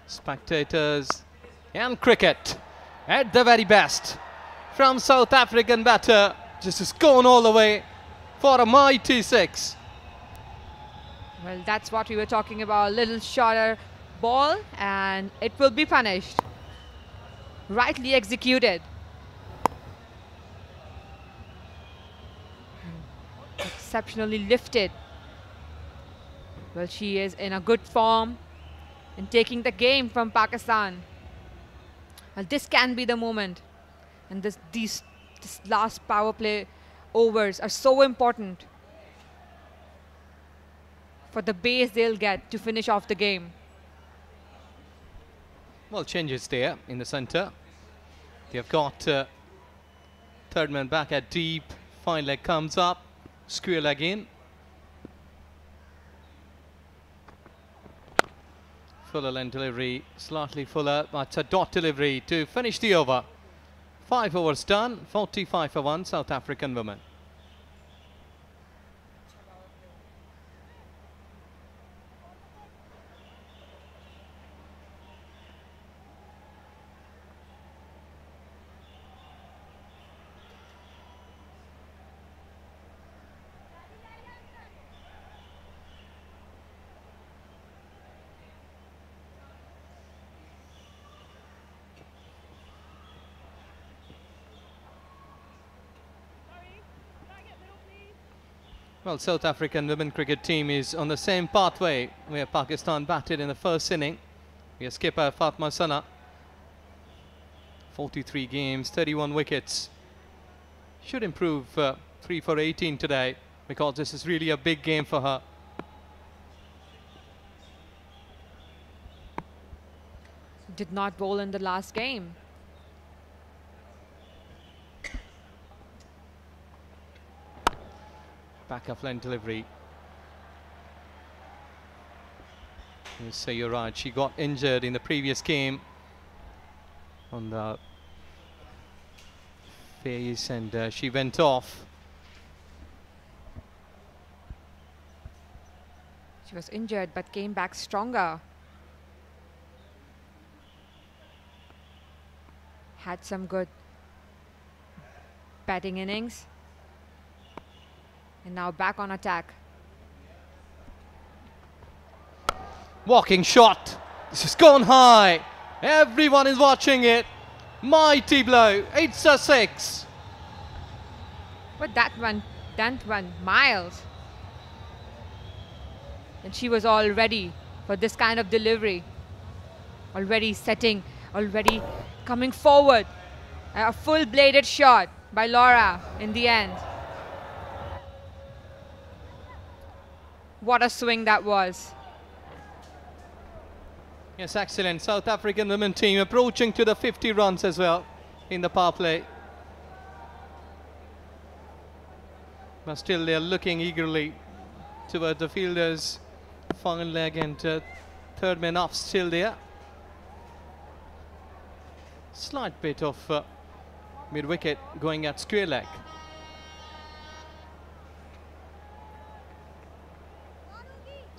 spectators, and cricket at the very best from South African batter. Just has gone all the way for a mighty six. Well, that's what we were talking about, a little shorter ball, and it will be punished. Rightly executed. Exceptionally lifted. Well, she is in a good form in taking the game from Pakistan. Well, this can be the moment. And this last power play overs are so important for the base they'll get to finish off the game. Well, changes there in the centre. They've got third man back at deep. Fine leg comes up. Square leg in. Fuller length delivery, slightly fuller, but a dot delivery to finish the over. 5 overs done, 45 for 1, South African women. Well, South African women cricket team is on the same pathway where Pakistan batted in the first inning. We have skipper Fatma Sana. 43 games, 31 wickets. Should improve 3 for 18 today because this is really a big game for her. Did not bowl in the last game. Back of length delivery. You say you're right. She got injured in the previous game on the face, and she went off. She was injured but came back stronger. Had some good batting innings. And now back on attack. Walking shot. This has gone high. Everyone is watching it. Mighty blow. It's a 6. But that one miles. And she was all ready for this kind of delivery. Already setting, already coming forward. A full bladed shot by Laura in the end. What a swing that was. Yes, excellent. South African women team approaching to the 50 runs as well in the power play. But still they're looking eagerly towards the fielders. Fine leg and third man off still there. Slight bit of mid-wicket going at square leg.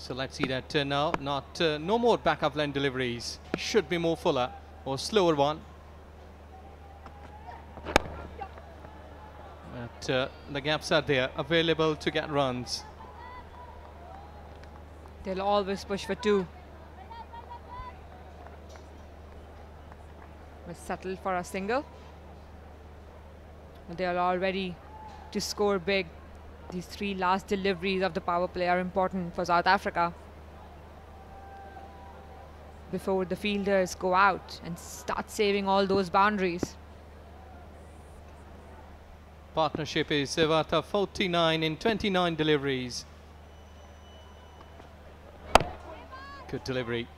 So let's see that now. No more back of line deliveries. Should be more fuller or slower one. But the gaps are there, available to get runs. They'll always push for 2. was settled for a single. They are all ready to score big. These 3 last deliveries of the power play are important for South Africa before the fielders go out and start saving all those boundaries. Partnership is Sevata 49 in 29 deliveries. Good delivery.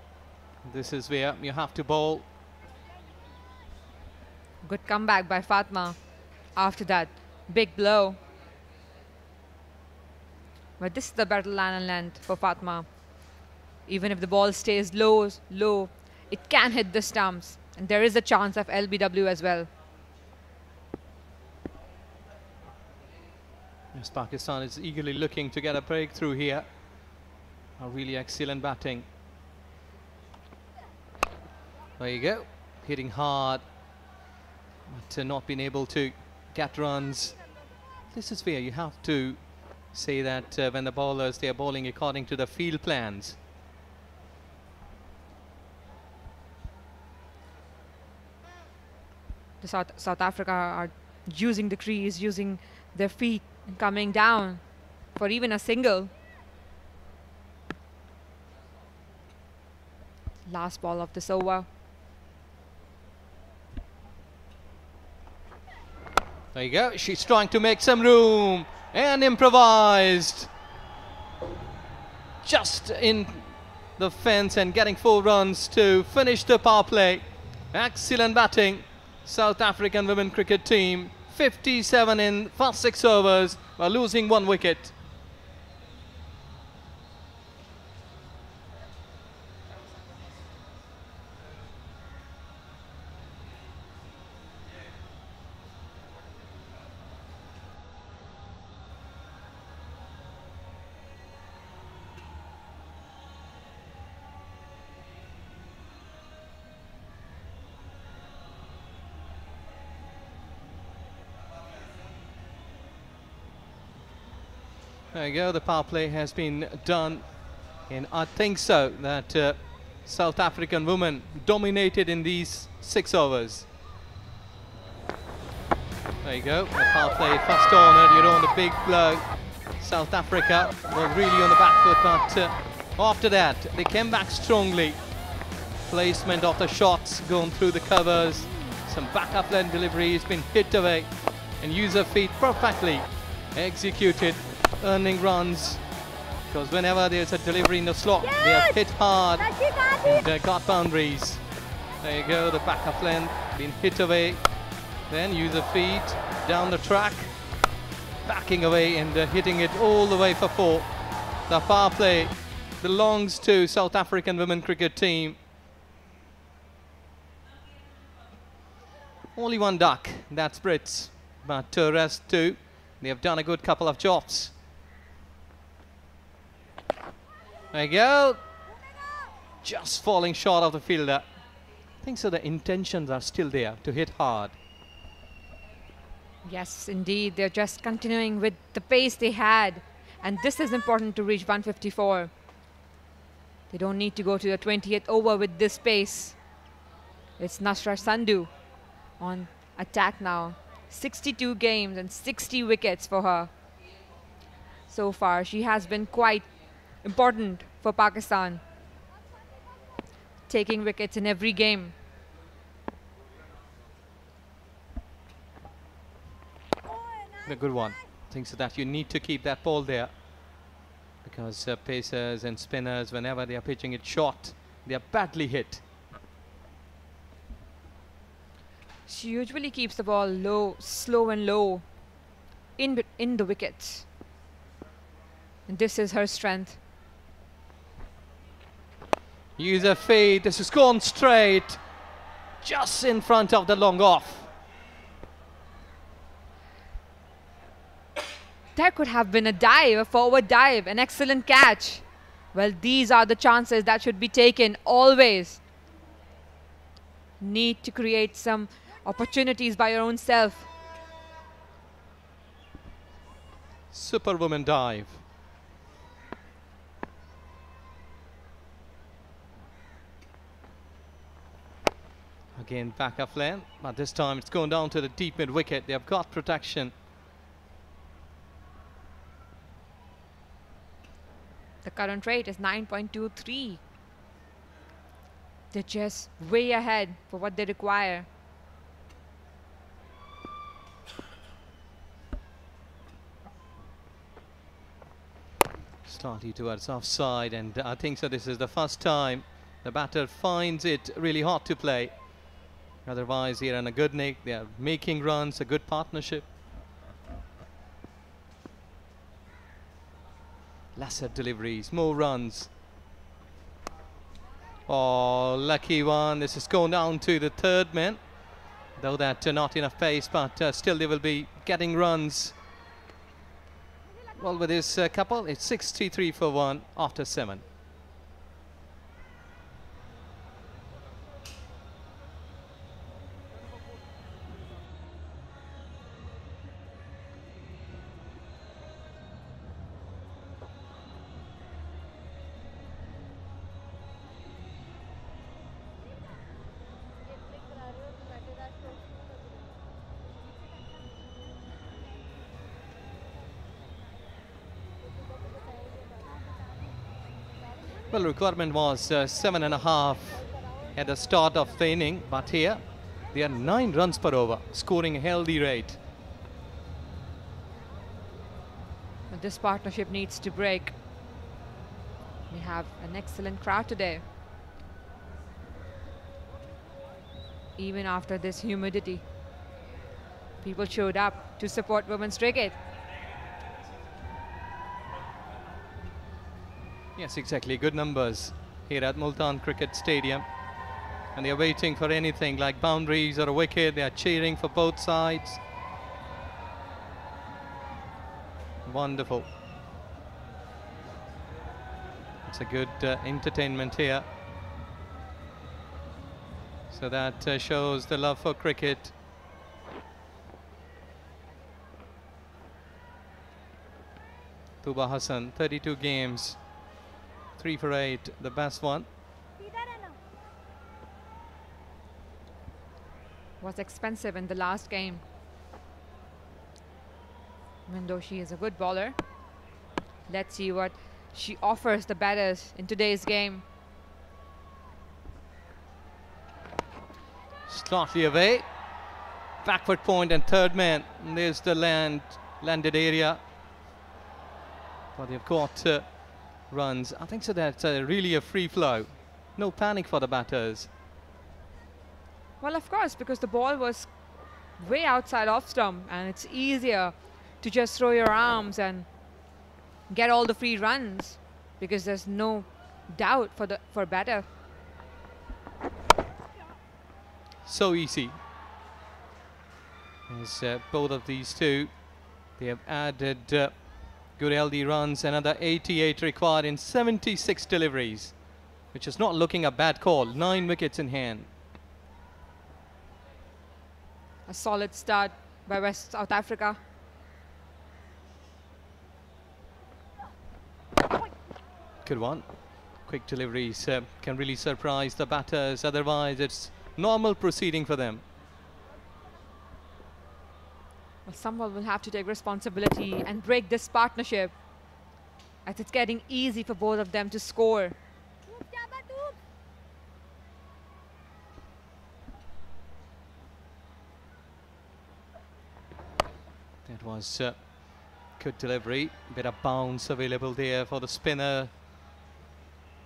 This is where you have to bowl. Good comeback by Fatma after that big blow. But this is the better line and length for Fatma. Even if the ball stays low, it can hit the stumps. And there is a chance of LBW as well. Yes, Pakistan is eagerly looking to get a breakthrough here. A really excellent batting. There you go. Hitting hard, but not being able to get runs. This is where you have to say that when the bowlers, they are bowling according to the field plans. The South Africa are using the crease, using their feet, and coming down for even a single. Last ball of this over. There you go. She's trying to make some room and improvised. Just in the fence and getting 4 runs to finish the power play. Excellent batting. South African women cricket team 57 in first 6 overs while losing 1 wicket. There you go, the power play has been done, and I think so that South African women dominated in these 6 overs. There you go, the power play first honoured, you're on the big blow. South Africa were really on the back foot, but after that they came back strongly. Placement of the shots going through the covers, some backup line deliveries been hit away, and user feet perfectly executed, earning runs, because whenever there's a delivery in the slot, they are hit hard and got boundaries. There you go, the backup length being hit away, then user feet down the track, backing away and hitting it all the way for 4. The power play belongs to South African women cricket team. Only 1 duck, that's Brits, but rest 2, they have done a good couple of jobs. There you go. Just falling short of the fielder. I think so the intentions are still there to hit hard. Yes, indeed. They're just continuing with the pace they had. And this is important to reach 154. They don't need to go to the 20th over with this pace. It's Nasra Sandhu on attack now. 62 games and 60 wickets for her. So far, she has been quite important for Pakistan, taking wickets in every game. A good one. Thinks that you need to keep that ball there, because pacers and spinners, whenever they are pitching it short, they are badly hit. She usually keeps the ball low, slow and low in the wickets. And this is her strength. User feed, this has gone straight, just in front of the long off. There could have been a dive, a forward dive, an excellent catch. Well, these are the chances that should be taken always. Need to create some opportunities by your own self. Superwoman dive. Again, back off lane, but this time it's going down to the deep mid wicket. They have got protection. The current rate is 9.23. They're just way ahead for what they require. Slightly towards offside, and I think so this is the first time the batter finds it really hard to play. Otherwise, here on a good nick, they are making runs, a good partnership. Lesser deliveries, more runs. Oh, lucky one. This is going down to the third man. Though that not enough pace, but still they will be getting runs. Well, with this couple, it's 63 for 1 after 7. Well, requirement was 7.5 at the start of the inning, but here they are 9 runs per over, scoring a healthy rate. But this partnership needs to break. We have an excellent crowd today. Even after this humidity, people showed up to support women's cricket. Yes, exactly. Good numbers here at Multan Cricket Stadium. And they are waiting for anything like boundaries or a wicket. They are cheering for both sides. Wonderful. It's a good entertainment here. So that shows the love for cricket. Tuba Hassan, 32 games. 3 for 8, the best one. Was expensive in the last game. Even though she is a good bowler, let's see what she offers the batters in today's game. Slightly away. Backward point and third man. And there's the landed area. But they've got runs. I think so that's really a free flow. No panic for the batters. Well, of course, because the ball was way outside off stump and it's easier to just throw your arms and get all the free runs because there's no doubt for batter. So easy. As both of these two, they have added good LD runs, another 88 required in 76 deliveries, which is not looking a bad call. 9 wickets in hand. A solid start by South Africa. Good one. Quick deliveries can really surprise the batters. Otherwise, it's normal proceeding for them. Well, someone will have to take responsibility and break this partnership, as it's getting easy for both of them to score. That was good delivery. Bit of bounce available there for the spinner.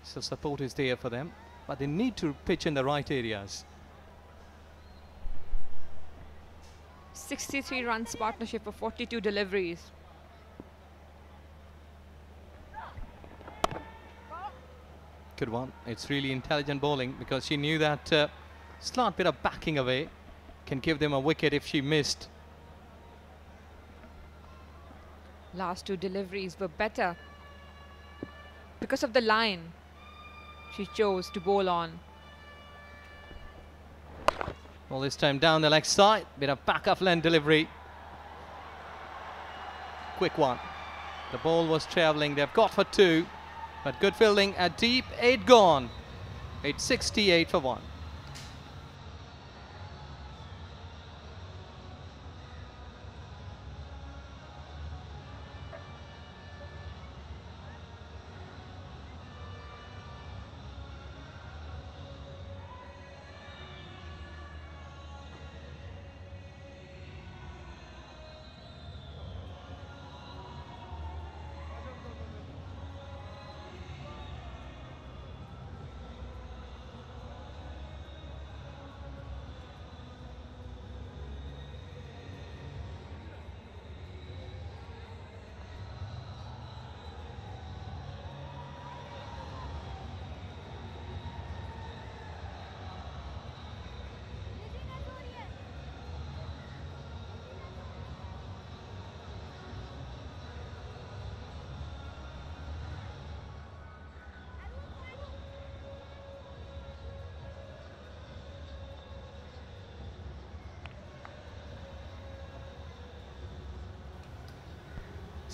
So support is there for them, but they need to pitch in the right areas. 63 runs partnership for 42 deliveries. Good one. It's really intelligent bowling because she knew that slight bit of backing away can give them a wicket if she missed. Last 2 deliveries were better because of the line she chose to bowl on. Well, this time down the leg side, bit of back off length delivery. Quick one. The ball was travelling. They've got for 2, but good fielding at deep. 8 gone. It's 68 for 1.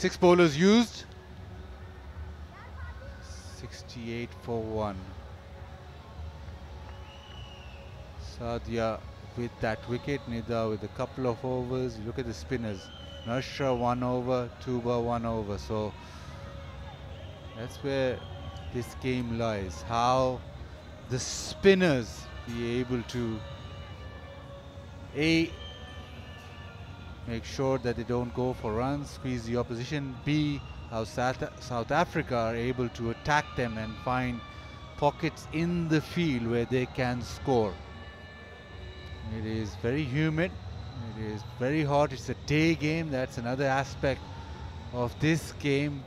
6 bowlers used. 68 for 1. Sadia with that wicket, Nida with a couple of overs. Look at the spinners. Nashra 1 over, Tuba 1 over. So that's where this game lies. How the spinners be able to A, make sure that they don't go for runs, squeeze the opposition. B, how South Africa are able to attack them and find pockets in the field where they can score. It is very humid, it is very hot, it's a day game. That's another aspect of this game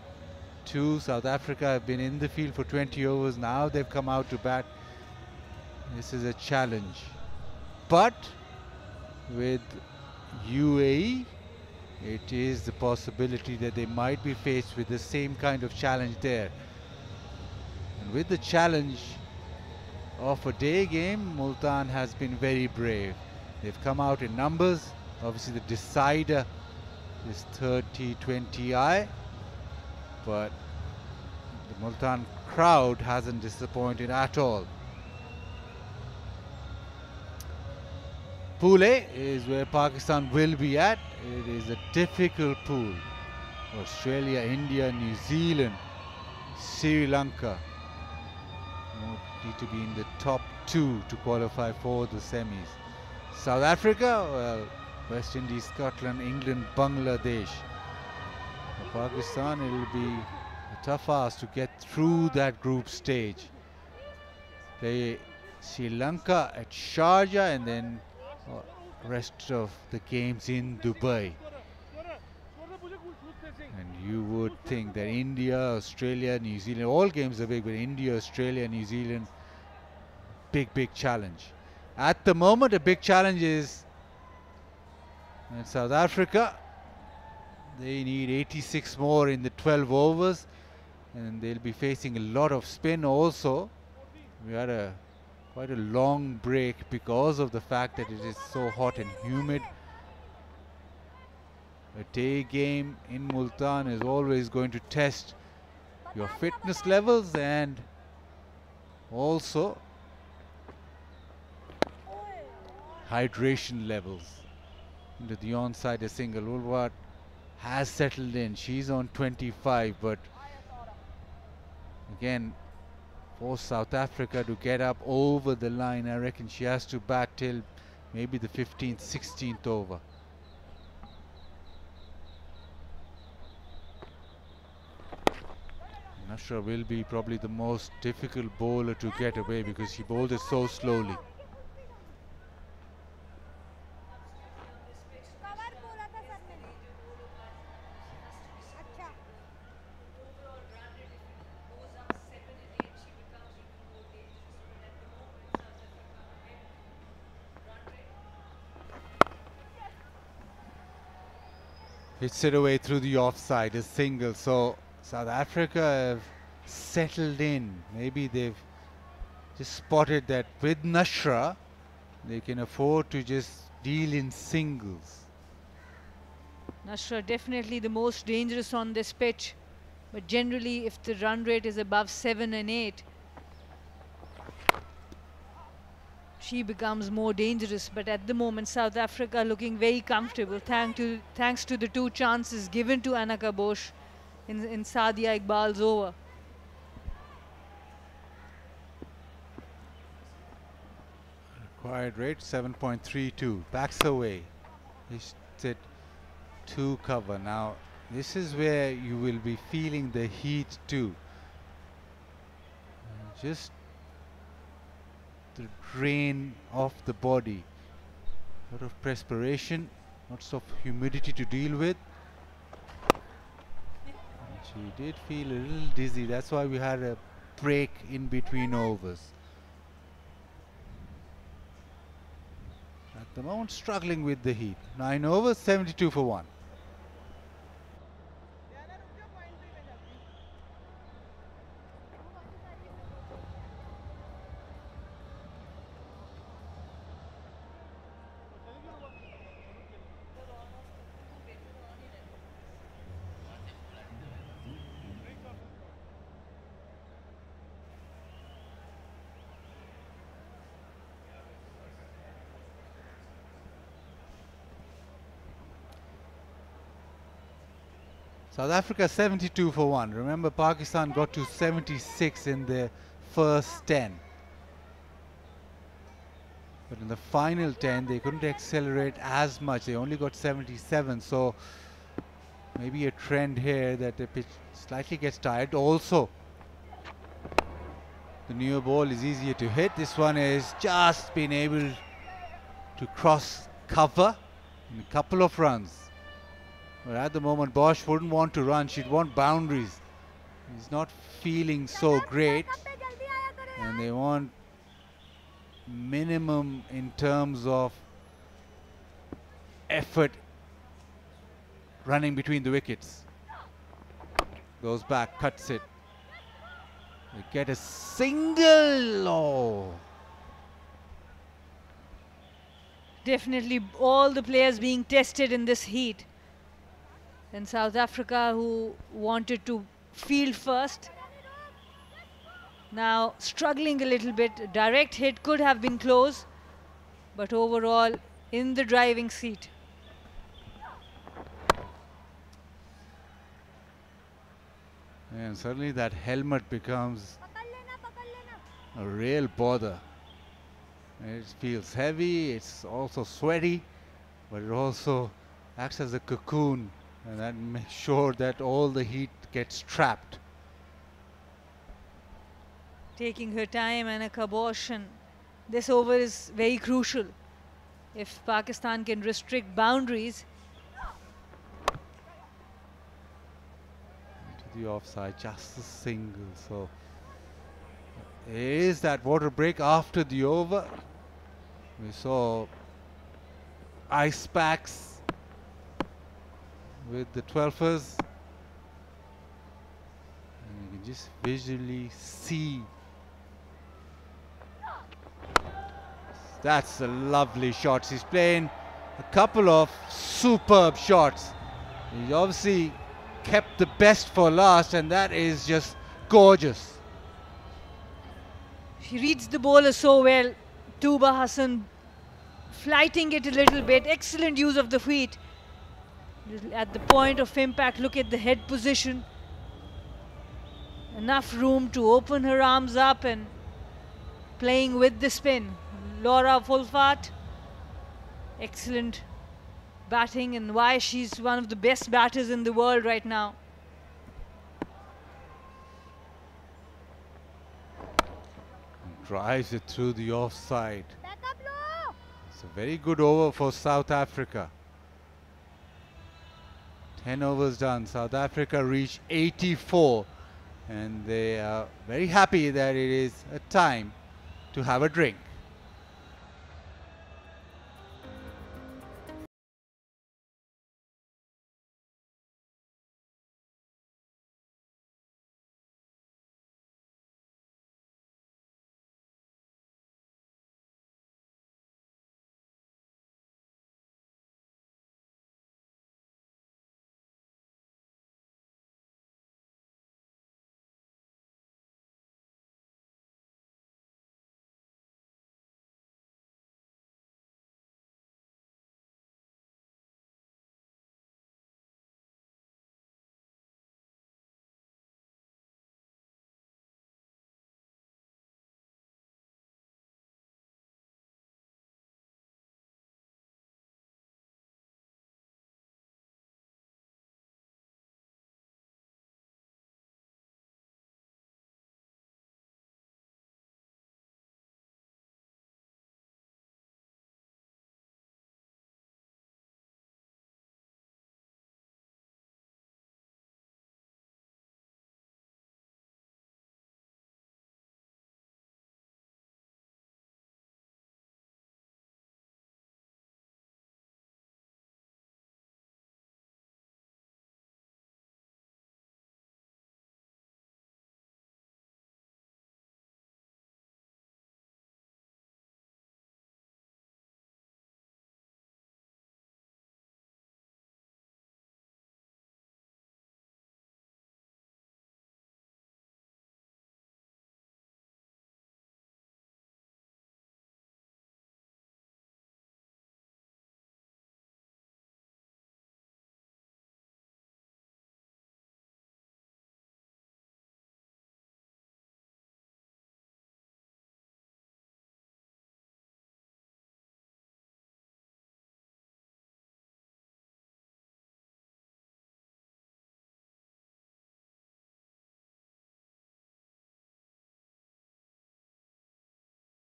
too. South Africa have been in the field for 20 overs, now they've come out to bat. This is a challenge. But with UAE, it is the possibility that they might be faced with the same kind of challenge there. And with the challenge of a day game, Multan has been very brave. They've come out in numbers. Obviously the decider is third T20I, but the Multan crowd hasn't disappointed at all. Pool A is where Pakistan will be at. It is a difficult pool. Australia, India, New Zealand, Sri Lanka need to be in the top 2 to qualify for the semis. South Africa, well, West Indies, Scotland, England, Bangladesh. For Pakistan, it will be a tough ask to get through that group stage. Play Sri Lanka at Sharjah and then rest of the games in Dubai. And you would think that India, Australia, New Zealand, all games are big, but India, Australia, New Zealand, big challenge. At the moment, a big challenge is in South Africa. They need 86 more in the 12 overs, and they'll be facing a lot of spin also. We had quite a long break because of the fact that it is so hot and humid. A day game in Multan is always going to test your fitness levels and also hydration levels. Into the onside, a single. Ulwat has settled in. She's on 25, but again, for South Africa to get up over the line, I reckon she has to bat till maybe the 15th, 16th over. Nashra will be probably the most difficult bowler to get away because she bowled it so slowly. Hits it away through the offside, a single. So South Africa have settled in. Maybe they've just spotted that with Nashra, they can afford to just deal in singles. Nashra definitely the most dangerous on this pitch. But generally, if the run rate is above 7 and 8, she becomes more dangerous. But at the moment, South Africa looking very comfortable thanks to the 2 chances given to Anaka Bosch in Sadia Iqbal's over. Required rate 7.32. Backs away. It's it 2 cover. Now this is where you will be feeling the heat too. Just the drain of the body. A lot of perspiration, lots of humidity to deal with. And she did feel a little dizzy. That's why we had a break in between overs. At the moment, struggling with the heat. 9 overs, 72 for 1. South Africa 72 for 1. Remember, Pakistan got to 76 in their first 10. But in the final 10, they couldn't accelerate as much. They only got 77. So maybe a trend here that the pitch slightly gets tired. Also, the newer ball is easier to hit. This one is just been able to cross cover in a couple of runs. But at the moment, Bosch wouldn't want to run. She'd want boundaries. He's not feeling so great. And they want minimum in terms of effort running between the wickets. Goes back, cuts it. They get a single. Oh. Definitely all the players being tested in this heat. And South Africa, who wanted to field first, now struggling a little bit. A direct hit could have been close, but overall in the driving seat. And suddenly that helmet becomes a real bother. It feels heavy, it's also sweaty, but it also acts as a cocoon, and that makes sure that all the heat gets trapped. Taking her time and a kabosh, and this over is very crucial. If Pakistan can restrict boundaries. To the offside, just a single. So there is that water break after the over. We saw ice packs with the 12ers. And you can just visually see. That's a lovely shot. She's playing a couple of superb shots. He obviously kept the best for last, and that is just gorgeous. She reads the bowler so well. Tuba Hassan flighting it a little bit. Excellent use of the feet. At the point of impact, look at the head position. Enough room to open her arms up and playing with the spin. Laura Fulfart, excellent batting, and why she's one of the best batters in the world right now. Drives it through the offside. It's a very good over for South Africa. 10 overs done. South Africa reached 84, and they are very happy that it is a time to have a drink.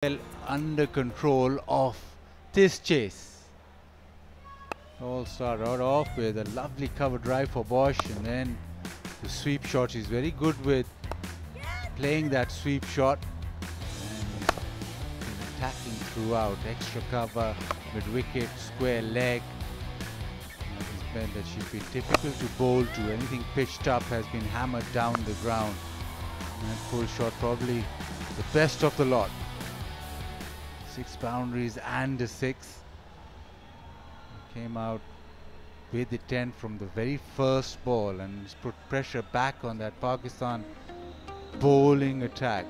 well under control of this chase. All start out off with a lovely cover drive for Bosch, and then the sweep shot. He's very good with playing that sweep shot, and he's been attacking throughout. Extra cover, mid-wicket, square leg. It's meant that she's been typical to bowl to. Anything pitched up has been hammered down the ground. And full shot, probably the best of the lot. 6 boundaries and a 6. Came out with the 10 from the very first ball and has put pressure back on that Pakistan bowling attack.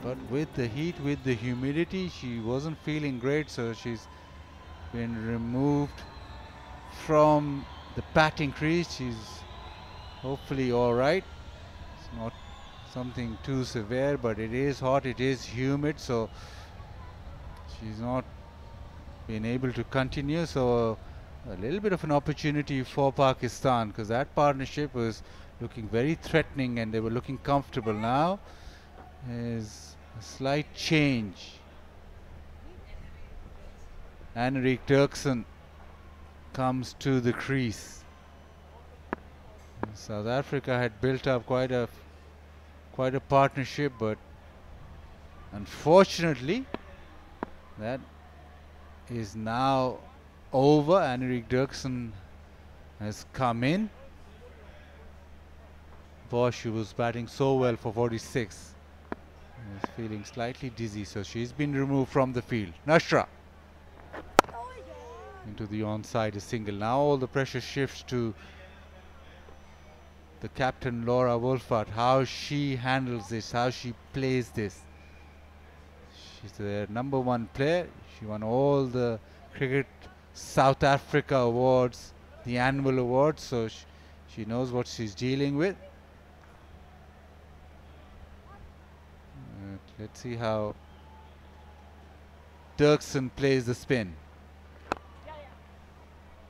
But with the heat, with the humidity, she wasn't feeling great, so she's been removed from the batting crease. She's hopefully all right. It's not something too severe, but it is hot, it is humid, so she's not been able to continue. So a little bit of an opportunity for Pakistan, because that partnership was looking very threatening and they were looking comfortable. Now is a slight change. M3X Dirksen comes to the crease. South Africa had built up quite a partnership, but unfortunately that is now over. M3X Dirksen has come in. Bosch, who was batting so well for 46, is feeling slightly dizzy, so she's been removed from the field. Nashra into the onside, a single. Now all the pressure shifts to the captain Laura Wolfart, how she handles this, how she plays this. She's their #1 player. She won all the Cricket South Africa awards, the annual awards, so she knows what she's dealing with. Let's see how Dirksen plays the spin.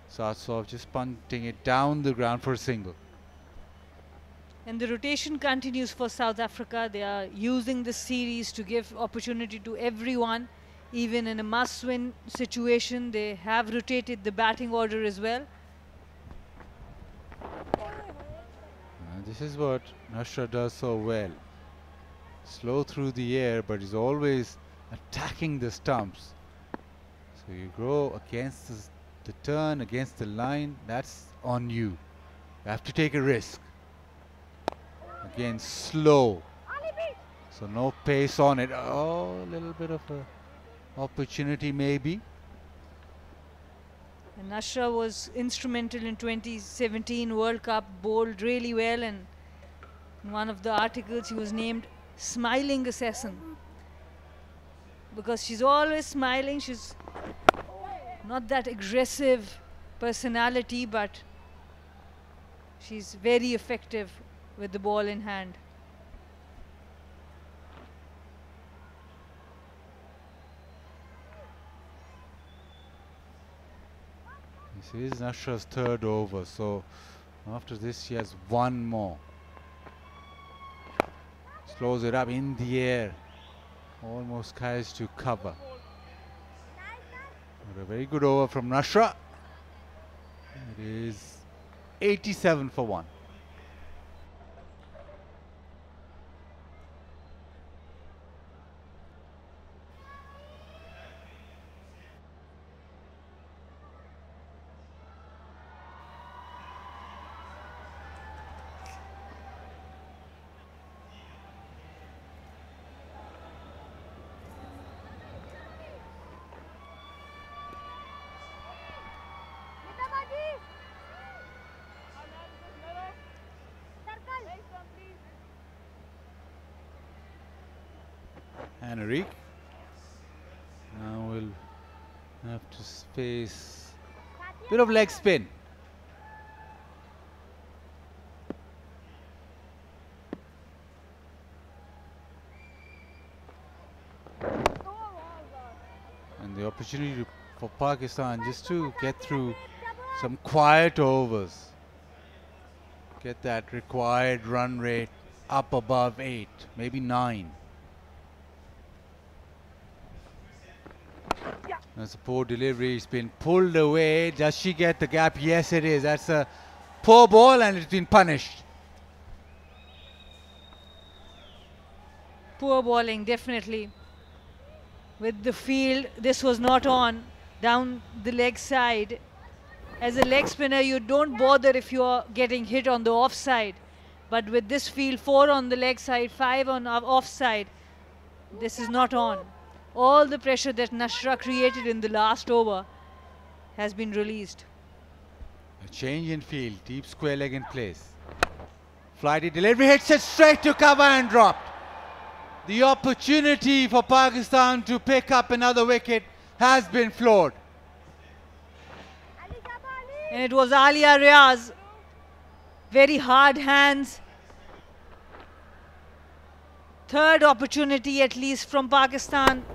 Starts off just punting it down the ground for a single. And the rotation continues for South Africa. They are using the series to give opportunity to everyone. Even in a must-win situation, they have rotated the batting order as well. This is what Nashra does so well. Slow through the air, but is always attacking the stumps. So you go against the turn, against the line, that's on you. You have to take a risk. Again, slow. So no pace on it. Oh, a little bit of a opportunity maybe. And Nashra was instrumental in 2017 World Cup, bowled really well, and in one of the articles he was named Smiling Assassin, because she's always smiling. She's not that aggressive personality, but she's very effective with the ball in hand. This is Nashra's 3rd over, so after this she has 1 more. Slows it up in the air, almost carries to cover. But a very good over from Nashra. It is 87 for 1. M3X now will have to face a bit of leg spin. And the opportunity for Pakistan just to get through some quiet overs, get that required run rate up above 8, maybe 9. That's a poor delivery. It's been pulled away. Does she get the gap? Yes, it is. That's a poor ball and it's been punished. Poor bowling, definitely. With the field, this was not on. Down the leg side. As a leg spinner, you don't bother if you are getting hit on the offside. But with this field, 4 on the leg side, 5 on offside, this is not on. All the pressure that Nashra created in the last over has been released. A change in field, deep square leg in place. Flighty delivery, hits it straight to cover and dropped. The opportunity for Pakistan to pick up another wicket has been floored. And it was Alia Riaz. Very hard hands. Third opportunity at least from Pakistan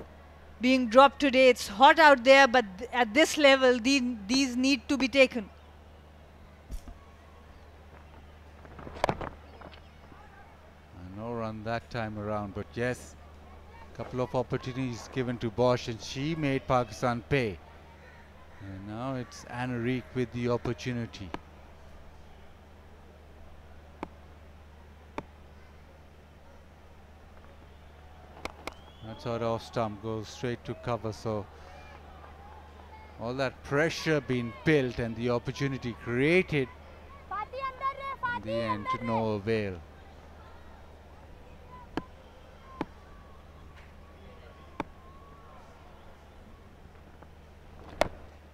being dropped today. It's hot out there, but at this level, these need to be taken. No run that time around, but yes, a couple of opportunities given to Bosch and she made Pakistan pay. And now it's Anarique with the opportunity. That's out off stump, goes straight to cover, so all that pressure being built and the opportunity created in the end to no avail.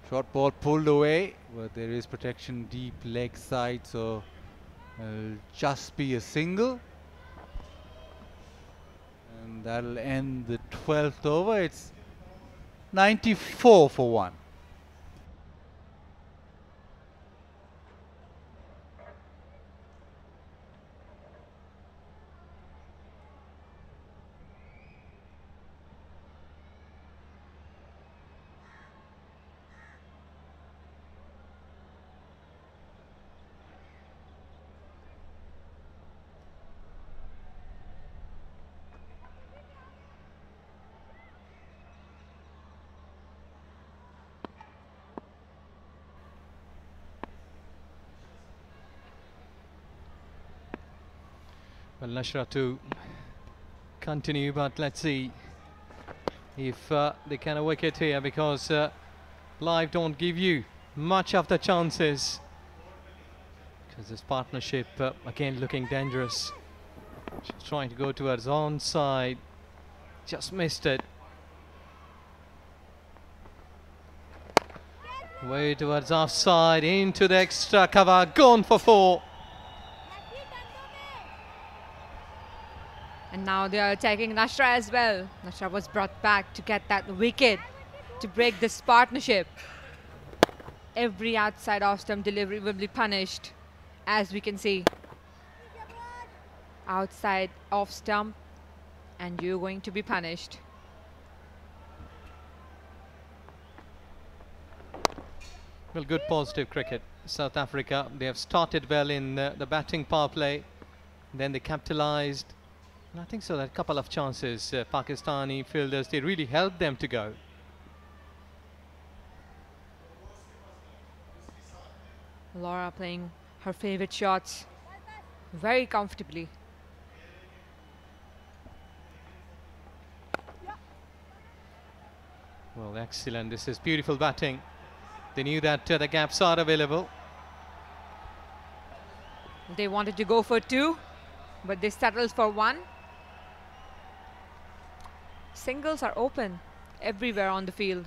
Short ball pulled away, but there is protection deep leg side, so it'll just be a single. And that'll end the 12th over. It's 94 for 1. Well, Nashra to continue, but let's see if they can a wicket here, because live don't give you much of the chances, because this partnership again looking dangerous. She's trying to go towards onside, just missed it. Way towards offside, into the extra cover, gone for 4. And now they are attacking Nashra as well. Nashra was brought back to get that wicket to break this partnership. Every outside off-stump delivery will be punished, as we can see. Outside off-stump, and you're going to be punished. Well, good positive cricket. South Africa, they have started well in the batting power play. Then they capitalized. And I think so that a couple of chances, Pakistani fielders, they really helped them to go. Laura playing her favorite shots very comfortably. Well, excellent. This is beautiful batting. They knew that the gaps are available. They wanted to go for 2, but they settled for 1. Singles are open everywhere on the field.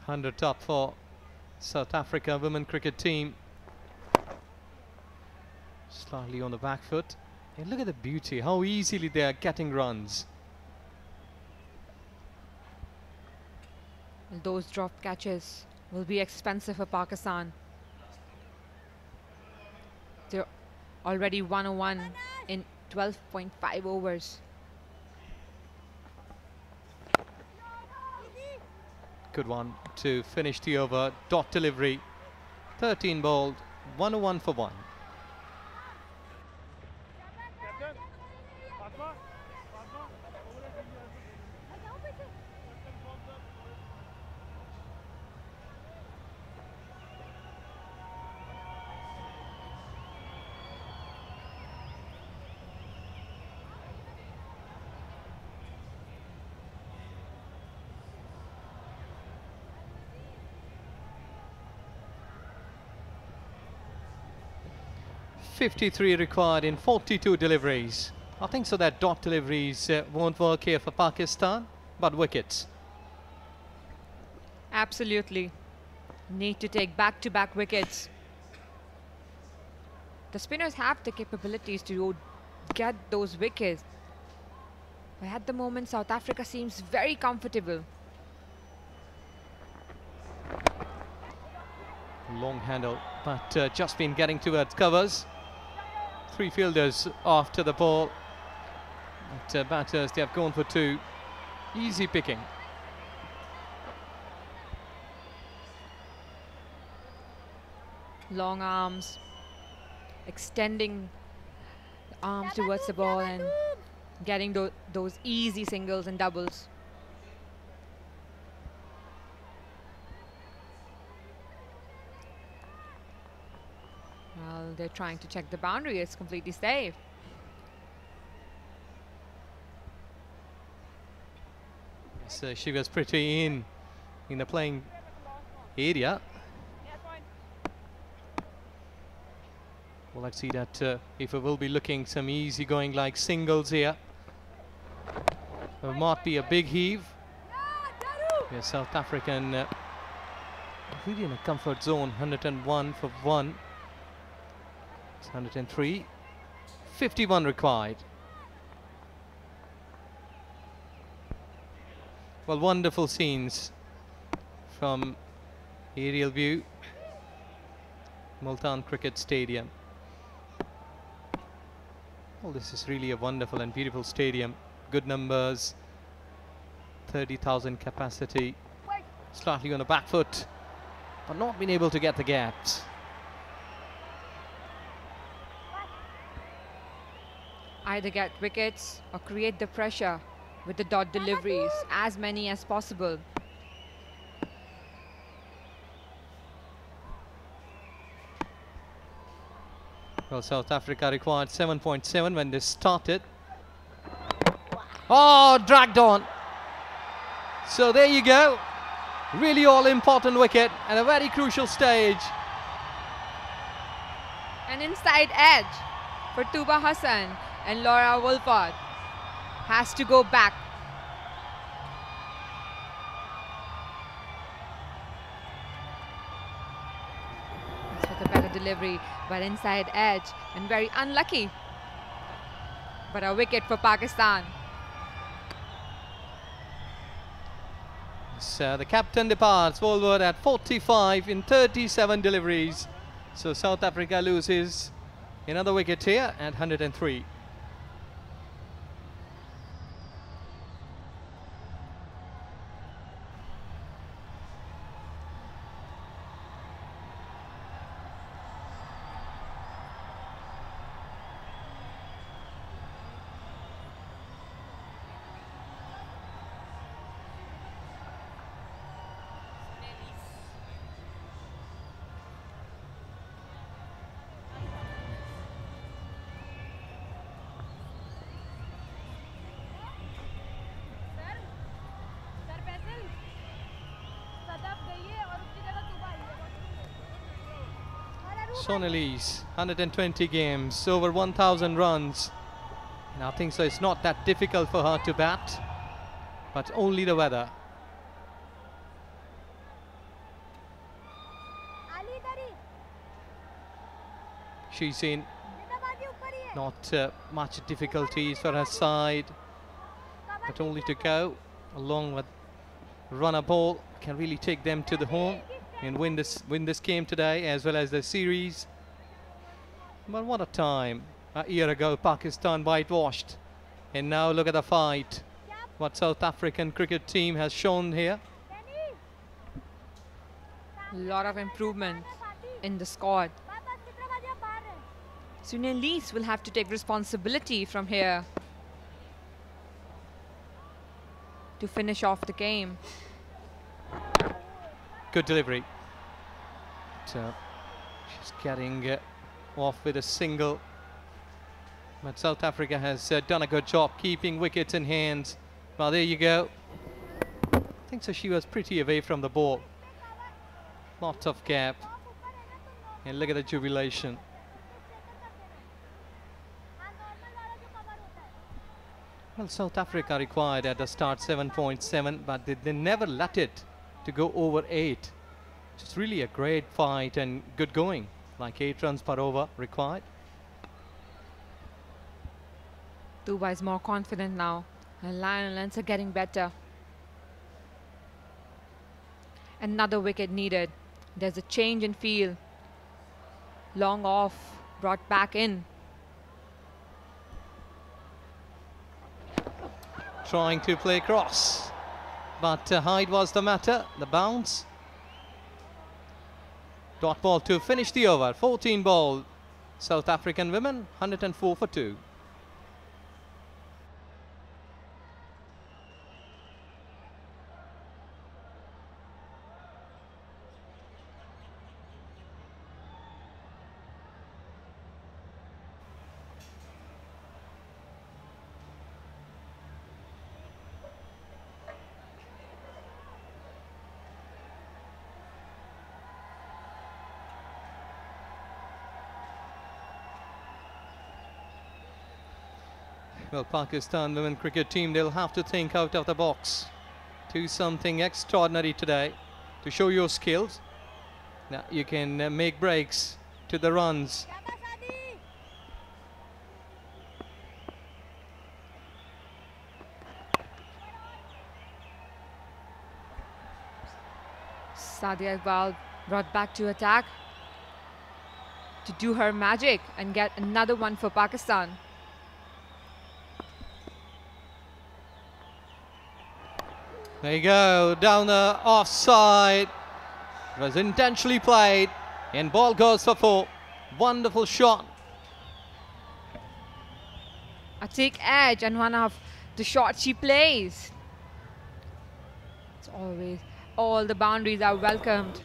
Hundred top for South Africa women cricket team. Slightly on the back foot. And look at the beauty, how easily they are getting runs. Those drop catches will be expensive for Pakistan. They're already 101 in 12.5 overs. Good one to finish the over. Dot delivery. 13 bowled, 101 for 1. .53 required in 42 deliveries. I think so that dot deliveries won't work here for Pakistan, but wickets. Absolutely. Need to take back-to-back wickets. The spinners have the capabilities to get those wickets. But at the moment, South Africa seems very comfortable. Long handle, but just been getting towards covers. 3 fielders after the ball. But batters, they have gone for 2. Easy picking. Long arms, extending the arms towards the ball and getting those easy singles and doubles. Well, they're trying to check the boundary. It's completely safe. So she was pretty in the playing area. Well, let's see that if we will be looking some easy going like singles here. There might be a big heave. Yeah, South African really in a comfort zone. 101 for 1. It's 103. 51 required. Well, wonderful scenes from aerial view. Multan Cricket Stadium. Well, this is really a wonderful and beautiful stadium. Good numbers. 30,000 capacity. Slightly on the back foot, but not been able to get the gaps. Either get wickets or create the pressure with the dot deliveries, as many as possible. Well, South Africa required 7.7 when they started. Oh, dragged on. So there you go. Really all important wicket at a very crucial stage. An inside edge for Tuba Hassan, and Laura Wolford has to go back. This was a better delivery, but inside edge and very unlucky. But a wicket for Pakistan. So the captain departs forward at 45 in 37 deliveries. So South Africa loses another wicket here at 103. Sonali's 120 games, over 1,000 runs. And I think so it's not that difficult for her to bat, but only the weather. She's in not much difficulties for her side, but only to go along with runner ball can really take them to the home and win this game today as well as the series. But what a time. A year ago Pakistan whitewashed, and now look at the fight what South African cricket team has shown here. A lot of improvement in the squad. Sunil Lees will have to take responsibility from here to finish off the game. Good delivery. So she's getting off with a single. But South Africa has done a good job keeping wickets in hands. Well, there you go. I think so. She was pretty away from the ball. Lots of gap. And look at the jubilation. Well, South Africa required at the start 7.7, but they never let it to go over 8. It's really a great fight and good going. Like 8 runs per over required. Dubai is more confident now. And Lion Lens are getting better. Another wicket needed. There's a change in field. Long off, brought back in. Trying to play cross, but height was the matter. The bounce. Dot ball to finish the over. 14 ball. South African women 104 for 2. Well, Pakistan women cricket team, they'll have to think out of the box. Do something extraordinary today to show your skills. Now you can make breaks to the runs. Sadia Iqbal brought back to attack to do her magic and get another one for Pakistan. There you go, down the offside. It was intentionally played and ball goes for 4. Wonderful shot. A thick edge and one of the shots she plays. It's always, all the boundaries are welcomed.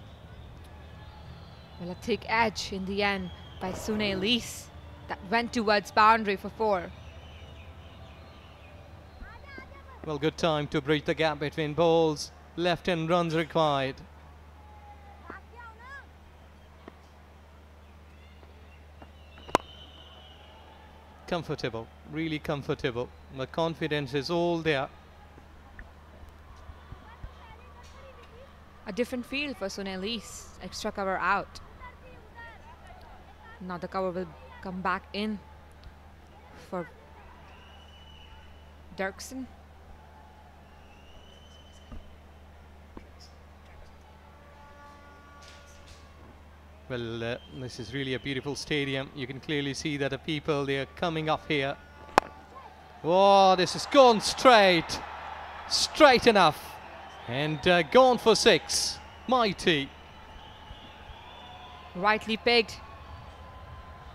Well, a thick edge in the end by Sunil Lees that went towards boundary for 4. Well, good time to bridge the gap between balls. Left and runs required. Comfortable, really comfortable. The confidence is all there. A different field for Sunil Lees. Extra cover out. Now the cover will come back in for Dirksen. Well, this is really a beautiful stadium. You can clearly see that the people, they are coming up here. Oh, this has gone straight. Straight enough. And gone for 6. Mighty. Rightly picked.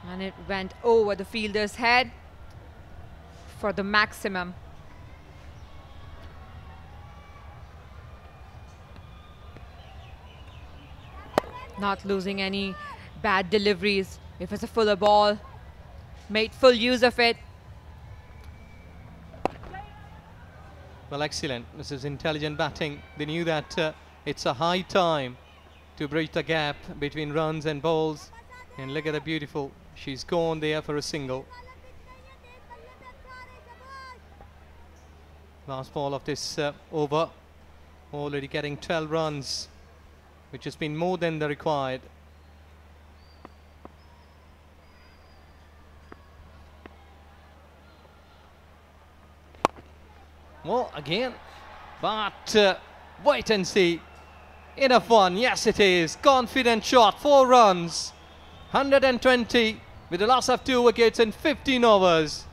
And it went over the fielder's head for the maximum. Not losing any bad deliveries. If it's a fuller ball, made full use of it. Well, excellent. This is intelligent batting. They knew that it's a high time to bridge the gap between runs and balls. And look at the beautiful. She's gone there for a single. Last ball of this over. Already getting 12 runs, which has been more than the required. Well, again, but wait and see. Enough one, yes it is. Confident shot, 4 runs. 120 with the loss of 2 wickets in 15 overs.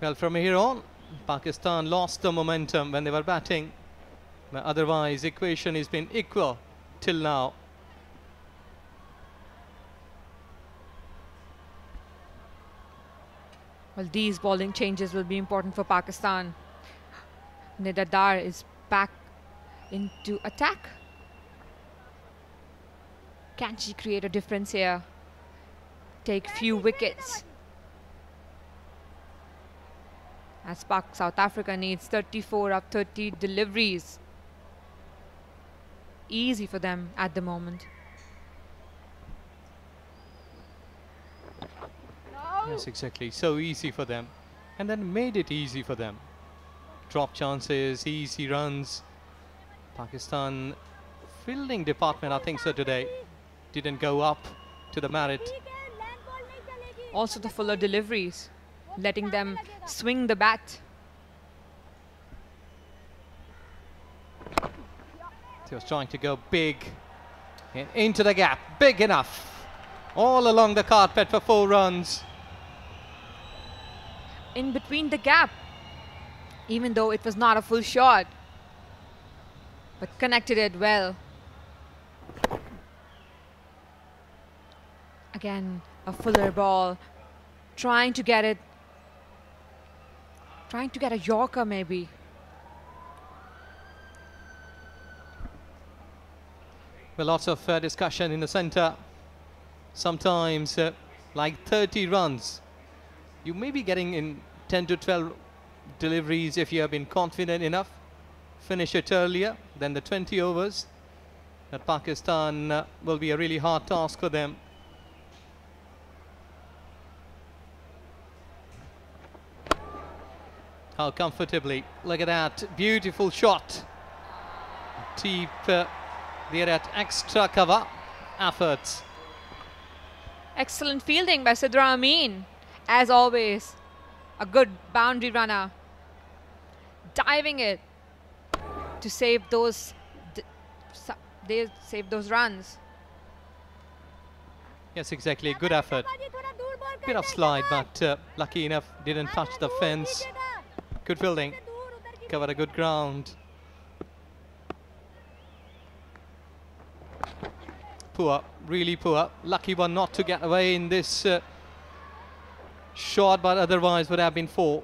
Well, from here on, Pakistan lost the momentum when they were batting. But otherwise, equation has been equal till now. Well, these bowling changes will be important for Pakistan. Nidadar is back into attack. Can she create a difference here? Take few wickets. As South Africa needs 34 of 30 deliveries. Easy for them at the moment. Yes, exactly. So easy for them. And then made it easy for them. Drop chances, easy runs. Pakistan fielding department, I think so today, didn't go up to the merit. Also the fuller deliveries, letting them swing the bat. He was trying to go big and into the gap, big enough. All along the carpet for 4 runs. In between the gap, even though it was not a full shot, but connected it well. Again, a fuller ball, trying to get it, trying to get a Yorker maybe. Well, lots of discussion in the centre. Sometimes like 30 runs. You may be getting in 10 to 12 deliveries if you have been confident enough. Finish it earlier than the 20 overs. That Pakistan will be a really hard task for them. How comfortably. Look at that. Beautiful shot. Deep there at extra cover efforts. Excellent fielding by Sidra Amin. As always, a good boundary runner. Diving it to save those, runs. Yes, exactly. Good effort. Bit of slide, but lucky enough, didn't touch the fence. Good fielding. Covered a good ground. Poor, really poor. Lucky one not to get away in this shot, but otherwise would have been 4.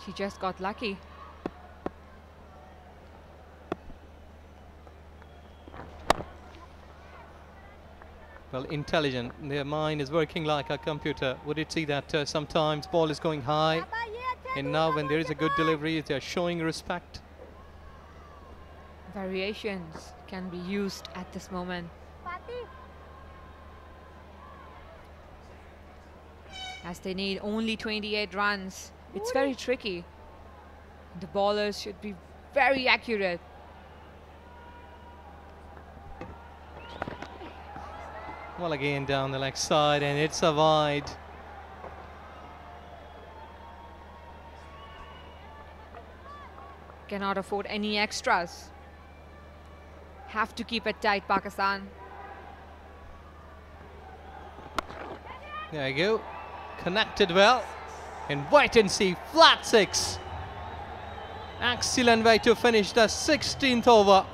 She just got lucky. Well, intelligent. Their mind is working like a computer. Would it see that sometimes ball is going high, and now when there is a good delivery, they are showing respect. Variations can be used at this moment. As they need only 28 runs. It's very tricky. The bowlers should be very accurate. Well, again down the leg side, and it's a wide. Cannot afford any extras. Have to keep it tight, Pakistan. There you go. Connected well. And wait and see, flat 6. Excellent way to finish the 16th over.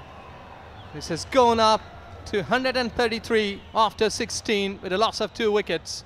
This has gone up to 133 after 16 with a loss of 2 wickets.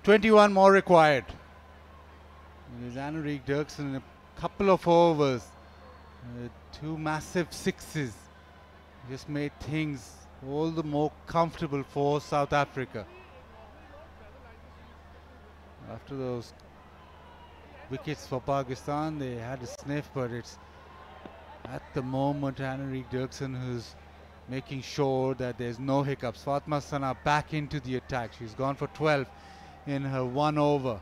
"21 more required." There's Anurique Dirksen in a couple of overs. 2 massive 6s just made things all the more comfortable for South Africa. After those wickets for Pakistan, they had a sniff, but it's at the moment Henrik Dirksen who's making sure that there's no hiccups. Fatma Sana back into the attack. She's gone for 12 in her 1 over.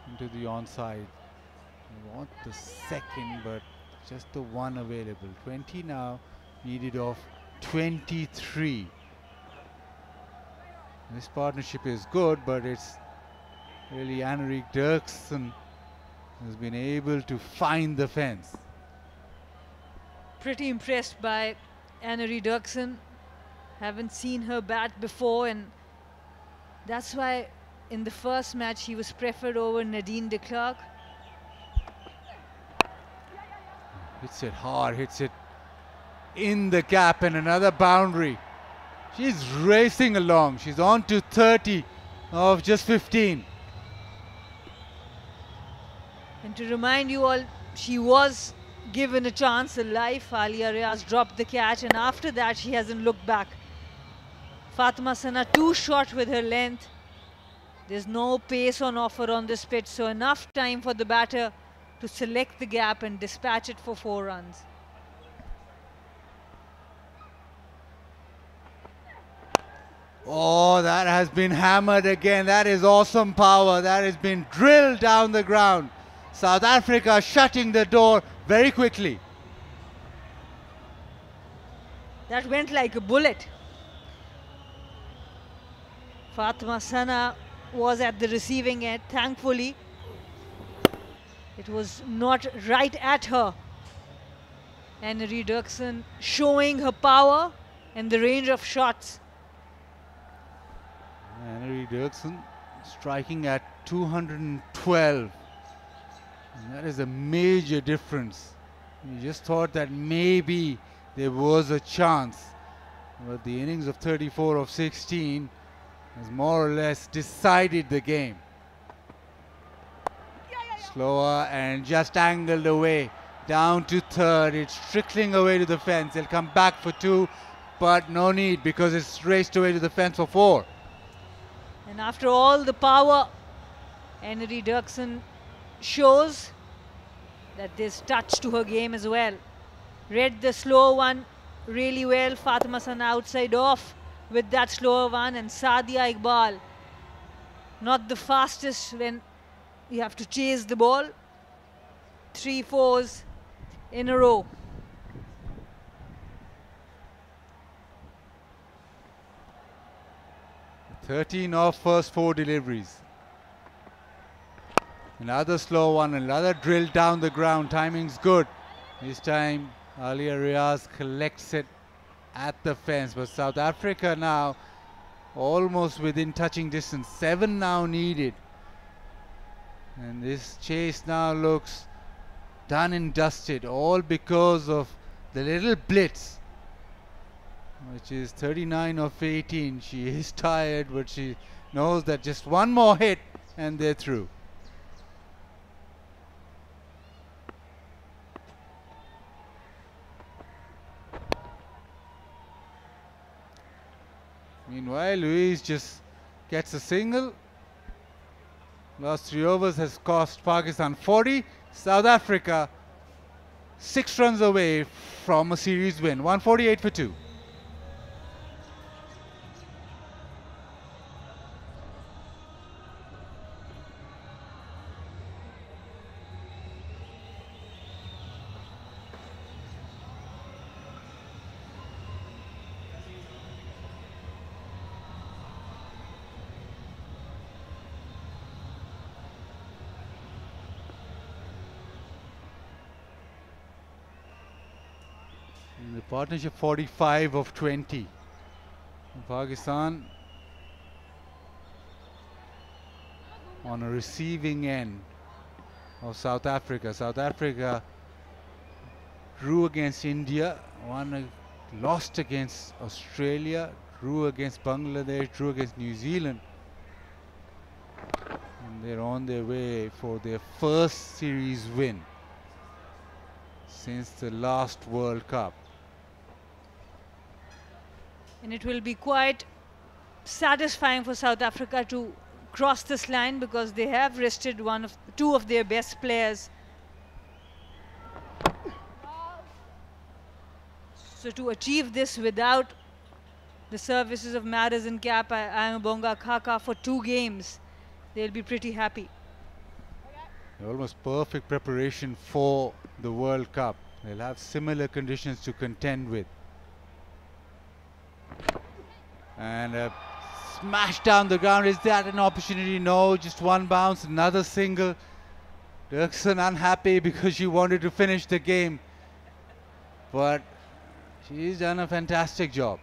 Into the onside. We want the second, but just the one available. 20 now, needed of 23. This partnership is good, but it's really Henrik Dirksen who's been able to find the fence. Pretty impressed by Henrik Dirksen. Haven't seen her bat before, and that's why in the first match he was preferred over Nadine de Klerk. Hits it hard, hits it in the gap, and another boundary. She's racing along. She's on to 30 of just 15. And to remind you all, she was given a chance in life. Alia Riaz dropped the catch, and after that she hasn't looked back. Fatma Sana too short with her length. There's no pace on offer on this pitch, so enough time for the batter to select the gap and dispatch it for 4 runs. Oh, that has been hammered again. That is awesome power. That has been drilled down the ground. South Africa shutting the door very quickly. That went like a bullet. Fatma Sana was at the receiving end, thankfully. It was not right at her. Henrik Dirksen showing her power and the range of shots. Henrik Dirksen striking at 212. And that is a major difference. You just thought that maybe there was a chance. But the innings of 34 of 16 has more or less decided the game. Slower and just angled away. Down to third. It's trickling away to the fence. They'll come back for 2, but no need because it's raced away to the fence for 4. And after all the power, Henrik Dirksen shows that there's touch to her game as well. Read the slow one really well. Fatma Sana outside off with that slower one, and Sadia Iqbal not the fastest when you have to chase the ball. 3 fours in a row. Thirteen off first 4 deliveries. Another slow one, another drill down the ground. Timing's good. This time Alia Riaz collects it at the fence, but South Africa now almost within touching distance. 7 now needed. And this chase now looks done and dusted, all because of the little blitz, which is 39 of 18. She is tired, but she knows that just one more hit and they're through. Meanwhile, Louise just gets a single. Last 3 overs has cost Pakistan 40. South Africa 6 runs away from a series win. 148 for 2. The partnership 45 of 20. Pakistan on a receiving end of South Africa. South Africa drew against India, lost against Australia, drew against Bangladesh, drew against New Zealand. And they're on their way for their first series win since the last World Cup. And it will be quite satisfying for South Africa to cross this line because they have rested two of their best players. So to achieve this without the services of Madison Cap and Bonga Khaka for 2 games, they'll be pretty happy. Almost perfect preparation for the World Cup. They'll have similar conditions to contend with. And smash down the ground. Is that an opportunity? No, just one bounce, another single. Dirksen unhappy because she wanted to finish the game. But she's done a fantastic job.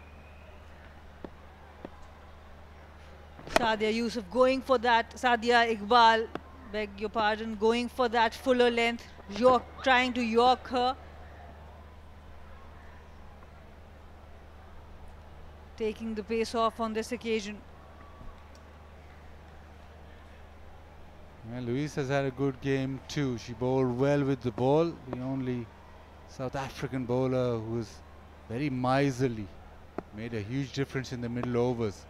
Sadia Yusuf going for that, Sadia Iqbal, beg your pardon, going for that fuller length, trying to york her. Taking the pace off on this occasion. Well, Louise has had a good game too. She bowled well with the ball. The only South African bowler who was very miserly. Made a huge difference in the middle overs.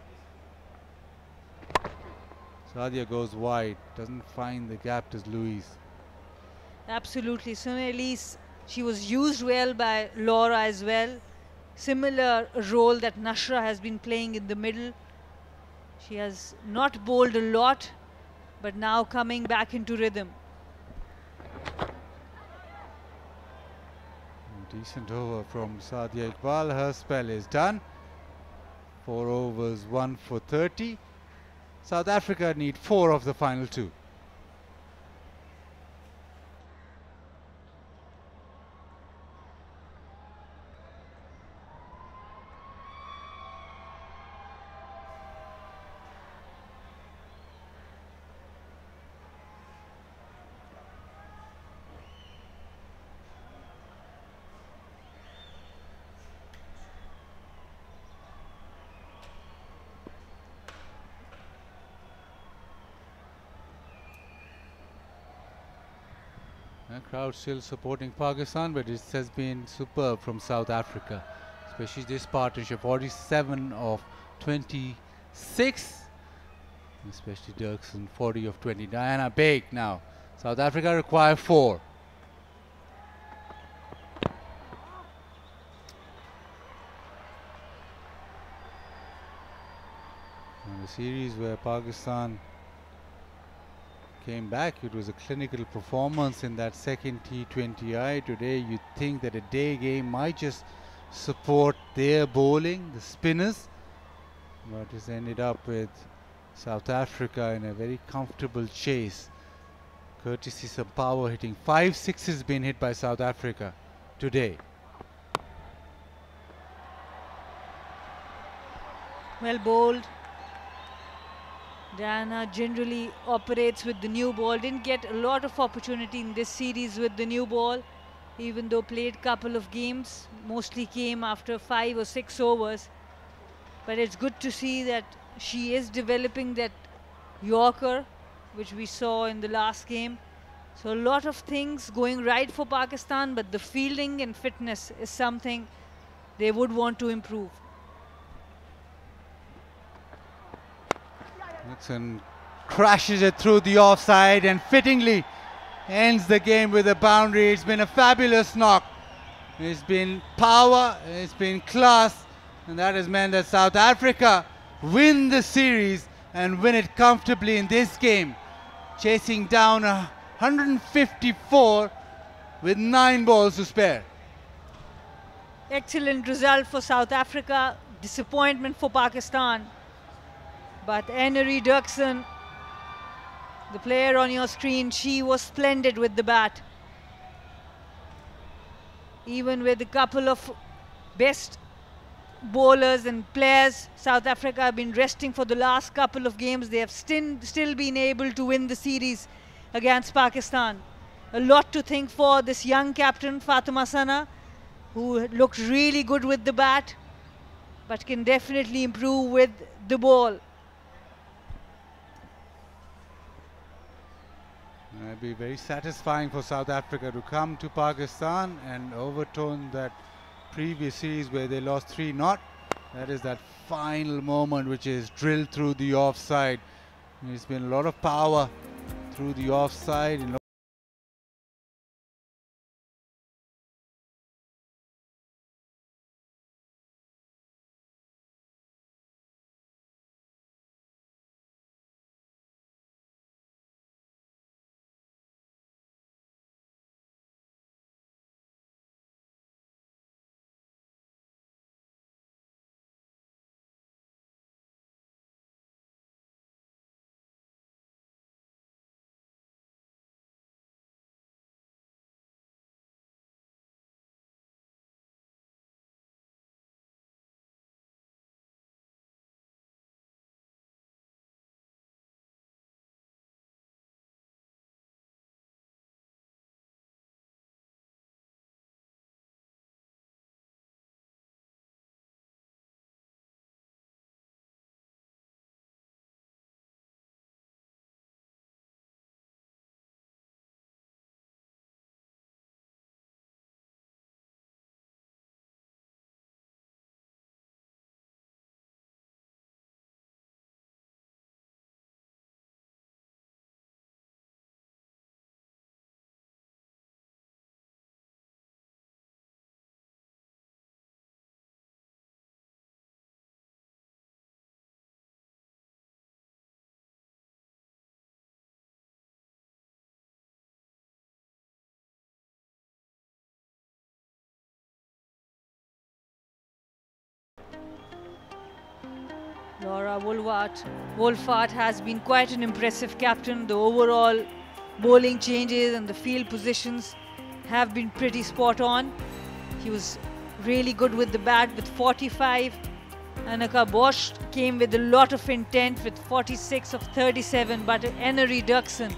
Sadia goes wide, doesn't find the gap as Louise. Absolutely. Similarly, she was used well by Laura as well. Similar role that Nashra has been playing in the middle. She has not bowled a lot, but now coming back into rhythm. Decent over from Sadia Iqbal. Her spell is done. 4 overs, 1 for 30. South Africa need 4 of the final 2. The crowd still supporting Pakistan, but it has been superb from South Africa, especially this partnership. 47 of 26, especially Dirksen, 40 of 20. Diana Baig now. South Africa require 4. And the series where Pakistan came back, it was a clinical performance in that second T20I. Today you'd think that a day game might just support their bowling, the spinners, but it's ended up with South Africa in a very comfortable chase, courtesy some power hitting. 5 sixes been hit by South Africa today. Well bowled. Diana generally operates with the new ball. Didn't get a lot of opportunity in this series with the new ball, even though played couple of games. Mostly came after 5 or 6 overs. But it's good to see that she is developing that Yorker, which we saw in the last game. So a lot of things going right for Pakistan, but the fielding and fitness is something they would want to improve. Nixon crashes it through the offside and fittingly ends the game with a boundary. It's been a fabulous knock. It's been power, it's been class, and that has meant that South Africa win the series and win it comfortably in this game, chasing down 154 with 9 balls to spare. Excellent result for South Africa, disappointment for Pakistan. But Enery Dirksen, the player on your screen, she was splendid with the bat. Even with a couple of best bowlers and players, South Africa have been resting for the last couple of games. They have still been able to win the series against Pakistan. A lot to think for this young captain, Fatima Sana, who looked really good with the bat. but can definitely improve with the ball. It'd be very satisfying for South Africa to come to Pakistan and overturn that previous series where they lost 3-0. That is that final moment which is drilled through the offside. There's been a lot of power through the offside. Laura Wolfart has been quite an impressive captain. The overall bowling changes and the field positions have been pretty spot on. He was really good with the bat with 45. Annika Bosch came with a lot of intent with 46 of 37, but Anna Reduction,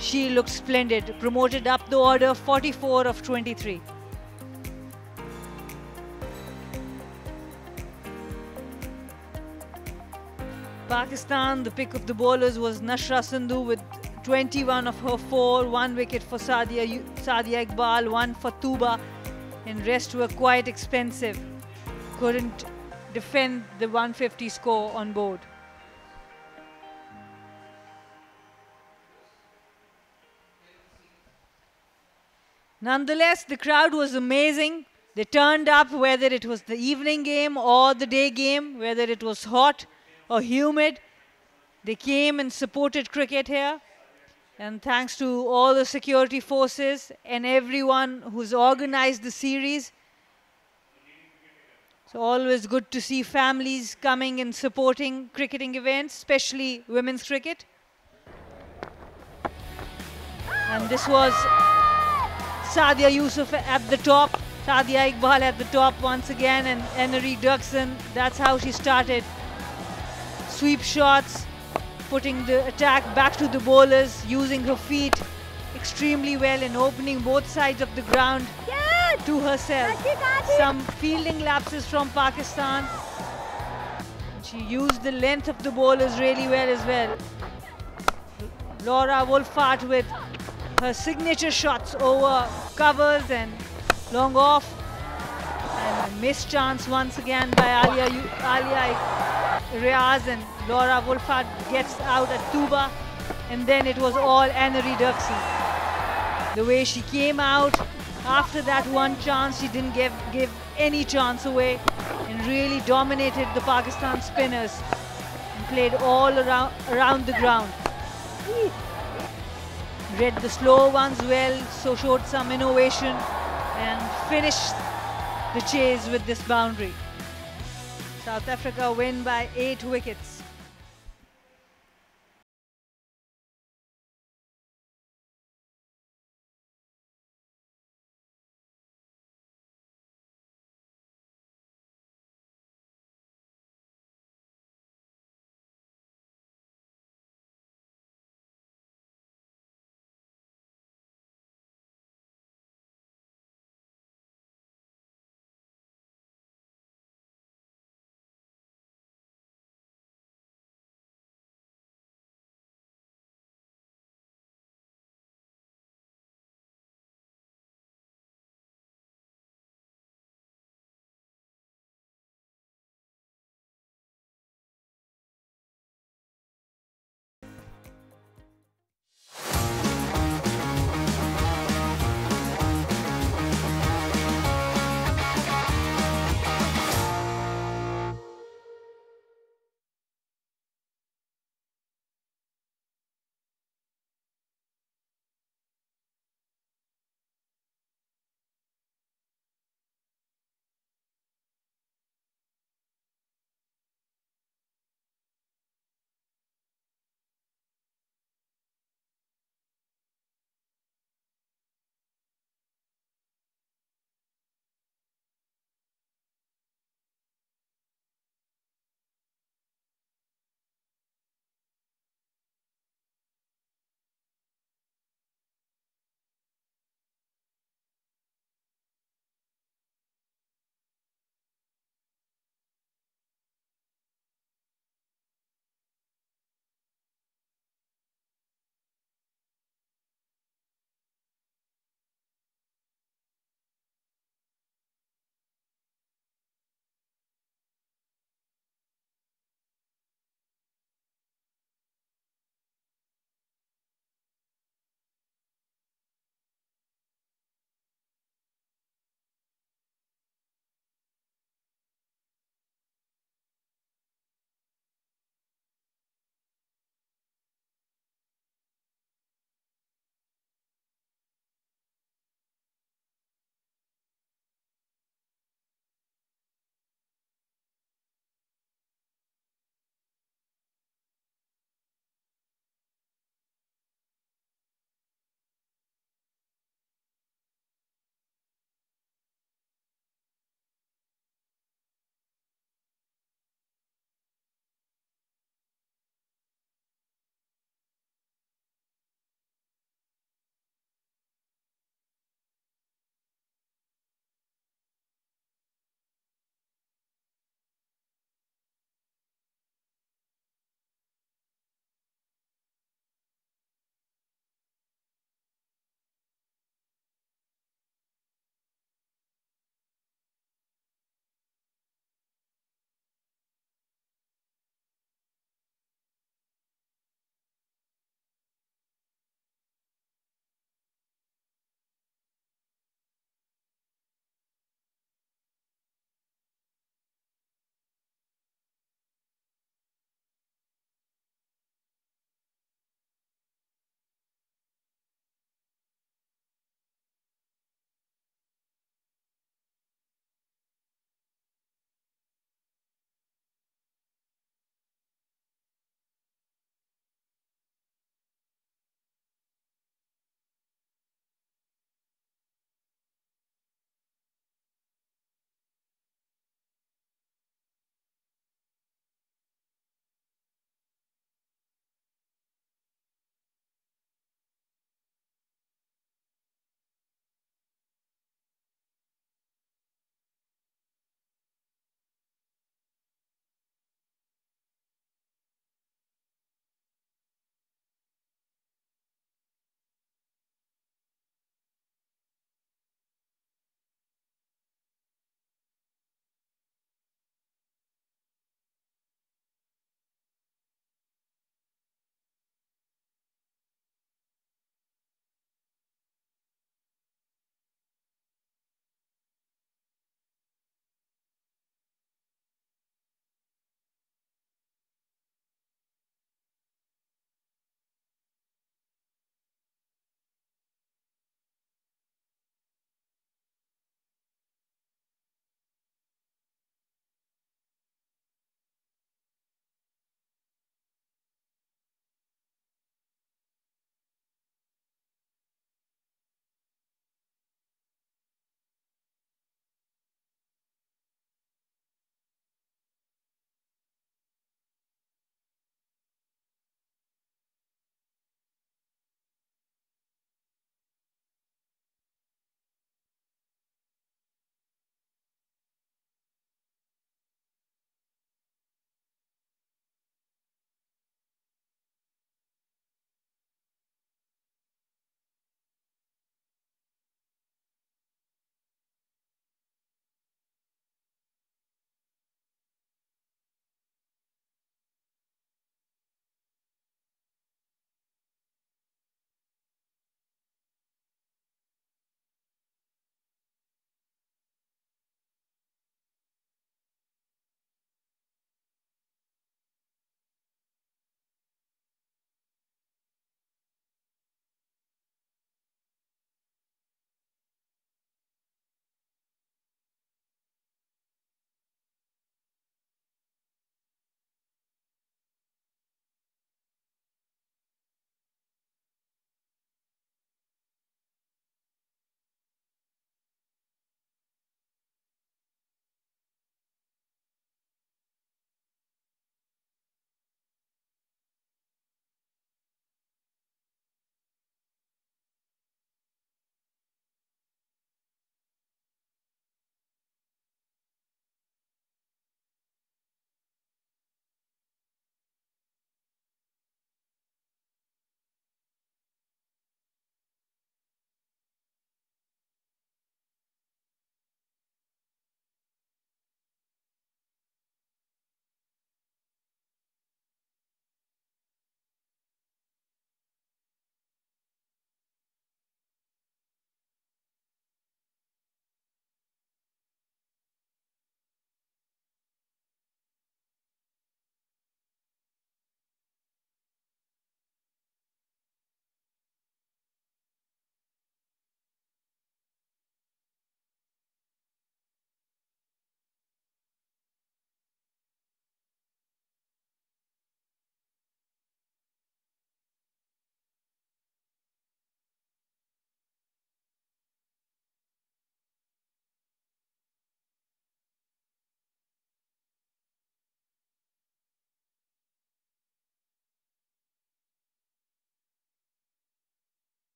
she looked splendid. Promoted up the order, 44 of 23. Pakistan, the pick of the bowlers was Nashra Sandhu with 21 of her 4, 1 wicket for Sadia Iqbal, 1 for Tuba, and rest were quite expensive. Couldn't defend the 150 score on board. Nonetheless, the crowd was amazing. They turned up whether it was the evening game or the day game, whether it was hot or humid. They came and supported cricket here. And thanks to all the security forces and everyone who's organized the series. It's always good to see families coming and supporting cricketing events, especially women's cricket. And this was Sadia Yusuf at the top, Sadia Iqbal at the top once again, and Enery Duxon, that's how she started. Sweep shots, putting the attack back to the bowlers, using her feet extremely well and opening both sides of the ground to herself. Some fielding lapses from Pakistan. She used the length of the bowlers really well as well. Laura Wolfart with her signature shots over covers and long off. And a missed chance once again by Alia Riaz, and Laura Wolfart gets out at Tuba, and then it was all Anna Reduction. The way she came out after that one chance, she didn't give any chance away and really dominated the Pakistan spinners and played all around the ground. Read the slow ones well, so showed some innovation and finished the chase with this boundary. South Africa win by 8 wickets.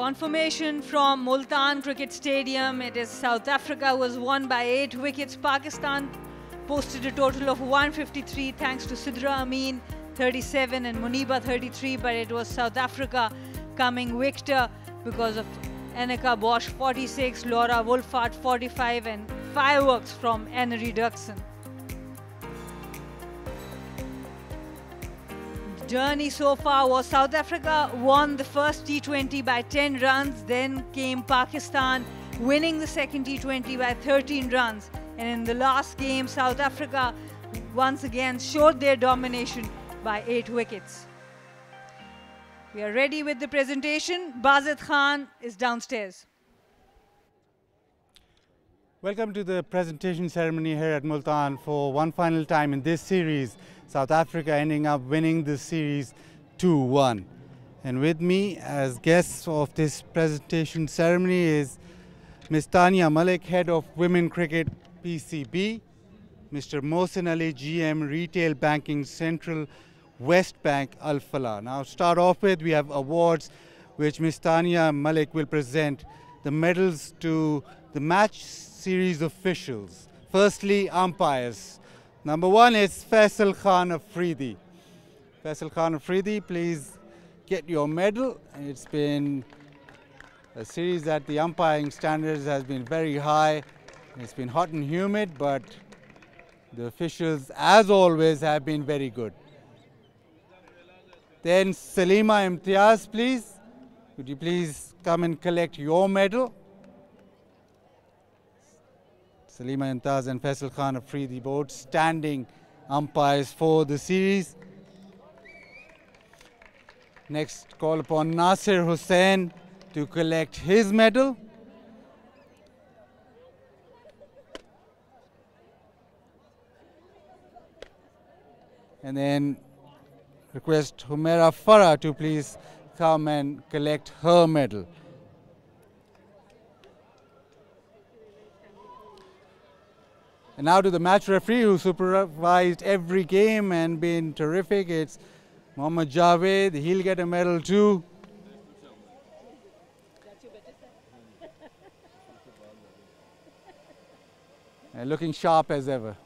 Confirmation from Multan Cricket Stadium. It is South Africa was won by 8 wickets. Pakistan posted a total of 153 thanks to Sidra Amin 37 and Muniba 33, but it was South Africa coming victor because of Annika Bosch 46, Laura Wolfart 45 and fireworks from Annery Duxon. The journey so far was South Africa won the first T20 by 10 runs, then came Pakistan winning the second T20 by 13 runs, and in the last game South Africa once again showed their domination by 8 wickets. We are ready with the presentation. Bazid Khan is downstairs. Welcome to the presentation ceremony here at Multan for one final time in this series. South Africa ending up winning the series 2-1. And with me as guests of this presentation ceremony is Ms. Tania Malik, Head of Women Cricket PCB, Mr. Mohsin Ali, GM Retail Banking Central West Bank Al Falah. Now, to start off with, we have awards which Ms. Tania Malik will present the medals to the match series officials. Firstly, umpires. Number 1 is Faisal Khan Afridi. Faisal Khan Afridi, please get your medal. It's been a series that the umpiring standards has been very high. It's been hot and humid, but the officials, as always, have been very good. Then Salima Imtiaz, please. Would you please come and collect your medal? Salima Imtiaz and Faisal Khan Afridi, both standing umpires for the series. Next, call upon Nasir Hussain to collect his medal. And then request Humaira Farah to please come and collect her medal. And now to the match referee who supervised every game and been terrific. It's Mohammad Javed. He'll get a medal too. And looking sharp as ever.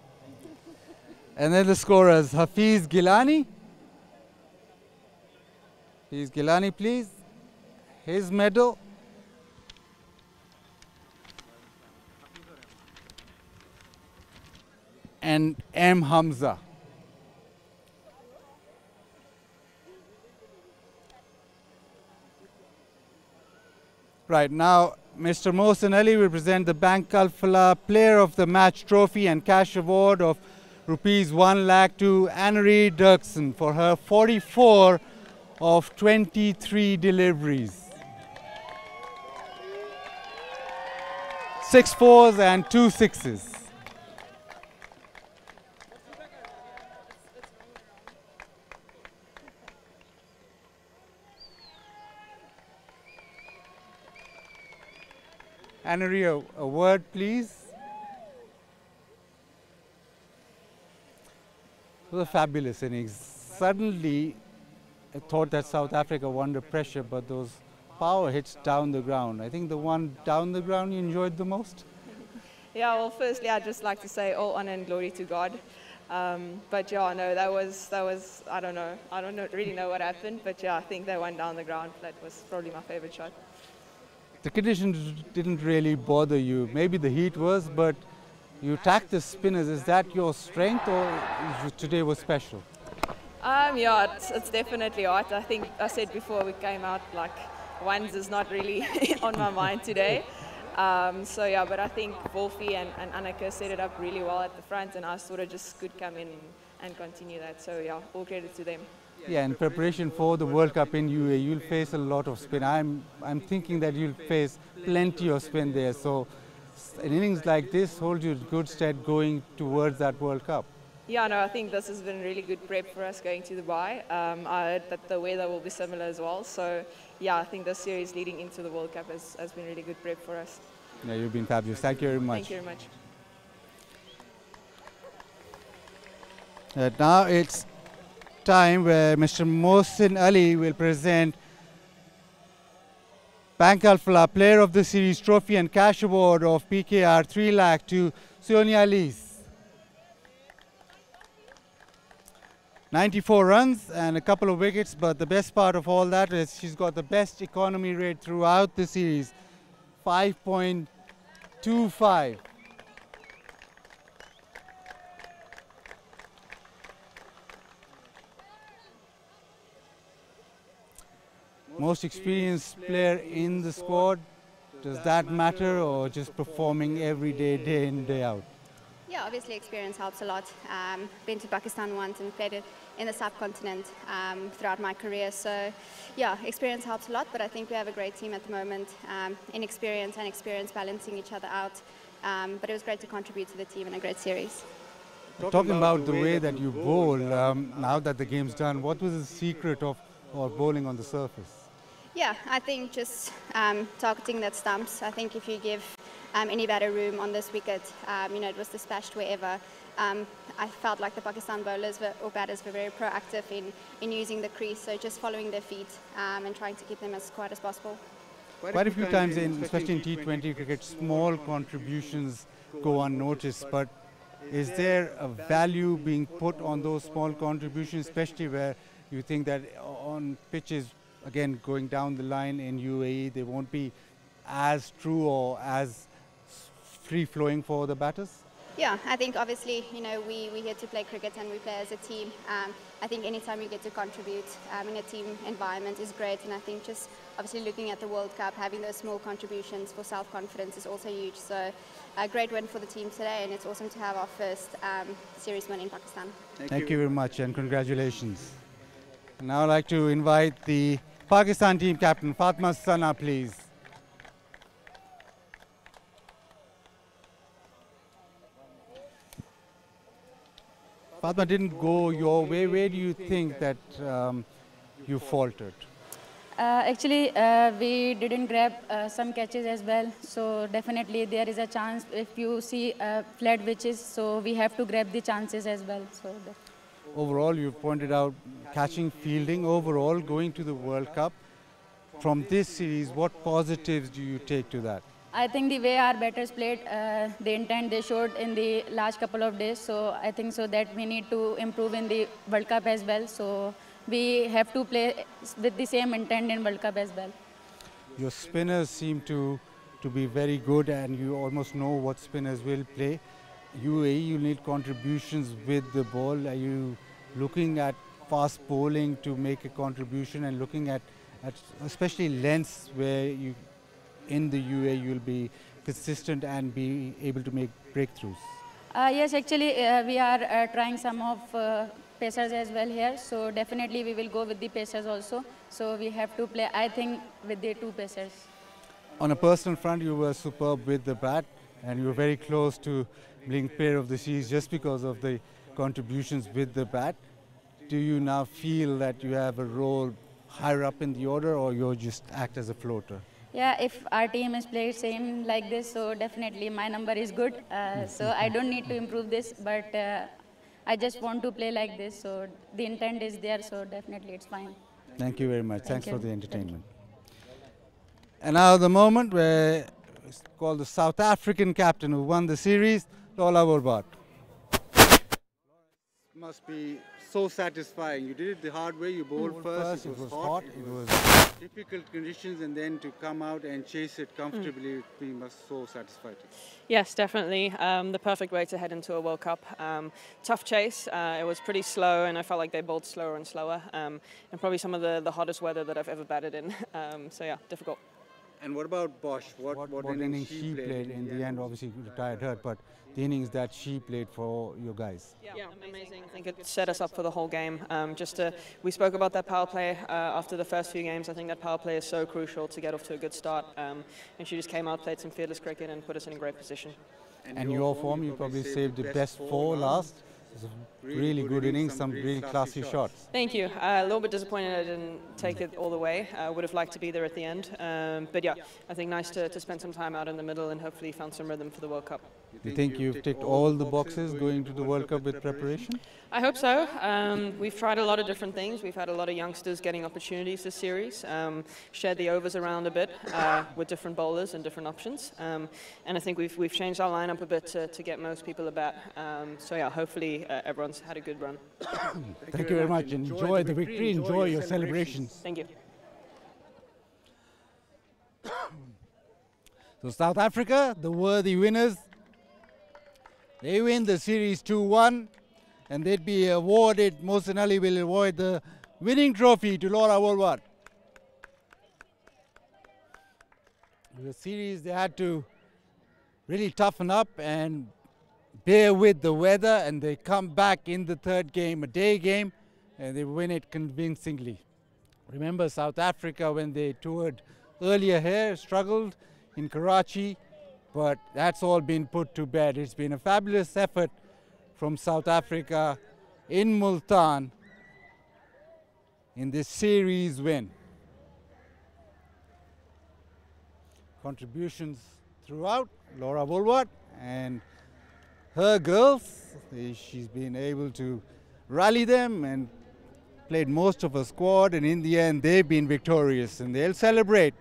And then the scorers, Hafiz Gilani. Hafiz Gilani, please. His medal. And M. Hamza. Right, now Mr. Mohsin Ali will present the Bank Al Falah Player of the Match trophy and cash award of Rs 1 lakh to Annery Duxon for her 44 of 23 deliveries. 6 fours and 2 sixes. Annery, a word, please. It was a fabulous innings. Suddenly, I thought that South Africa were under pressure, but those power hits down the ground. I think the one down the ground you enjoyed the most? Yeah, well, firstly, I'd just like to say all honor and glory to God. But yeah, no, that was I don't really know what happened, but yeah, I think that one down the ground, that was probably my favorite shot. The conditions didn't really bother you. Maybe the heat was, but you attacked the spinners. Is that your strength, or today was special? Yeah, it's definitely hot. I think I said before we came out, like, ones is not really on my mind today. So yeah, but I think Wolfie and Annika set it up really well at the front, and I sort of just could come in and continue that. So yeah, all credit to them. Yeah, in preparation for the World Cup in UAE, you'll face a lot of spin. I'm thinking that you'll face plenty of spin there. So an innings like this holds you in good stead going towards that World Cup. Yeah, no, I think this has been really good prep for us going to Dubai. I heard that the weather will be similar as well. So yeah, I think this series leading into the World Cup has been really good prep for us. Yeah, you've been fabulous. Thank you very much. Thank you very much. Now it's time where Mr. Mohsin Ali will present Bankalfla Player of the Series trophy and cash award of PKR 3 lakh to Sonia Lees. 94 runs and a couple of wickets, but the best part of all that is she's got the best economy rate throughout the series, 5.25. Most experienced player in the squad, does that matter, or just performing every day, day in, day out? Yeah, obviously experience helps a lot. Been to Pakistan once and played it in the subcontinent throughout my career. So yeah, experience helps a lot, but I think we have a great team at the moment, inexperience and experience balancing each other out. But it was great to contribute to the team in a great series. Talking about the way that you bowl, now that the game's done, what was the secret of bowling on the surface? Yeah, I think just targeting that stumps. I think if you give any batter room on this wicket, you know, it was dispatched wherever. I felt like the Pakistan bowlers or batters were very proactive in using the crease, so just following their feet and trying to keep them as quiet as possible. Quite a few times, especially in T20 cricket, small contributions go unnoticed, but is there a value being put on those small contributions, especially where you think that on pitches, again, going down the line in UAE, they won't be as true or as free-flowing for the batters? Yeah, I think obviously, you know, we're here to play cricket and we play as a team. I think anytime you get to contribute in a team environment is great, and I think just obviously looking at the World Cup, having those small contributions for self-confidence is also huge. So a great win for the team today, and it's awesome to have our first series win in Pakistan. Thank you very much and congratulations. Now I'd like to invite the Pakistan team captain, Fatma Sana, please. Fatma, didn't go your way. Where do you think that you faltered? Actually, we didn't grab some catches as well. So definitely there is a chance if you see flat pitches. So we have to grab the chances as well. So overall, you pointed out catching, fielding. Overall, going to the World Cup. From this series, what positives do you take to that? I think the way our batters played, the intent they showed in the last couple of days. So I think so that we need to improve in the World Cup as well. So we have to play with the same intent in World Cup as well. Your spinners seem to be very good, and you almost know what spinners will play. UAE, you need contributions with the ball. Are you looking at fast bowling to make a contribution, and looking at especially lengths where you in the UAE you'll be consistent and be able to make breakthroughs? Yes, actually we are trying some of pacers as well here. So definitely we will go with the pacers also. So we have to play, I think, with the two pacers. On a personal front, you were superb with the bat, and you were very close to being player of the series just because of the contributions with the bat. Do you now feel that you have a role higher up in the order, or you just act as a floater? Yeah, if our team is played same like this, so definitely my number is good. So I don't need to improve this, but I just want to play like this. So the intent is there, so definitely it's fine. Thank you very much. Thanks for the entertainment. And now the moment where it's called the South African captain who won the series, Lola Borbot. Must be so satisfying. You did it the hard way. You bowled first. It was hot. It was difficult conditions, and then to come out and chase it comfortably, it must so satisfying. Yes, definitely. The perfect way to head into a World Cup. Tough chase. It was pretty slow, and I felt like they bowled slower and slower. And probably some of the hottest weather that I've ever batted in. So yeah, difficult. And what about Bosch? What innings she played in the end? Obviously retired hurt, but the innings that she played for your guys. Yeah, amazing. I think it set us up for the whole game. We spoke about that power play after the first few games. I think that power play is so crucial to get off to a good start. And she just came out, played some fearless cricket, and put us in a great position. And your form, you probably saved the best four last. It was a really good innings, some really classy shots. Thank you. A little bit disappointed I didn't take it all the way. I would have liked to be there at the end. But yeah, I think nice to spend some time out in the middle and hopefully found some rhythm for the World Cup. You think you've ticked all the boxes going to the World Cup with preparation? I hope so. We've tried a lot of different things. We've had a lot of youngsters getting opportunities this series, shared the overs around a bit with different bowlers and different options. And I think we've changed our lineup a bit to get most people a bat. So yeah, hopefully everyone's had a good run. Thank you very much. Enjoy the victory, enjoy your celebrations. Thank you. So South Africa, the worthy winners, they win the series 2-1, and they'd be awarded, Mohsin Ali will award the winning trophy to Laura Woolward. The series, they had to really toughen up and bear with the weather, and they come back in the third game, a day game, and they win it convincingly. Remember South Africa, when they toured earlier here, struggled in Karachi, but that's all been put to bed. It's been a fabulous effort from South Africa in Multan in this series win. Contributions throughout, Laura Woolward and her girls, she's been able to rally them and played most of her squad, and in the end they've been victorious, and they'll celebrate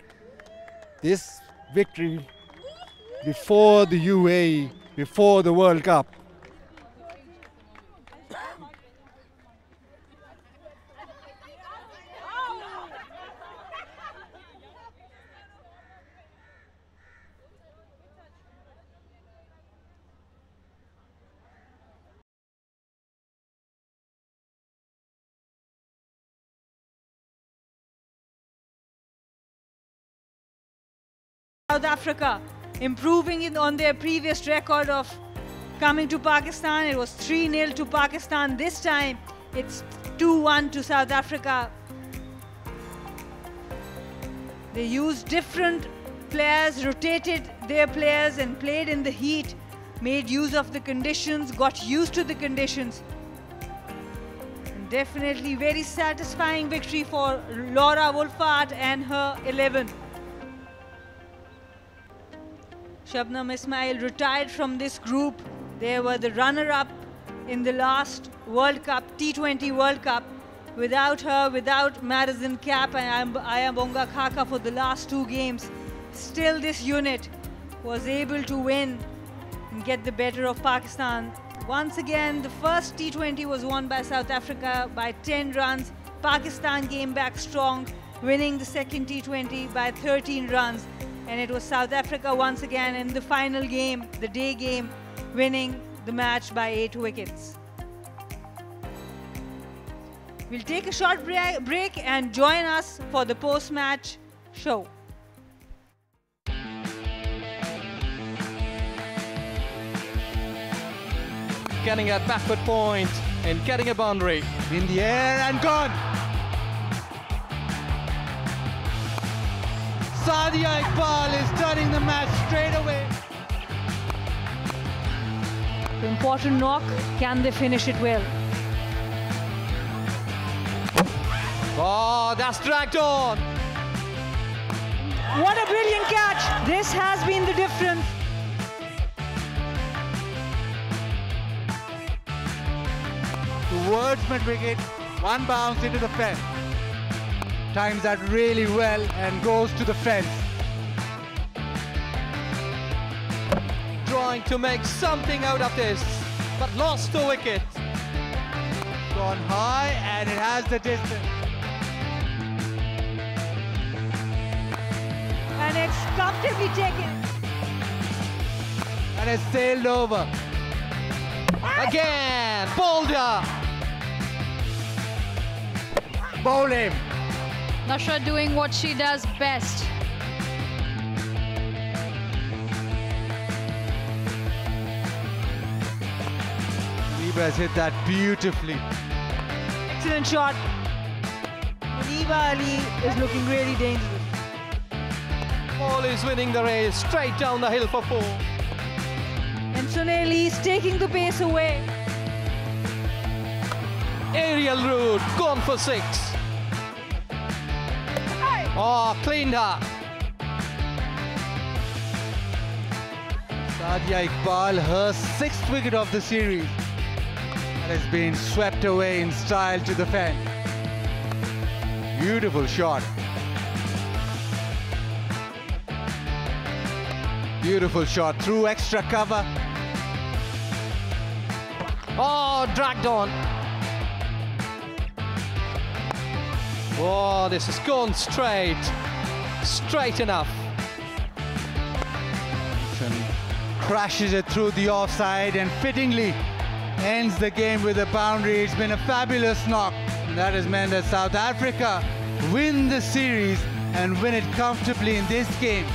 this victory before the UAE, before the World Cup. South Africa improving on their previous record of coming to Pakistan. It was 3-0 to Pakistan. This time it's 2-1 to South Africa. They used different players, rotated their players and played in the heat, made use of the conditions, got used to the conditions. And definitely very satisfying victory for Laura Woolward and her 11. Shabnam Ismail retired from this group. They were the runner-up in the last World Cup, T20 World Cup. Without her, without Madison Cap and Ayabonga Khaka for the last 2 games, still this unit was able to win and get the better of Pakistan. Once again, the first T20 was won by South Africa by 10 runs. Pakistan came back strong, winning the second T20 by 13 runs. And it was South Africa once again in the final game, the day game, winning the match by 8 wickets. We'll take a short break and join us for the post-match show. Getting a backward point and getting a boundary. In the air and gone. Sadia Iqbal is turning the match straight away. The important knock, can they finish it well? Oh, that's dragged on. What a brilliant catch. This has been the difference. Towards mid-wicket, one bounce into the fence. Times that really well and goes to the fence. Trying to make something out of this, but lost the wicket. Gone high and it has the distance. And it's comfortably taken. And it's sailed over. Again, Boulder. Bowl him. Nashra doing what she does best. Muniba has hit that beautifully. Excellent shot. Muniba Ali is looking really dangerous. Ball is winning the race straight down the hill for 4. And Suneli is taking the pace away. Aerial route, gone for 6. Oh, cleaned her. Nadia Iqbal, her 6th wicket of the series, that has been swept away in style to the fence. Beautiful shot. Beautiful shot through extra cover. Oh, dragged on. Oh, this has gone straight. Straight enough. And crashes it through the offside and fittingly ends the game with a boundary. It's been a fabulous knock. And that has meant that South Africa win the series and win it comfortably in this game.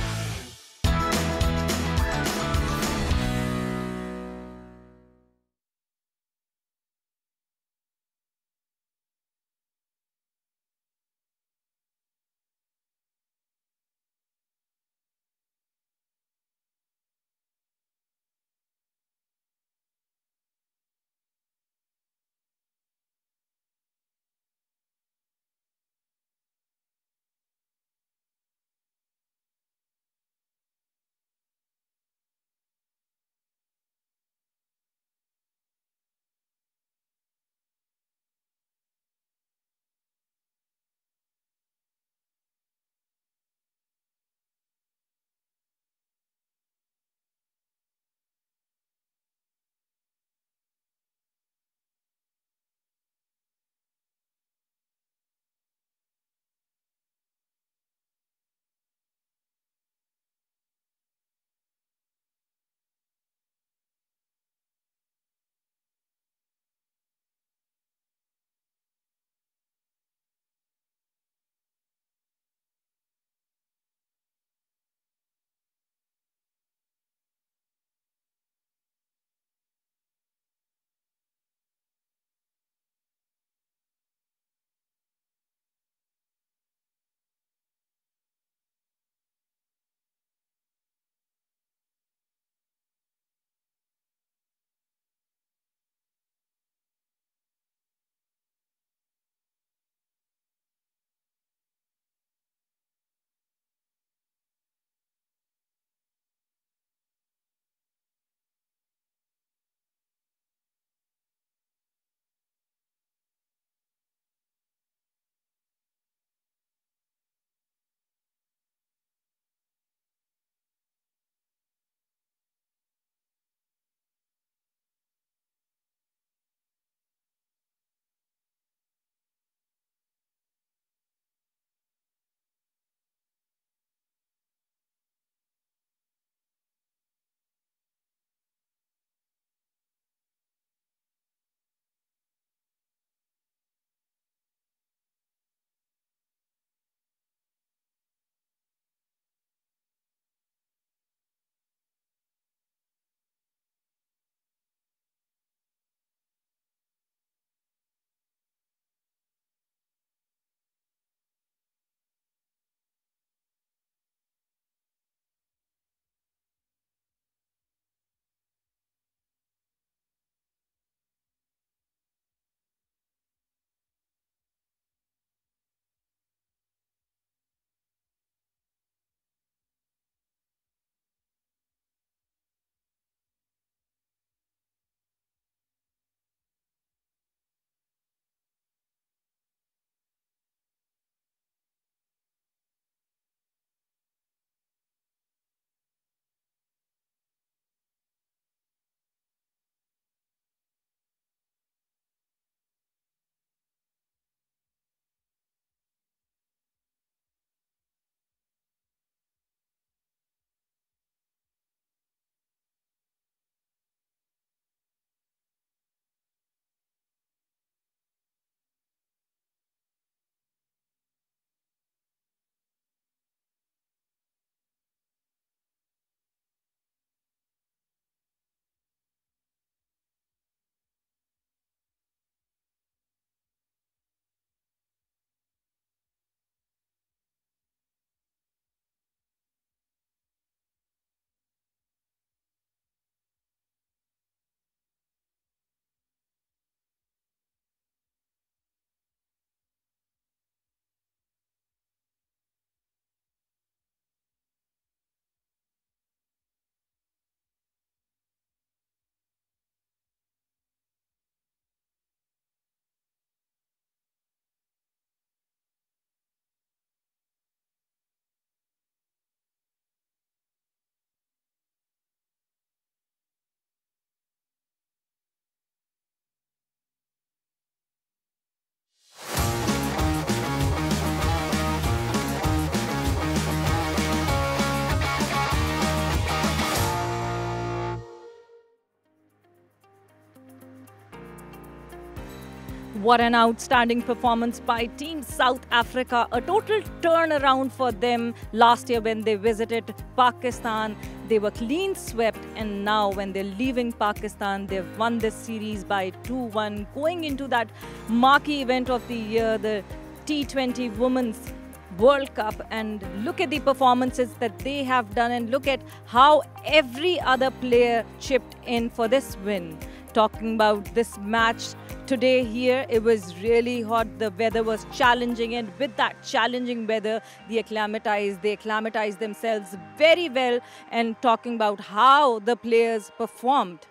What an outstanding performance by Team South Africa. A total turnaround for them last year when they visited Pakistan. They were clean swept, and now when they're leaving Pakistan, they've won this series by 2-1. Going into that marquee event of the year, the T20 Women's World Cup, and look at the performances that they have done, and look at how every other player chipped in for this win. Talking about this match today here, it was really hot. The weather was challenging, and with that challenging weather, they acclimatized themselves very well. And talking about how the players performed.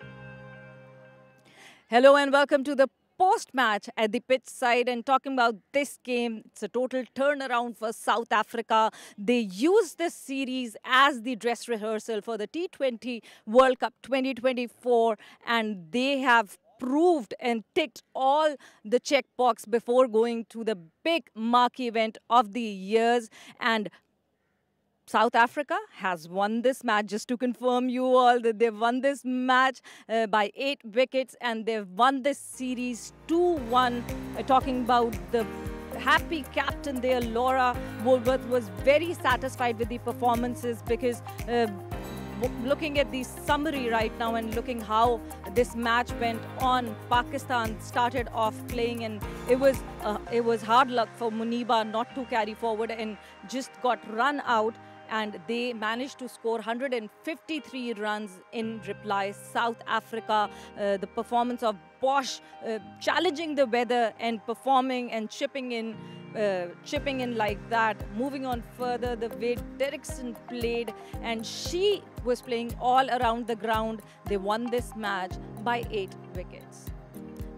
Hello and welcome to the post-match at the pitch side, and talking about this game. It's a total turnaround for South Africa. They used this series as the dress rehearsal for the T20 World Cup 2024, and they have proved and ticked all the checkbox before going to the big marquee event of the years. And South Africa has won this match. Just to confirm you all that they've won this match by 8 wickets, and they've won this series 2-1. Talking about the happy captain there, Laura Woolworth, was very satisfied with the performances, because looking at the summary right now and looking how this match went on, Pakistan started off playing, and it was hard luck for Muniba not to carry forward and just got run out. And they managed to score 153 runs in reply. South Africa, the performance of Bosch, challenging the weather and performing and chipping in like that. Moving on further, the way Derrickson played, and she was playing all around the ground. They won this match by 8 wickets.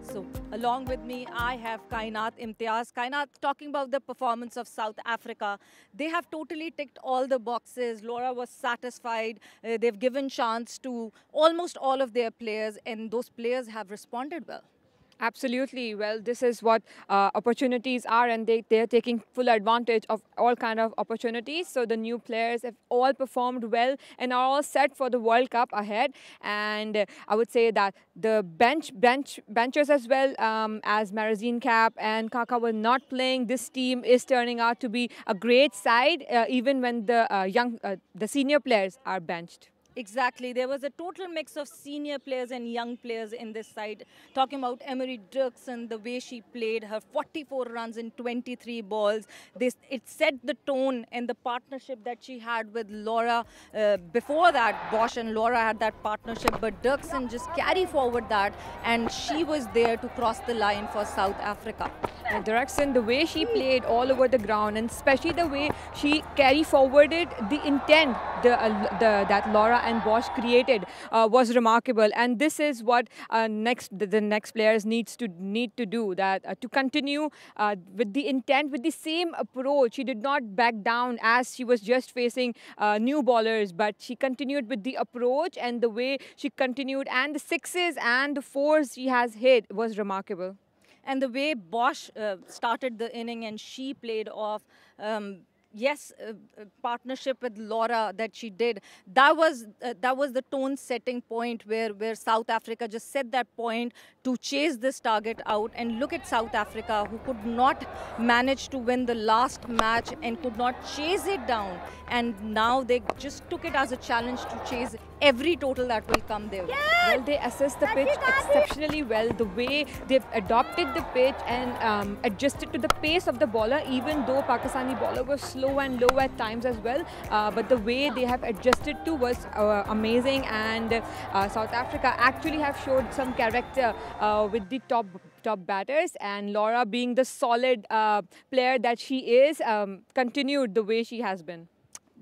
So along with me, I have Kainat Imtiaz. Kainat, talking about the performance of South Africa, they have totally ticked all the boxes. Laura was satisfied. They've given chance to almost all of their players, and those players have responded well. Absolutely. Well, this is what opportunities are, and they're taking full advantage of all kind of opportunities. So the new players have all performed well and are all set for the World Cup ahead. And I would say that the benchers as well, as Marazine Cap and Kaka were not playing, this team is turning out to be a great side, even when the senior players are benched. Exactly. There was a total mix of senior players and young players in this side. Talking about Emery Dirksen, the way she played, her 44 runs in 23 balls. It set the tone, and the partnership that she had with Laura. Before that, Bosch and Laura had that partnership, but Dirksen just carried forward that, and she was there to cross the line for South Africa. And Dirksen, the way she played all over the ground, and especially the way she carried forwarded the intent that Laura and Bosch created was remarkable. And this is what the next players need to do, that to continue with the intent, with the same approach. She did not back down as she was just facing new bowlers, but she continued with the approach, and the way she continued, and the sixes and the fours she has hit was remarkable. And the way Bosch started the inning and she played off, yes, partnership with Laura that she did, that was the tone-setting point where South Africa just set that point to chase this target out. And look at South Africa, who could not manage to win the last match and could not chase it down. And now they just took it as a challenge to chase every total that will come their way. Well, they assessed the pitch exceptionally well. The way they've adopted the pitch and adjusted to the pace of the bowler, even though Pakistani bowler was slow and low at times as well. But the way they have adjusted to was amazing. And South Africa actually have showed some character with the top batters. And Laura, being the solid player that she is, continued the way she has been.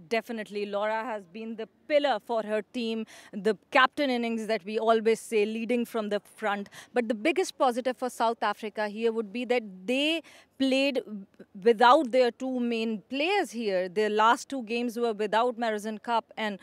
Definitely, Laura has been the pillar for her team, the captain innings that we always say, leading from the front. But the biggest positive for South Africa here would be that they played without their two main players here. Their last two games were without Marazine Cup and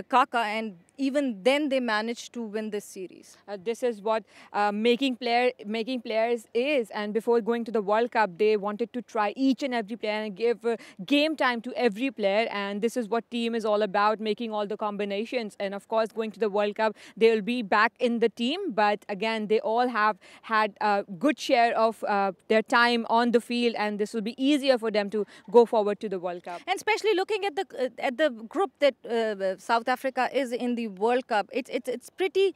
Kaka, and even then they managed to win this series. This is what making players is, and before going to the World Cup, they wanted to try each and every player and give game time to every player, and this is what team is all about, making all the combinations. And of course, going to the World Cup, they will be back in the team, but again, they all have had a good share of their time on the field, and this will be easier for them to go forward to the World Cup. And especially looking at the group that South Africa is in the World Cup, it's pretty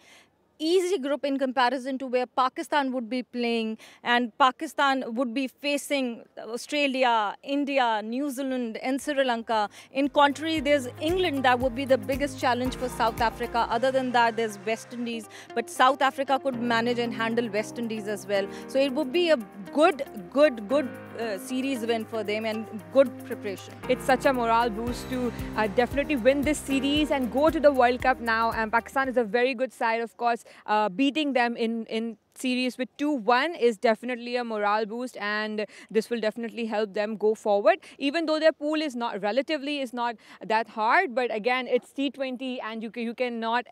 easy group in comparison to where Pakistan would be playing, and Pakistan would be facing Australia, India, New Zealand and Sri Lanka. In contrary, there's England that would be the biggest challenge for South Africa. Other than that, there's West Indies, but South Africa could manage and handle West Indies as well. So it would be a good series win for them and good preparation. It's such a morale boost to definitely win this series and go to the World Cup now. And Pakistan is a very good side, of course. Beating them in series with 2-1 is definitely a morale boost, and this will definitely help them go forward, even though their pool is not that hard. But again, it's T20, and you cannot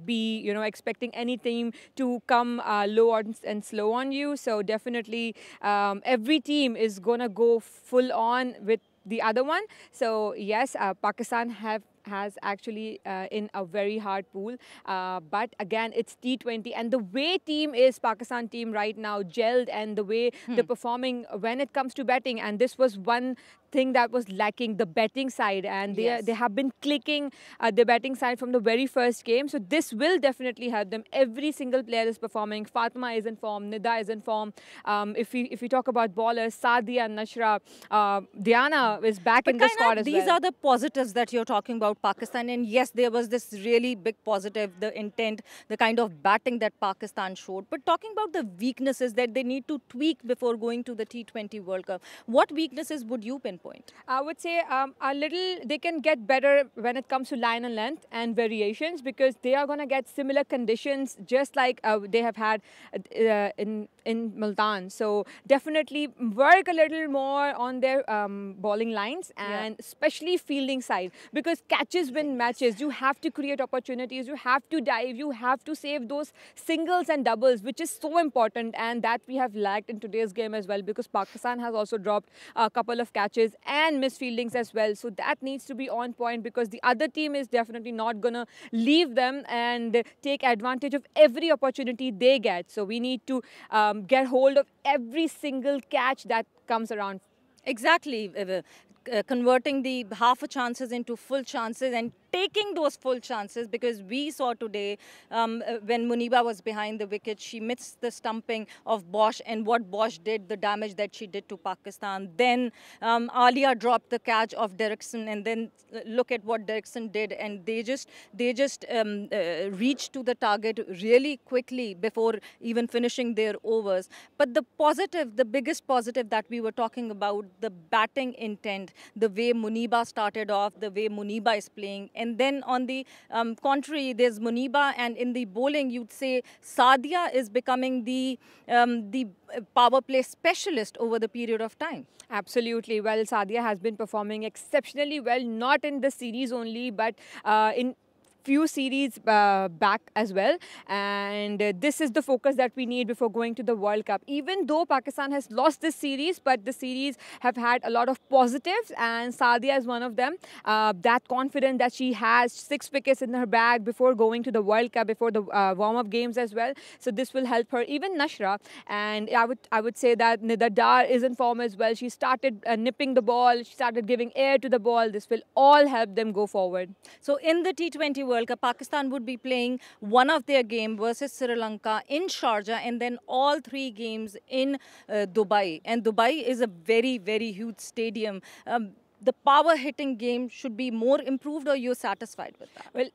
be expecting any team to come low and slow on you. So definitely every team is gonna go full on with the other one. So yes, Pakistan has actually in a very hard pool, but again, it's T20, and the way Pakistan team right now gelled, and the way they're performing when it comes to betting, and this was one thing that was lacking, the betting side, and they have been clicking the betting side from the very first game. So this will definitely help them. Every single player is performing. Fatima is in form, Nida is in form. If we talk about ballers, Sadia, Nashra, Diana is back in the squad as well. These are the positives that you're talking about Pakistan, and yes, there was this really big positive, the intent, the kind of batting that Pakistan showed. But talking about the weaknesses that they need to tweak before going to the T20 World Cup, what weaknesses would you pinpoint? I would say they can get better when it comes to line and length and variations, because they are going to get similar conditions just like they have had in Multan. So definitely work a little more on their bowling lines, and especially fielding side, because catches win matches. You have to create opportunities, you have to dive, you have to save those singles and doubles, which is so important, and that we have lacked in today's game as well, because Pakistan has also dropped a couple of catches and misfieldings as well. So that needs to be on point, because the other team is definitely not going to leave them and take advantage of every opportunity they get. So we need to get hold of every single catch that comes around. Exactly. Converting the half chances into full chances and taking those full chances, because we saw today when Muniba was behind the wicket, she missed the stumping of Bosch, and what Bosch did, the damage that she did to Pakistan. Then Alia dropped the catch of Derrickson, and then look at what Derrickson did, and they just reached to the target really quickly before even finishing their overs. But the positive, the biggest positive that we were talking about, the batting intent, the way Muniba started off, the way Muniba is playing. And then on the contrary, there's Muniba, and in the bowling, you'd say Sadia is becoming the power play specialist over the period of time. Absolutely. Well, Sadia has been performing exceptionally well, not in the series only, but in few series back as well, and this is the focus that we need before going to the World Cup. Even though Pakistan has lost this series, but the series have had a lot of positives, and Sadia is one of them. That confidence that she has, 6 wickets in her bag before going to the World Cup, before the warm-up games as well. So this will help her. Even Nashra, and I would say that Nida is in form as well. She started nipping the ball, she started giving air to the ball. This will all help them go forward. So in the T20 World Cup, Pakistan would be playing one of their games versus Sri Lanka in Sharjah, and then all 3 games in Dubai. And Dubai is a very, very huge stadium. The power hitting game should be more improved, or you're satisfied with that? Well,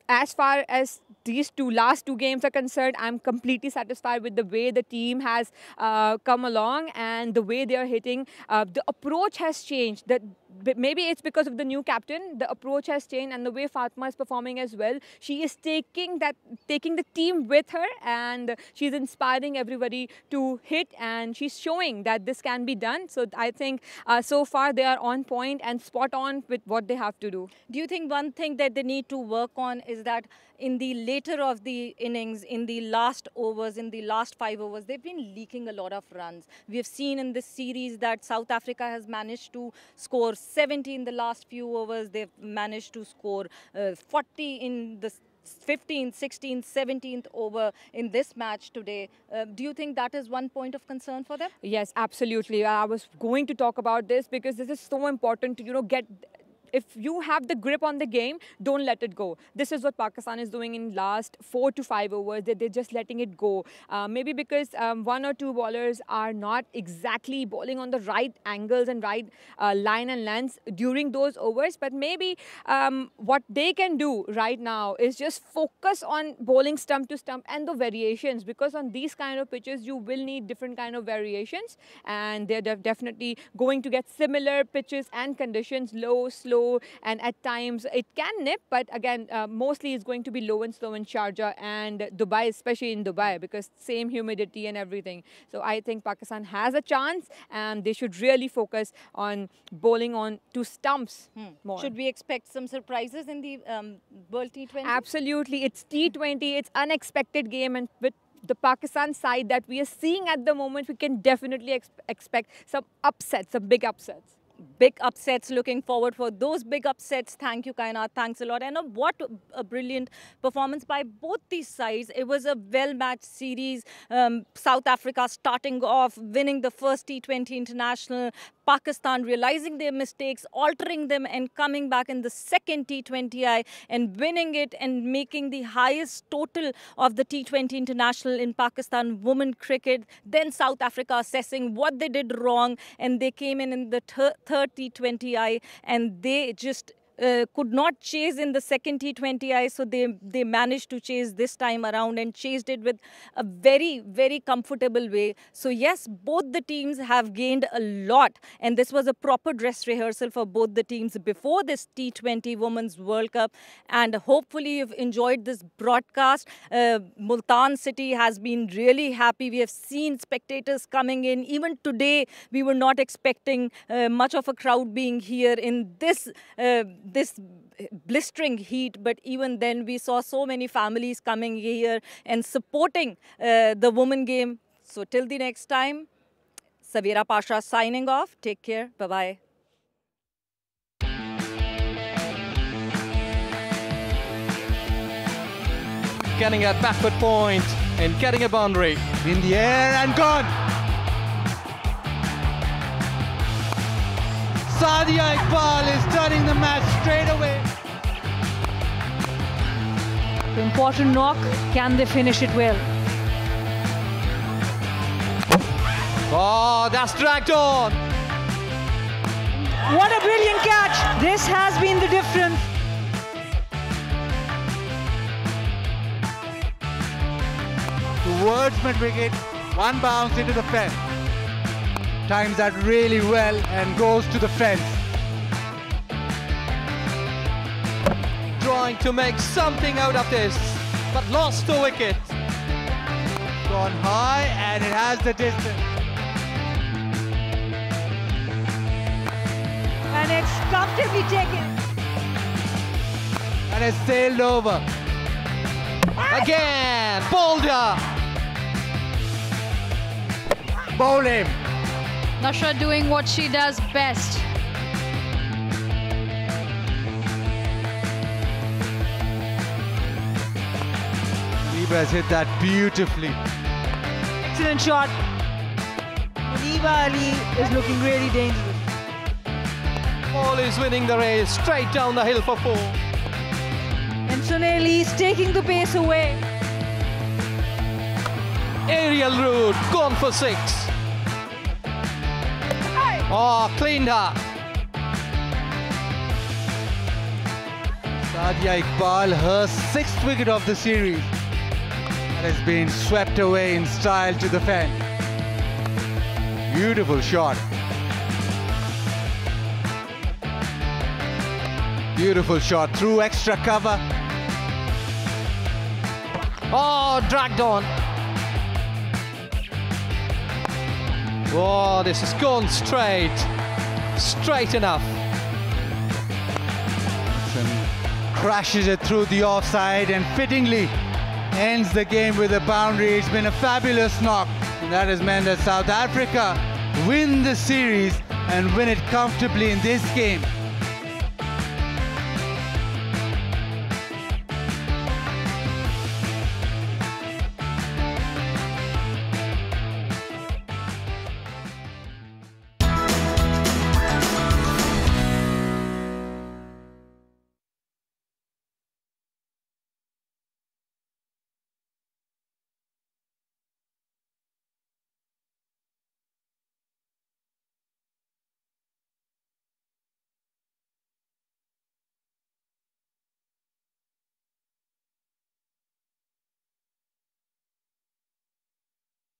as far as these last two games are concerned, I'm completely satisfied with the way the team has come along and the way they are hitting. The approach has changed. maybe it's because of the new captain. The approach has changed, and the way Fatma is performing as well. She is taking the team with her, and she's inspiring everybody to hit, and she's showing that this can be done. So I think so far they are on point and spot on with what they have to do. Do you think one thing that they need to work on is that in the later of the innings, in the last overs, in the last 5 overs, they've been leaking a lot of runs. We have seen in this series that South Africa has managed to score 70 in the last few overs. They've managed to score 40 in the 15th, 16th, 17th over in this match today. Do you think that is one point of concern for them? Yes, absolutely. I was going to talk about this because this is so important to, get... If you have the grip on the game, don't let it go. This is what Pakistan is doing in last 4 to 5 overs. They're just letting it go. Maybe because 1 or 2 bowlers are not exactly bowling on the right angles and right line and lengths during those overs. But maybe what they can do right now is just focus on bowling stump to stump and the variations. Because on these kind of pitches, you will need different kind of variations. And they're definitely going to get similar pitches and conditions, low, slow, and at times it can nip, but again mostly it's going to be low and slow in Sharjah and Dubai, especially in Dubai, because same humidity and everything. So I think Pakistan has a chance, and they should really focus on bowling on to stumps more. Should we expect some surprises in the World T20? Absolutely. It's T20, it's unexpected game, and with the Pakistan side that we are seeing at the moment, we can definitely expect some upsets, some big upsets. Big upsets, looking forward for those big upsets. Thank you, Kainat. Thanks a lot. And what a brilliant performance by both these sides. It was a well-matched series. South Africa starting off, winning the first T20 international. Pakistan realizing their mistakes, altering them, and coming back in the second T20I and winning it and making the highest total of the T20 international in Pakistan women cricket. Then South Africa assessing what they did wrong, and they came in the third T20I, and they just could not chase in the second T20I, so they managed to chase this time around and chased it with a very, very comfortable way. So yes, both the teams have gained a lot, and this was a proper dress rehearsal for both the teams before this T20 Women's World Cup, and hopefully you've enjoyed this broadcast. Multan City has been really happy. We have seen spectators coming in. Even today, we were not expecting much of a crowd being here in this blistering heat, but even then we saw so many families coming here and supporting the women game. So till the next time, Savira Pasha signing off. Take care. Bye-bye. Getting a backward point and getting a boundary. In the air and gone. Sadia Iqbal is turning the match straight away. The important knock, can they finish it well? Oh, that's dragged on. What a brilliant catch. This has been the difference. Towards mid-wicket, one bounce into the fence. Times that really well and goes to the fence. Trying to make something out of this, but lost the wicket. Gone high and it has the distance. And it's comfortably taken. And it's sailed over. Again, Boulder. Bowl him. Nashra doing what she does best. Muniba has hit that beautifully. Excellent shot. Muniba Ali is looking really dangerous. Ball is winning the race straight down the hill for 4. And Suneli is taking the pace away. Aerial route, gone for 6. Oh, cleaned her. Sadia Iqbal, her 6th wicket of the series. That has been swept away in style to the fence. Beautiful shot. Beautiful shot through extra cover. Oh, dragged on. Oh, this has gone straight. Straight enough. Crashes it through the offside and fittingly ends the game with a boundary. It's been a fabulous knock, and that has meant that South Africa win the series and win it comfortably in this game.